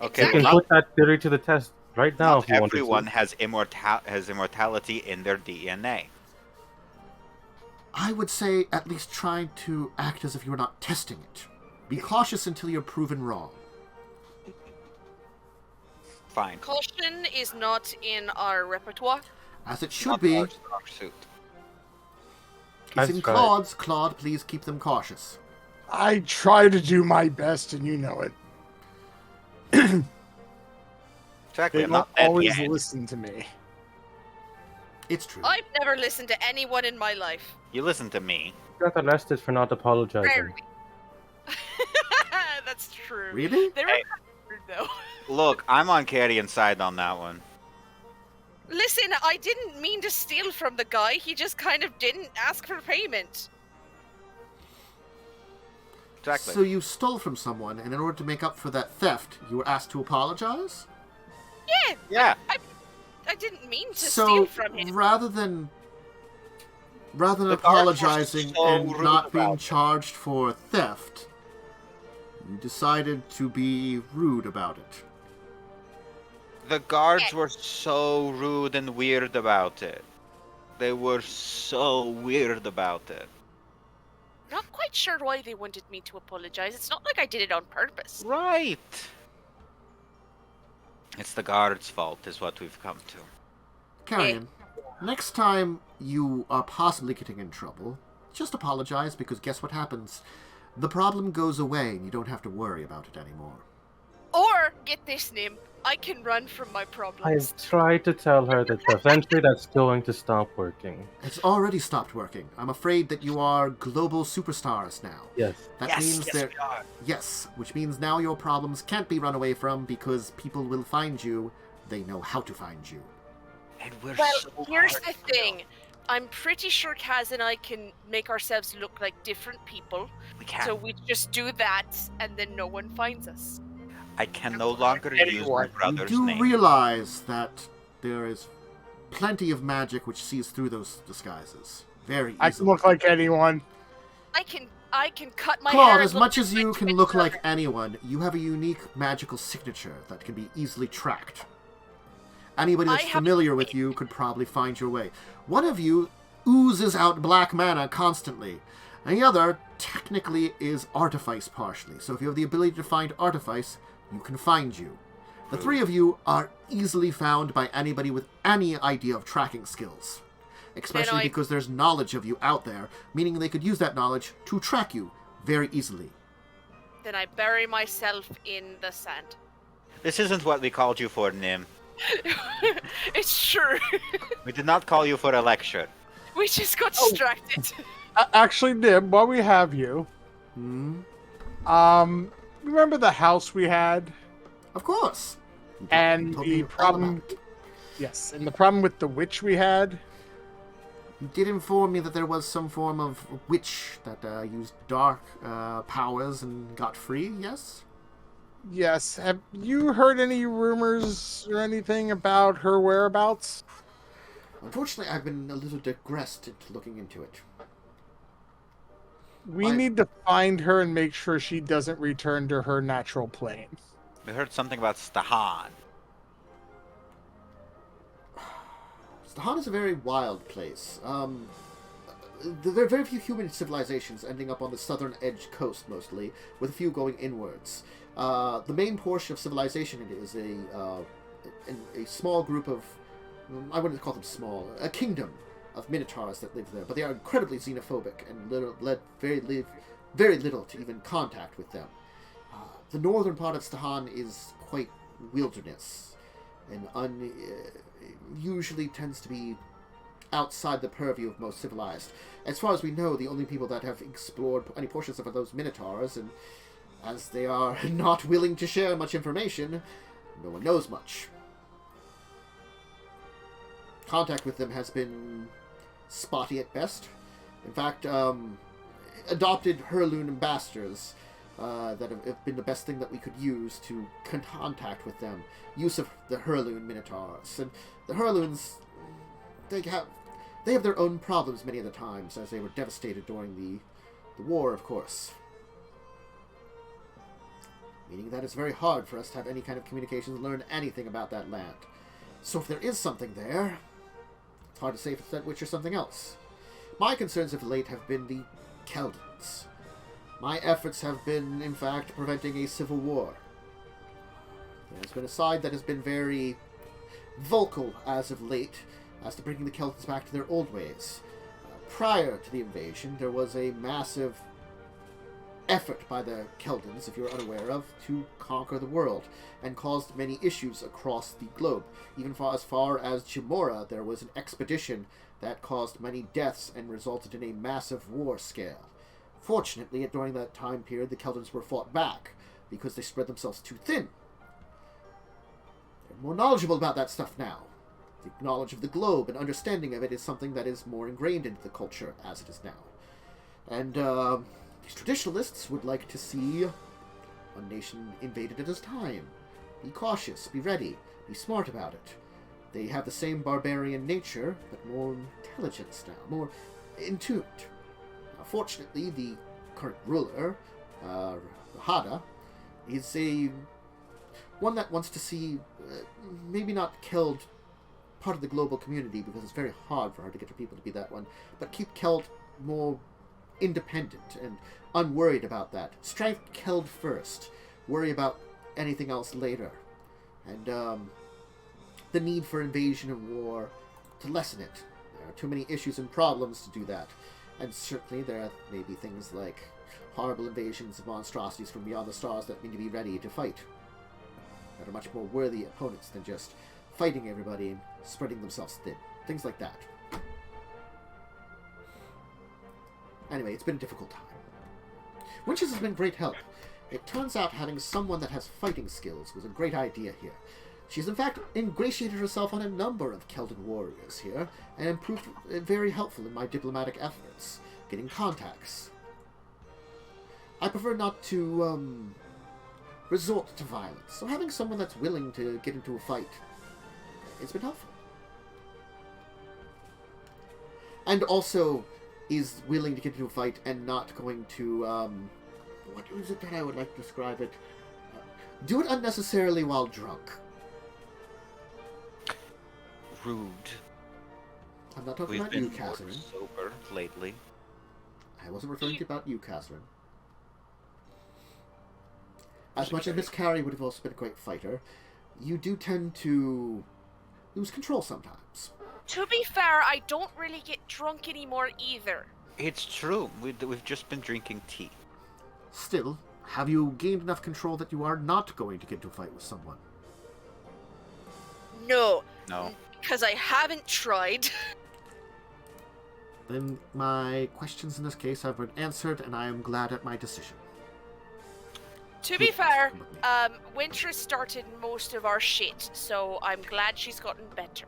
Okay, You can not, put that theory to the test right now not if you want to. everyone has immortality in their DNA. I would say at least try to act as if you were not testing it. Be cautious until you're proven wrong. Fine. Caution is not in our repertoire. As it should Not be. our strong suit. It's in That's right. Claude's. Claude, please keep them cautious. I try to do my best, and you know it. Exactly, They I'm don't not dead always yet. listen to me. It's true. I've never listened to anyone in my life. You listen to me. You got arrested for not apologizing. Rarely. That's true. Really? They were Hey. rude, though. Look, I'm on Carrion's side on that one. Listen, I didn't mean to steal from the guy. He just kind of didn't ask for payment. Exactly. So you stole from someone, and in order to make up for that theft, you were asked to apologize? Yeah, Yeah. I didn't mean to So steal from him. rather than The guards were apologizing so and rude not being about it. charged for theft, you decided to be rude about it. The guards were so rude and weird about it. They were so weird about it. Not quite sure why they wanted me to apologize. It's not like I did it on purpose. Right. It's the guards' fault, is what we've come to. Carrion, next time you are possibly getting in trouble, just apologize, because guess what happens? The problem goes away and you don't have to worry about it anymore. Or, get this, Nim, I can run from my problems. I've tried to tell her that eventually that's going to stop working. It's already stopped working. I'm afraid that you are global superstars now. Yes. That means there. we are. Yes, which means now your problems can't be run away from because people will find you. They know how to find you. And we're Well, so here's hard the to kill. thing. I'm pretty sure Kaz and I can make ourselves look like different people. We can't. So we just do that, and then no one finds us. I can no longer use my Anyone. You brother's do name. realize that there is plenty of magic which sees through those disguises. Very easily. I can look like anyone. I can cut my Claude, hair. as and much look as like you my can twin look like brother. anyone, you have a unique magical signature that can be easily tracked. Anybody that's I have- familiar with you could probably find your way. One of you oozes out black mana constantly, and the other technically is Artifice partially. So if you have the ability to find Artifice, you can find you. The three of you are easily found by anybody with any idea of tracking skills. Especially I- because there's knowledge of you out there, meaning they could use that knowledge to track you very easily. Then I bury myself in the sand. This isn't what we called you for, Nim. It's true. We did not call you for a lecture. We just got Oh. distracted. Actually, Nib, while we have you, Hmm? remember the house we had? Of course. You And told the me all problem- about it. Yes, and the problem with the witch we had? You did inform me that there was some form of witch that used dark powers and got free, yes? Yes. Have you heard any rumors or anything about her whereabouts? Unfortunately, I've been a little digressed into looking into it. We Why- need to find her and make sure she doesn't return to her natural plane. We heard something about Stahan. Stahan is a very wild place. There are very few human civilizations ending up on the southern edge coast, mostly, with a few going inwards. The main portion of civilization it is a small group of, I wouldn't call them small, a kingdom of minotaurs that live there, but they are incredibly xenophobic and live very little to even contact with them. The northern part of Stahan is quite wilderness, and usually tends to be outside the purview of most civilized. As far as we know, the only people that have explored any portions of those minotaurs, and as they are not willing to share much information, no one knows much. Contact with them has been spotty at best. In fact, adopted Hurloon ambassadors that have been the best thing that we could use to contact with them. Use of the Hurloon Minotaurs. And the Hurloons, they have their own problems many of the times, as they were devastated during the war, of course. Meaning that it's very hard for us to have any kind of communications and learn anything about that land. So if there is something there, it's hard to say if it's that witch or something else. My concerns of late have been the Keldons. My efforts have been, in fact, preventing a civil war. There has been a side that has been very vocal as of late as to bringing the Keldons back to their old ways. Prior to the invasion, there was a massive effort by the Keldons, if you're unaware of, to conquer the world, and caused many issues across the globe. Even as far as Jimora, there was an expedition that caused many deaths and resulted in a massive war scale. Fortunately, during that time period, the Keldons were fought back, because they spread themselves too thin. They're more knowledgeable about that stuff now. The knowledge of the globe and understanding of it is something that is more ingrained into the culture as it is now. And, these traditionalists would like to see one nation invaded at a time. Be cautious, be ready, be smart about it. They have the same barbarian nature, but more intelligence now, more in tune. Fortunately, the current ruler, Orvada, is one that wants to see, maybe not Keld part of the global community, because it's very hard for her to get her people to be that one, but keep Keld more independent and unworried about that. Strength Keld first. Worry about anything else later. And the need for invasion and war to lessen it. There are too many issues and problems to do that. And certainly there are maybe things like horrible invasions of monstrosities from beyond the stars that need to be ready to fight. That are much more worthy opponents than just fighting everybody and spreading themselves thin. Things like that. Anyway, it's been a difficult time. Witches has been great help. It turns out having someone that has fighting skills was a great idea here. She's in fact ingratiated herself on a number of Keldon warriors here, and proved very helpful in my diplomatic efforts, getting contacts. I prefer not to, resort to violence, so having someone that's willing to get into a fight, it's been helpful. And also is willing to get into a fight and not going to, what is it that I would like to describe it? Do it unnecessarily while drunk. Rude. I'm not talking We've about been you, more Kazzrann. sober lately. I wasn't referring to about you, Kazzrann. As much as Miss Carey would have also been a great fighter, you do tend to lose control sometimes. To be fair, I don't really get drunk anymore either. It's true. We've just been drinking tea. Still, have you gained enough control that you are not going to get into a fight with someone? No. No. Because I haven't tried. Then my questions in this case have been answered, and I am glad at my decision. To be fair, Winter started most of our shit, so I'm glad she's gotten better.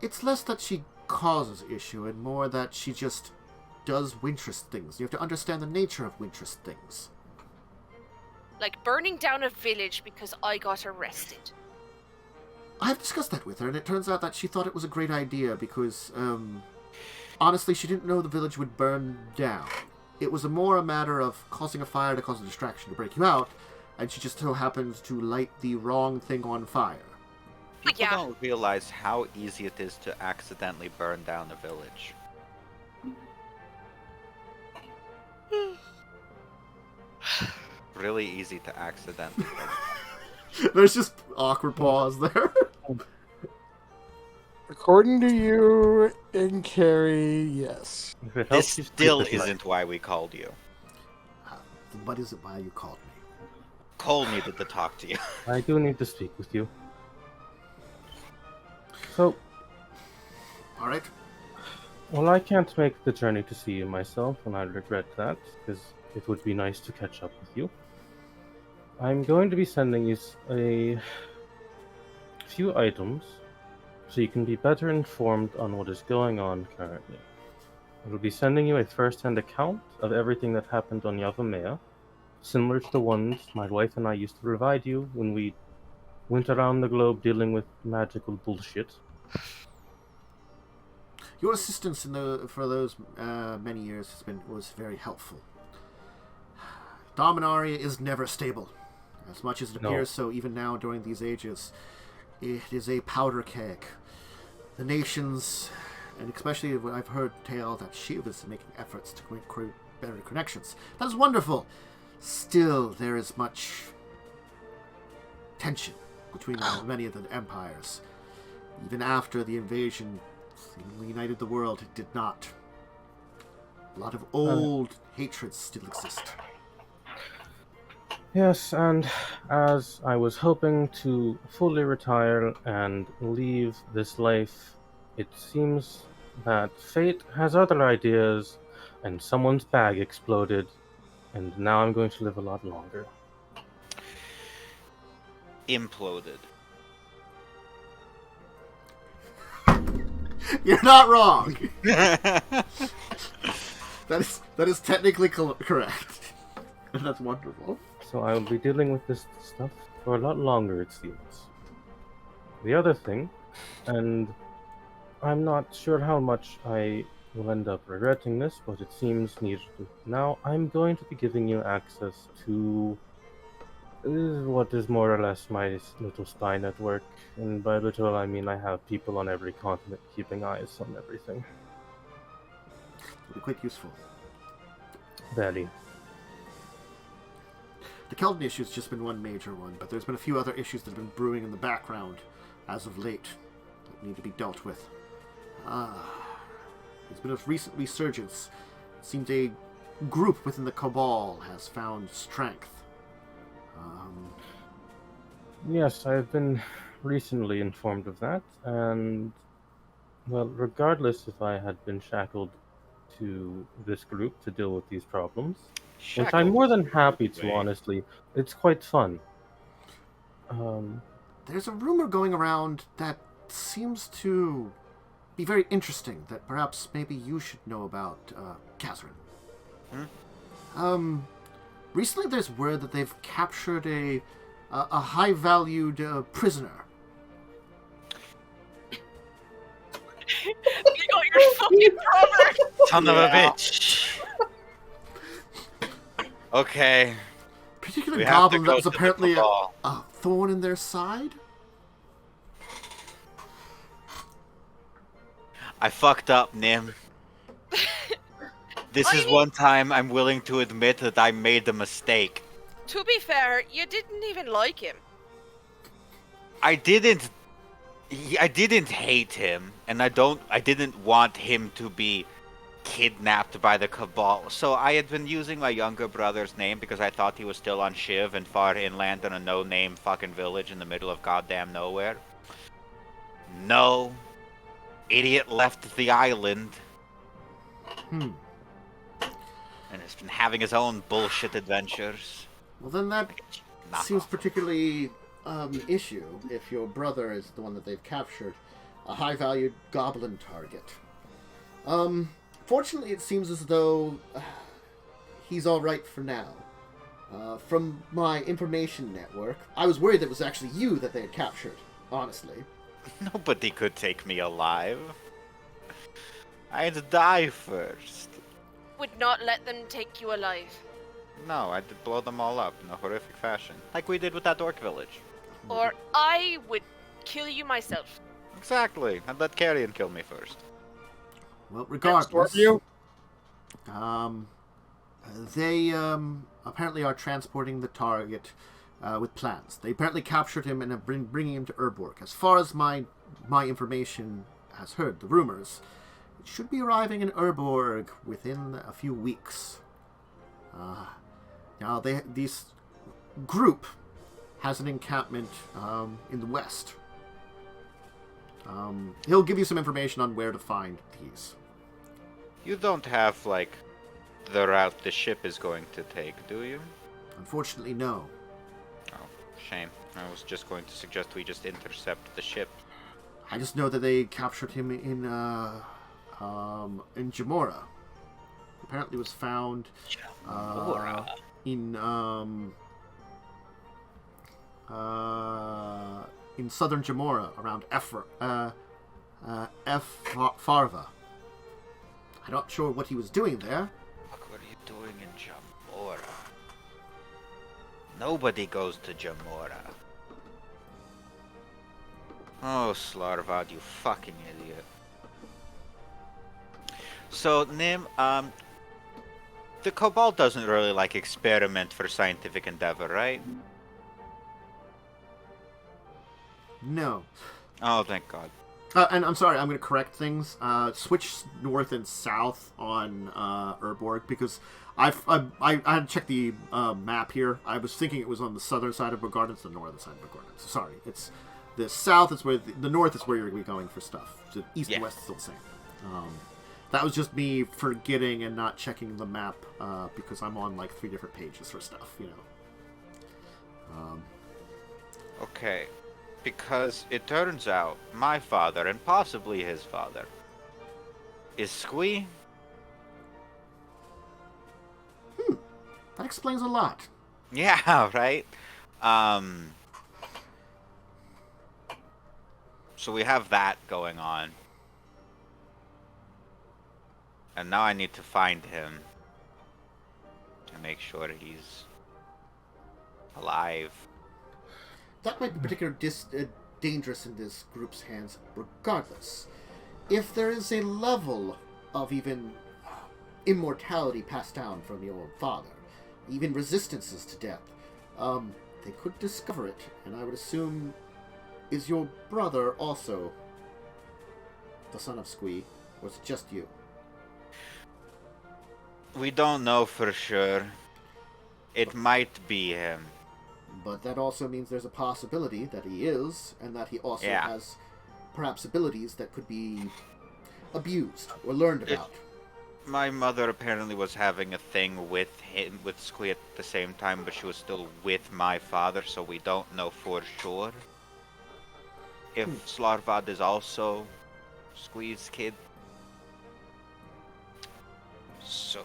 It's less that she causes issue, and more that she just does Wintress things. You have to understand the nature of Wintress things. Like burning down a village because I got arrested. I've discussed that with her, and it turns out that she thought it was a great idea because, honestly, she didn't know the village would burn down. It was more a matter of causing a fire to cause a distraction to break you out, and she just so happens to light the wrong thing on fire. People don't realize how easy it is to accidentally burn down a village. Really easy to accidentally burn. There's just awkward pause there. According to you and Carrie, yes. If it This helps you still sleep at night. isn't why we called you. Then what is it why you called me? Cole needed to talk to you. I do need to speak with you. So, All right. well, I can't make the journey to see you myself, and I regret that, because it would be nice to catch up with you. I'm going to be sending you a few items, so you can be better informed on what is going on currently. I will be sending you a first-hand account of everything that happened on Yavamea, similar to the ones my wife and I used to provide you when we went around the globe dealing with magical bullshit. Your assistance for those many years was very helpful. Dominaria is never stable. As much as it appears so even now during these ages, it is a powder keg. The nations, and especially when I've heard tale that Shiv is making efforts to create better connections. That is wonderful. Still, there is much tension between many of the empires. Even after the invasion seemingly united the world, it did not. A lot of old hatreds still exist. Yes, and as I was hoping to fully retire and leave this life, it seems that fate has other ideas, and someone's bag exploded, and now I'm going to live a lot longer. Imploded. You're not wrong. That is technically correct. And that's wonderful. So I will be dealing with this stuff for a lot longer, it seems. The other thing, and I'm not sure how much I will end up regretting this, but it seems needed. Now I'm going to be giving you access to what is more or less my little spy network. And by little, I mean I have people on every continent keeping eyes on everything. It'll be quite useful. Very. The Kelton issue has just been one major one, but there's been a few other issues that have been brewing in the background as of late that need to be dealt with. There's been a recent resurgence. It seems a group within the Cabal has found strength. Yes, I've been recently informed of that, and, well, regardless if I had been shackled to this group to deal with these problems, which I'm more than happy to, honestly. It's quite fun. There's a rumor going around that seems to be very interesting, that perhaps maybe you should know about, Kazzrann. Recently there's word that they've captured a high-valued prisoner. You got your fucking brother! Son of a bitch! Okay. Particular We have to goblin go that was to the apparently Cabal. a thorn in their side? I fucked up, Nim. This is one time I'm willing to admit that I made a mistake. To be fair, you didn't even like him. I didn't hate him, and I didn't want him to be kidnapped by the Cabal. So I had been using my younger brother's name because I thought he was still on Shiv and far inland in a no-name fucking village in the middle of goddamn nowhere. No. Idiot left the island. And has been having his own bullshit adventures. Well, then that Knock seems off. particularly issue if your brother is the one that they've captured, a high-valued goblin target. Fortunately, it seems as though he's all right for now. From my information network, I was worried that it was actually you that they had captured, honestly. Nobody could take me alive. I'd die first. Would not let them take you alive. No, I did blow them all up in a horrific fashion. Like we did with that orc village. Or I would kill you myself. Exactly. I'd let Carrion kill me first. Well, regardless, You? they apparently are transporting the target with plans. They apparently captured him and are bringing him to Urborg. As far as my information has heard the rumors. It should be arriving in Urborg within a few weeks. Now, this group has an encampment in the west. He'll give you some information on where to find these. You don't have, like, the route the ship is going to take, do you? Unfortunately, no. Oh, shame. I was just going to suggest we just intercept the ship. I just know that they captured him in Jamora. Apparently was found in southern Jamora, around Farva. I'm not sure what he was doing there. Look, what are you doing in Jamora? Nobody goes to Jamora. Oh, Slarvad, you fucking idiot. So, Nim, the Cobalt doesn't really, like, experiment for scientific endeavor, right? No. Oh, thank God. And I'm sorry, I'm going to correct things. Switch north and south on Urborg, because I had to check the map here. I was thinking it was on the southern side of Bogardens, the northern side of Bogardens. Sorry, it's the south is where the north is where you're going to be going for stuff. The east and west is still the same. That was just me forgetting and not checking the map because I'm on like 3 different pages for stuff, you know. Okay. Because it turns out my father, and possibly his father, is Squee. That explains a lot. Yeah, right? So we have that going on. And now I need to find him. To make sure he's alive. That might be particularly dangerous in this group's hands, regardless. If there is a level of even immortality passed down from your father, even resistances to death, they could discover it, and I would assume, is your brother also the son of Squee, or is it just you? We don't know for sure. It might be him. But that also means there's a possibility that he is, and that he also has perhaps abilities that could be abused or learned about. My mother apparently was having a thing with him, with Squee at the same time, but she was still with my father, so we don't know for sure. If Slarvad is also Squee's kid. So...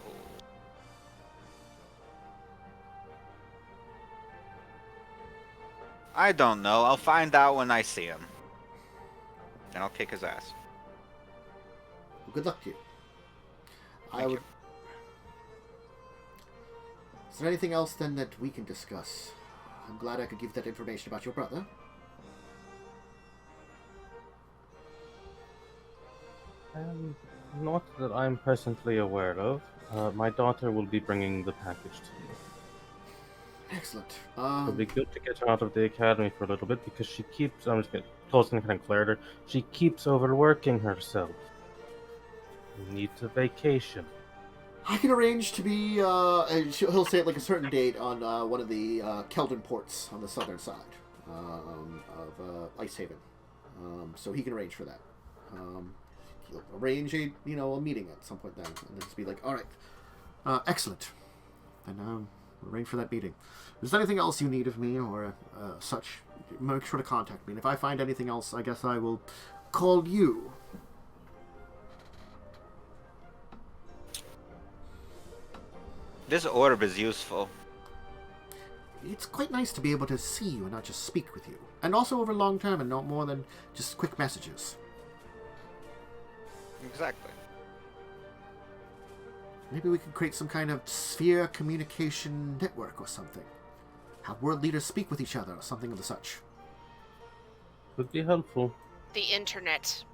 I don't know. I'll find out when I see him. And I'll kick his ass. Well, good luck to you. Thank you. Is there anything else then that we can discuss? I'm glad I could give that information about your brother. Not that I'm presently aware of. My daughter will be bringing the package to me. Excellent. It'll be good to get her out of the academy for a little bit because she keeps. I'm just going to close and kind of glare at her. She keeps overworking herself. Needs a vacation. I can arrange to be. He'll say it like a certain date on one of the Keldon ports on the southern side of Icehaven. So he can arrange for that. He'll arrange a meeting at some point then, and then just be like, all right, excellent. Then arrange for that meeting. If there's anything else you need of me or such, make sure to contact me. And if I find anything else, I guess I will call you. This orb is useful. It's quite nice to be able to see you and not just speak with you. And also over long term and not more than just quick messages. Exactly. Maybe we could create some kind of sphere communication network or something. Have world leaders speak with each other or something of the such. Would be helpful. The internet.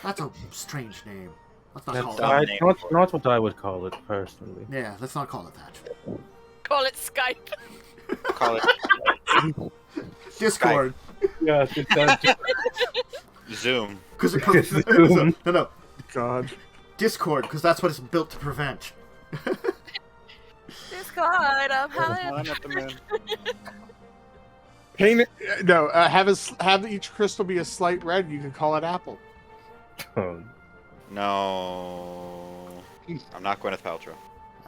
That's a strange name. Let's not That's call it that. not what I would call it, personally. Yeah, let's not call it that. Call it Skype. Call it Discord. Yeah, it's Zoom. Because no. God. Discord, because that's what it's built to prevent. Discord, I'm having. On at the moon. Paint it. No, have each crystal be a slight red. You can call it apple. Oh, No. I'm not Gwyneth Paltrow.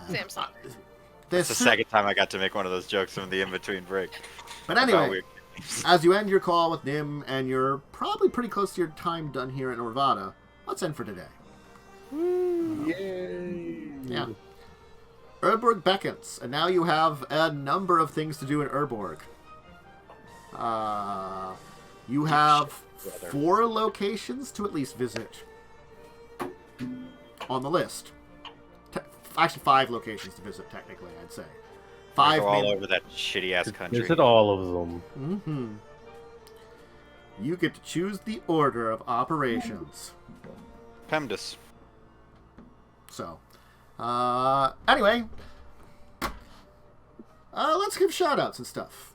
Samsung. It's the second time I got to make one of those jokes from the in-between break. But anyway, as you end your call with Nim, and you're probably pretty close to your time done here in Orvada, let's end for today. Yay! Yeah. Urborg beckons, and now you have a number of things to do in Urborg. You have 4 locations to at least visit on the list. Actually, 5 locations to visit, technically, I'd say. 5 Go all over that shitty-ass country. visit all of them. Mm-hmm. You get to choose the order of operations. PEMDAS. So, anyway, let's give shout-outs and stuff.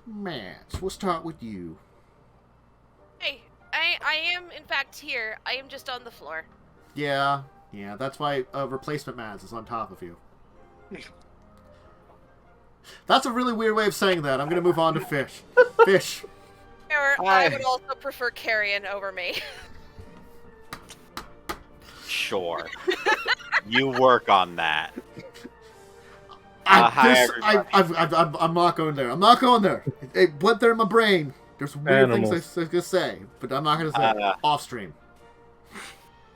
Matt, we'll start with you. Hey, I am in fact here. I am just on the floor. Yeah, that's why replacement Mads is on top of you. That's a really weird way of saying that. I'm going to move on to Fish. Fish. I would also prefer Carrion over me. Sure. You work on that. I'm not going there. I'm not going there. It went there in my brain. There's weird things I was going to say, but I'm not going to say off stream.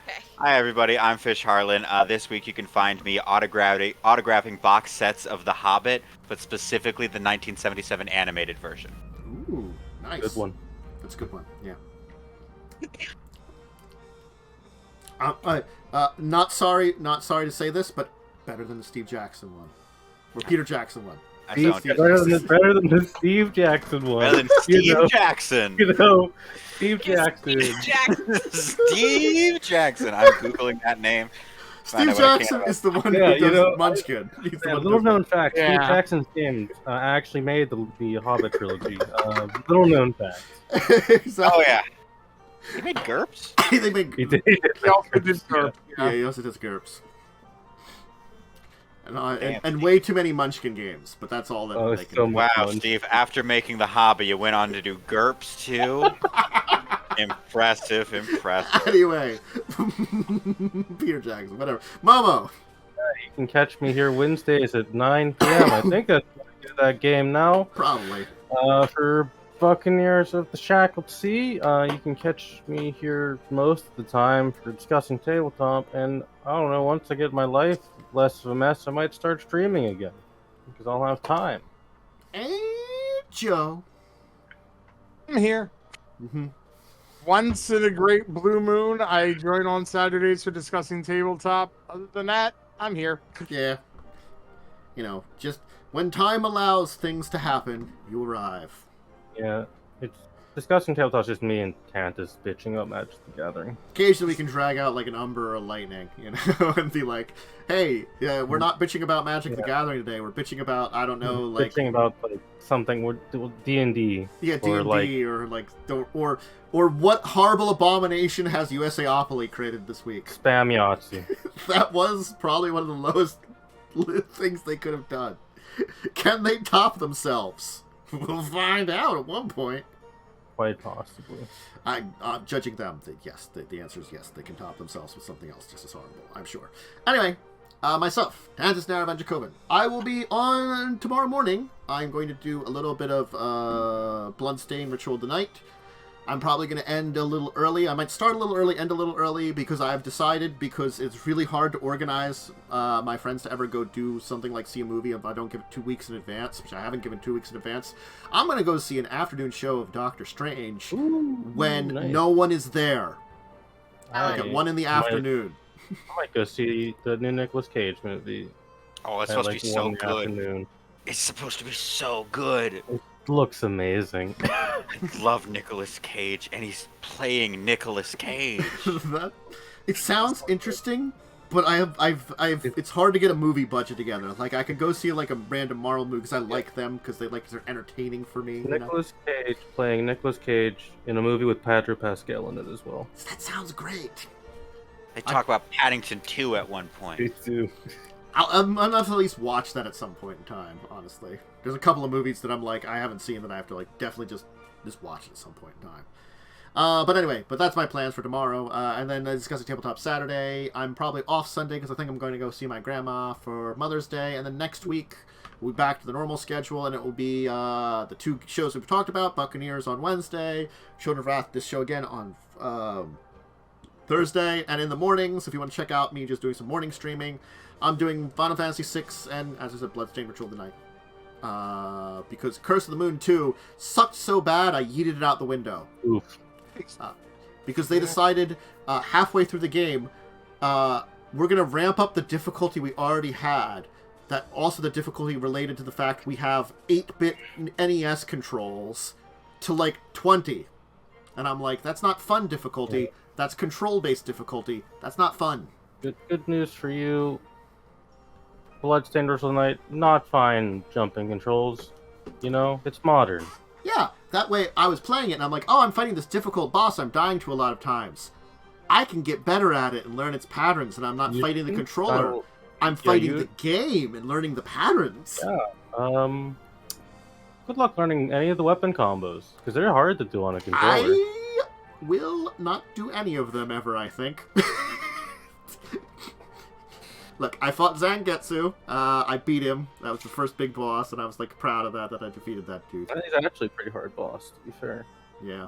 Okay. Hi, everybody. I'm Fish Harlan. This week you can find me autographing box sets of The Hobbit, but specifically the 1977 animated version. Ooh, nice. Good one. That's a good one, yeah. Not sorry to say this, but better than the Steve Jackson one. Or Peter Jackson one. Better than the Steve Jackson one. Better than Steve Jackson. Steve Jackson. Steve Jackson. I'm Googling that name. Steve Jackson is the one who does Munchkin. He's the one little known fact, Steve Jackson's game actually made the Hobbit trilogy. Little known fact. Exactly. Oh, yeah. He made GURPS? He did GURPS. Yeah, he also does GURPS. And way too many Munchkin games, but that's all that they can do. Wow, Steve, after making The Hobbit, you went on to do GURPS too? Impressive. Anyway, Peter Jackson, whatever. Momo! You can catch me here Wednesdays at 9 p.m. I think that's that game now. Probably. For Buccaneers of the Shackled Sea, you can catch me here most of the time for discussing tabletop, and I don't know, once I get my life less of a mess, I might start streaming again, because I'll have time. And Joe. I'm here. Mm-hmm. Once in a great blue moon, I join on Saturdays for discussing tabletop. Other than that, I'm here. Yeah. Just when time allows things to happen, you arrive. Yeah, it's discussing tabletop is just me and Tantus bitching up Magic the Gathering. Occasionally we can drag out like an Umber or a Lightning, and be like, hey, we're not bitching about Magic the Gathering today, we're bitching about, I don't know, like... Bitching about, something, D&D. Yeah, D&D, or what horrible abomination has USAopoly created this week? Spam Yahtzee. That was probably one of the lowest things they could have done. Can they top themselves? We'll find out at one point. Quite possibly. Judging them, yes, the answer is yes. They can top themselves with something else just as horrible, I'm sure. Anyway, myself, Tantus Narravan Dracovin. I will be on tomorrow morning. I'm going to do a little bit of Bloodstain Ritual of the Night. I'm probably going to end a little early. I might start a little early, end a little early, because I've decided, because it's really hard to organize my friends to ever go do something like see a movie if I don't give it 2 weeks in advance, which I haven't given 2 weeks in advance. I'm going to go see an afternoon show of Doctor Strange when no one is there. Like at 1 in the afternoon. I might go see the new Nicolas Cage movie. Oh, it's supposed to be so good. It's supposed to be so good. It looks amazing. I love Nicolas Cage, and he's playing Nicolas Cage. It sounds interesting, But it's hard to get a movie budget together. Like, I could go see, like, a random Marvel movie because I like them, because they're entertaining for me. Nicolas Cage playing Nicolas Cage in a movie with Pedro Pascal in it as well. That sounds great. They talk about Paddington 2 at one point. Me too. I'll at least watch that at some point in time, honestly. There's a couple of movies that I'm like, I haven't seen that I have to, like, definitely just watch it at some point in time. But anyway, that's my plans for tomorrow. And then discussing Tabletop Saturday. I'm probably off Sunday because I think I'm going to go see my grandma for Mother's Day. And then next week, we'll be back to the normal schedule, and it will be the 2 shows we've talked about. Buccaneers on Wednesday, Children of Wrath, this show again on Thursday. And in the mornings, if you want to check out me just doing some morning streaming, I'm doing Final Fantasy VI and, as I said, Bloodstained Ritual of the Night. Because Curse of the Moon 2 sucked so bad, I yeeted it out the window. Oof. Because they decided halfway through the game, we're going to ramp up the difficulty we already had. That also the difficulty related to the fact we have 8-bit NES controls to like 20. And I'm like, that's not fun difficulty. Yeah. That's control-based difficulty. That's not fun. Good news for you. Bloodstained Ritual of the Night, not fine jumping controls. You know, it's modern. Yeah, that way I was playing it and I'm like, oh, I'm fighting this difficult boss I'm dying to a lot of times. I can get better at it and learn its patterns, and I'm not fighting the controller. I'm fighting the game and learning the patterns. Yeah. Good luck learning any of the weapon combos, because they're hard to do on a controller. I will not do any of them ever, I think. Look, I fought Zangetsu. I beat him. That was the first big boss, and I was like proud of that I defeated that dude. He's actually a pretty hard boss, to be fair. Yeah.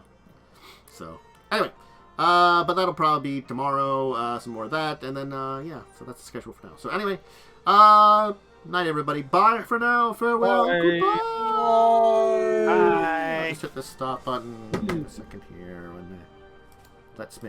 So, anyway. But that'll probably be tomorrow, some more of that, and then, yeah, so that's the schedule for now. So anyway, night everybody. Bye for now. Farewell. Bye. Goodbye. Bye. Bye. Just hit the stop button. Give me a second here. When let's make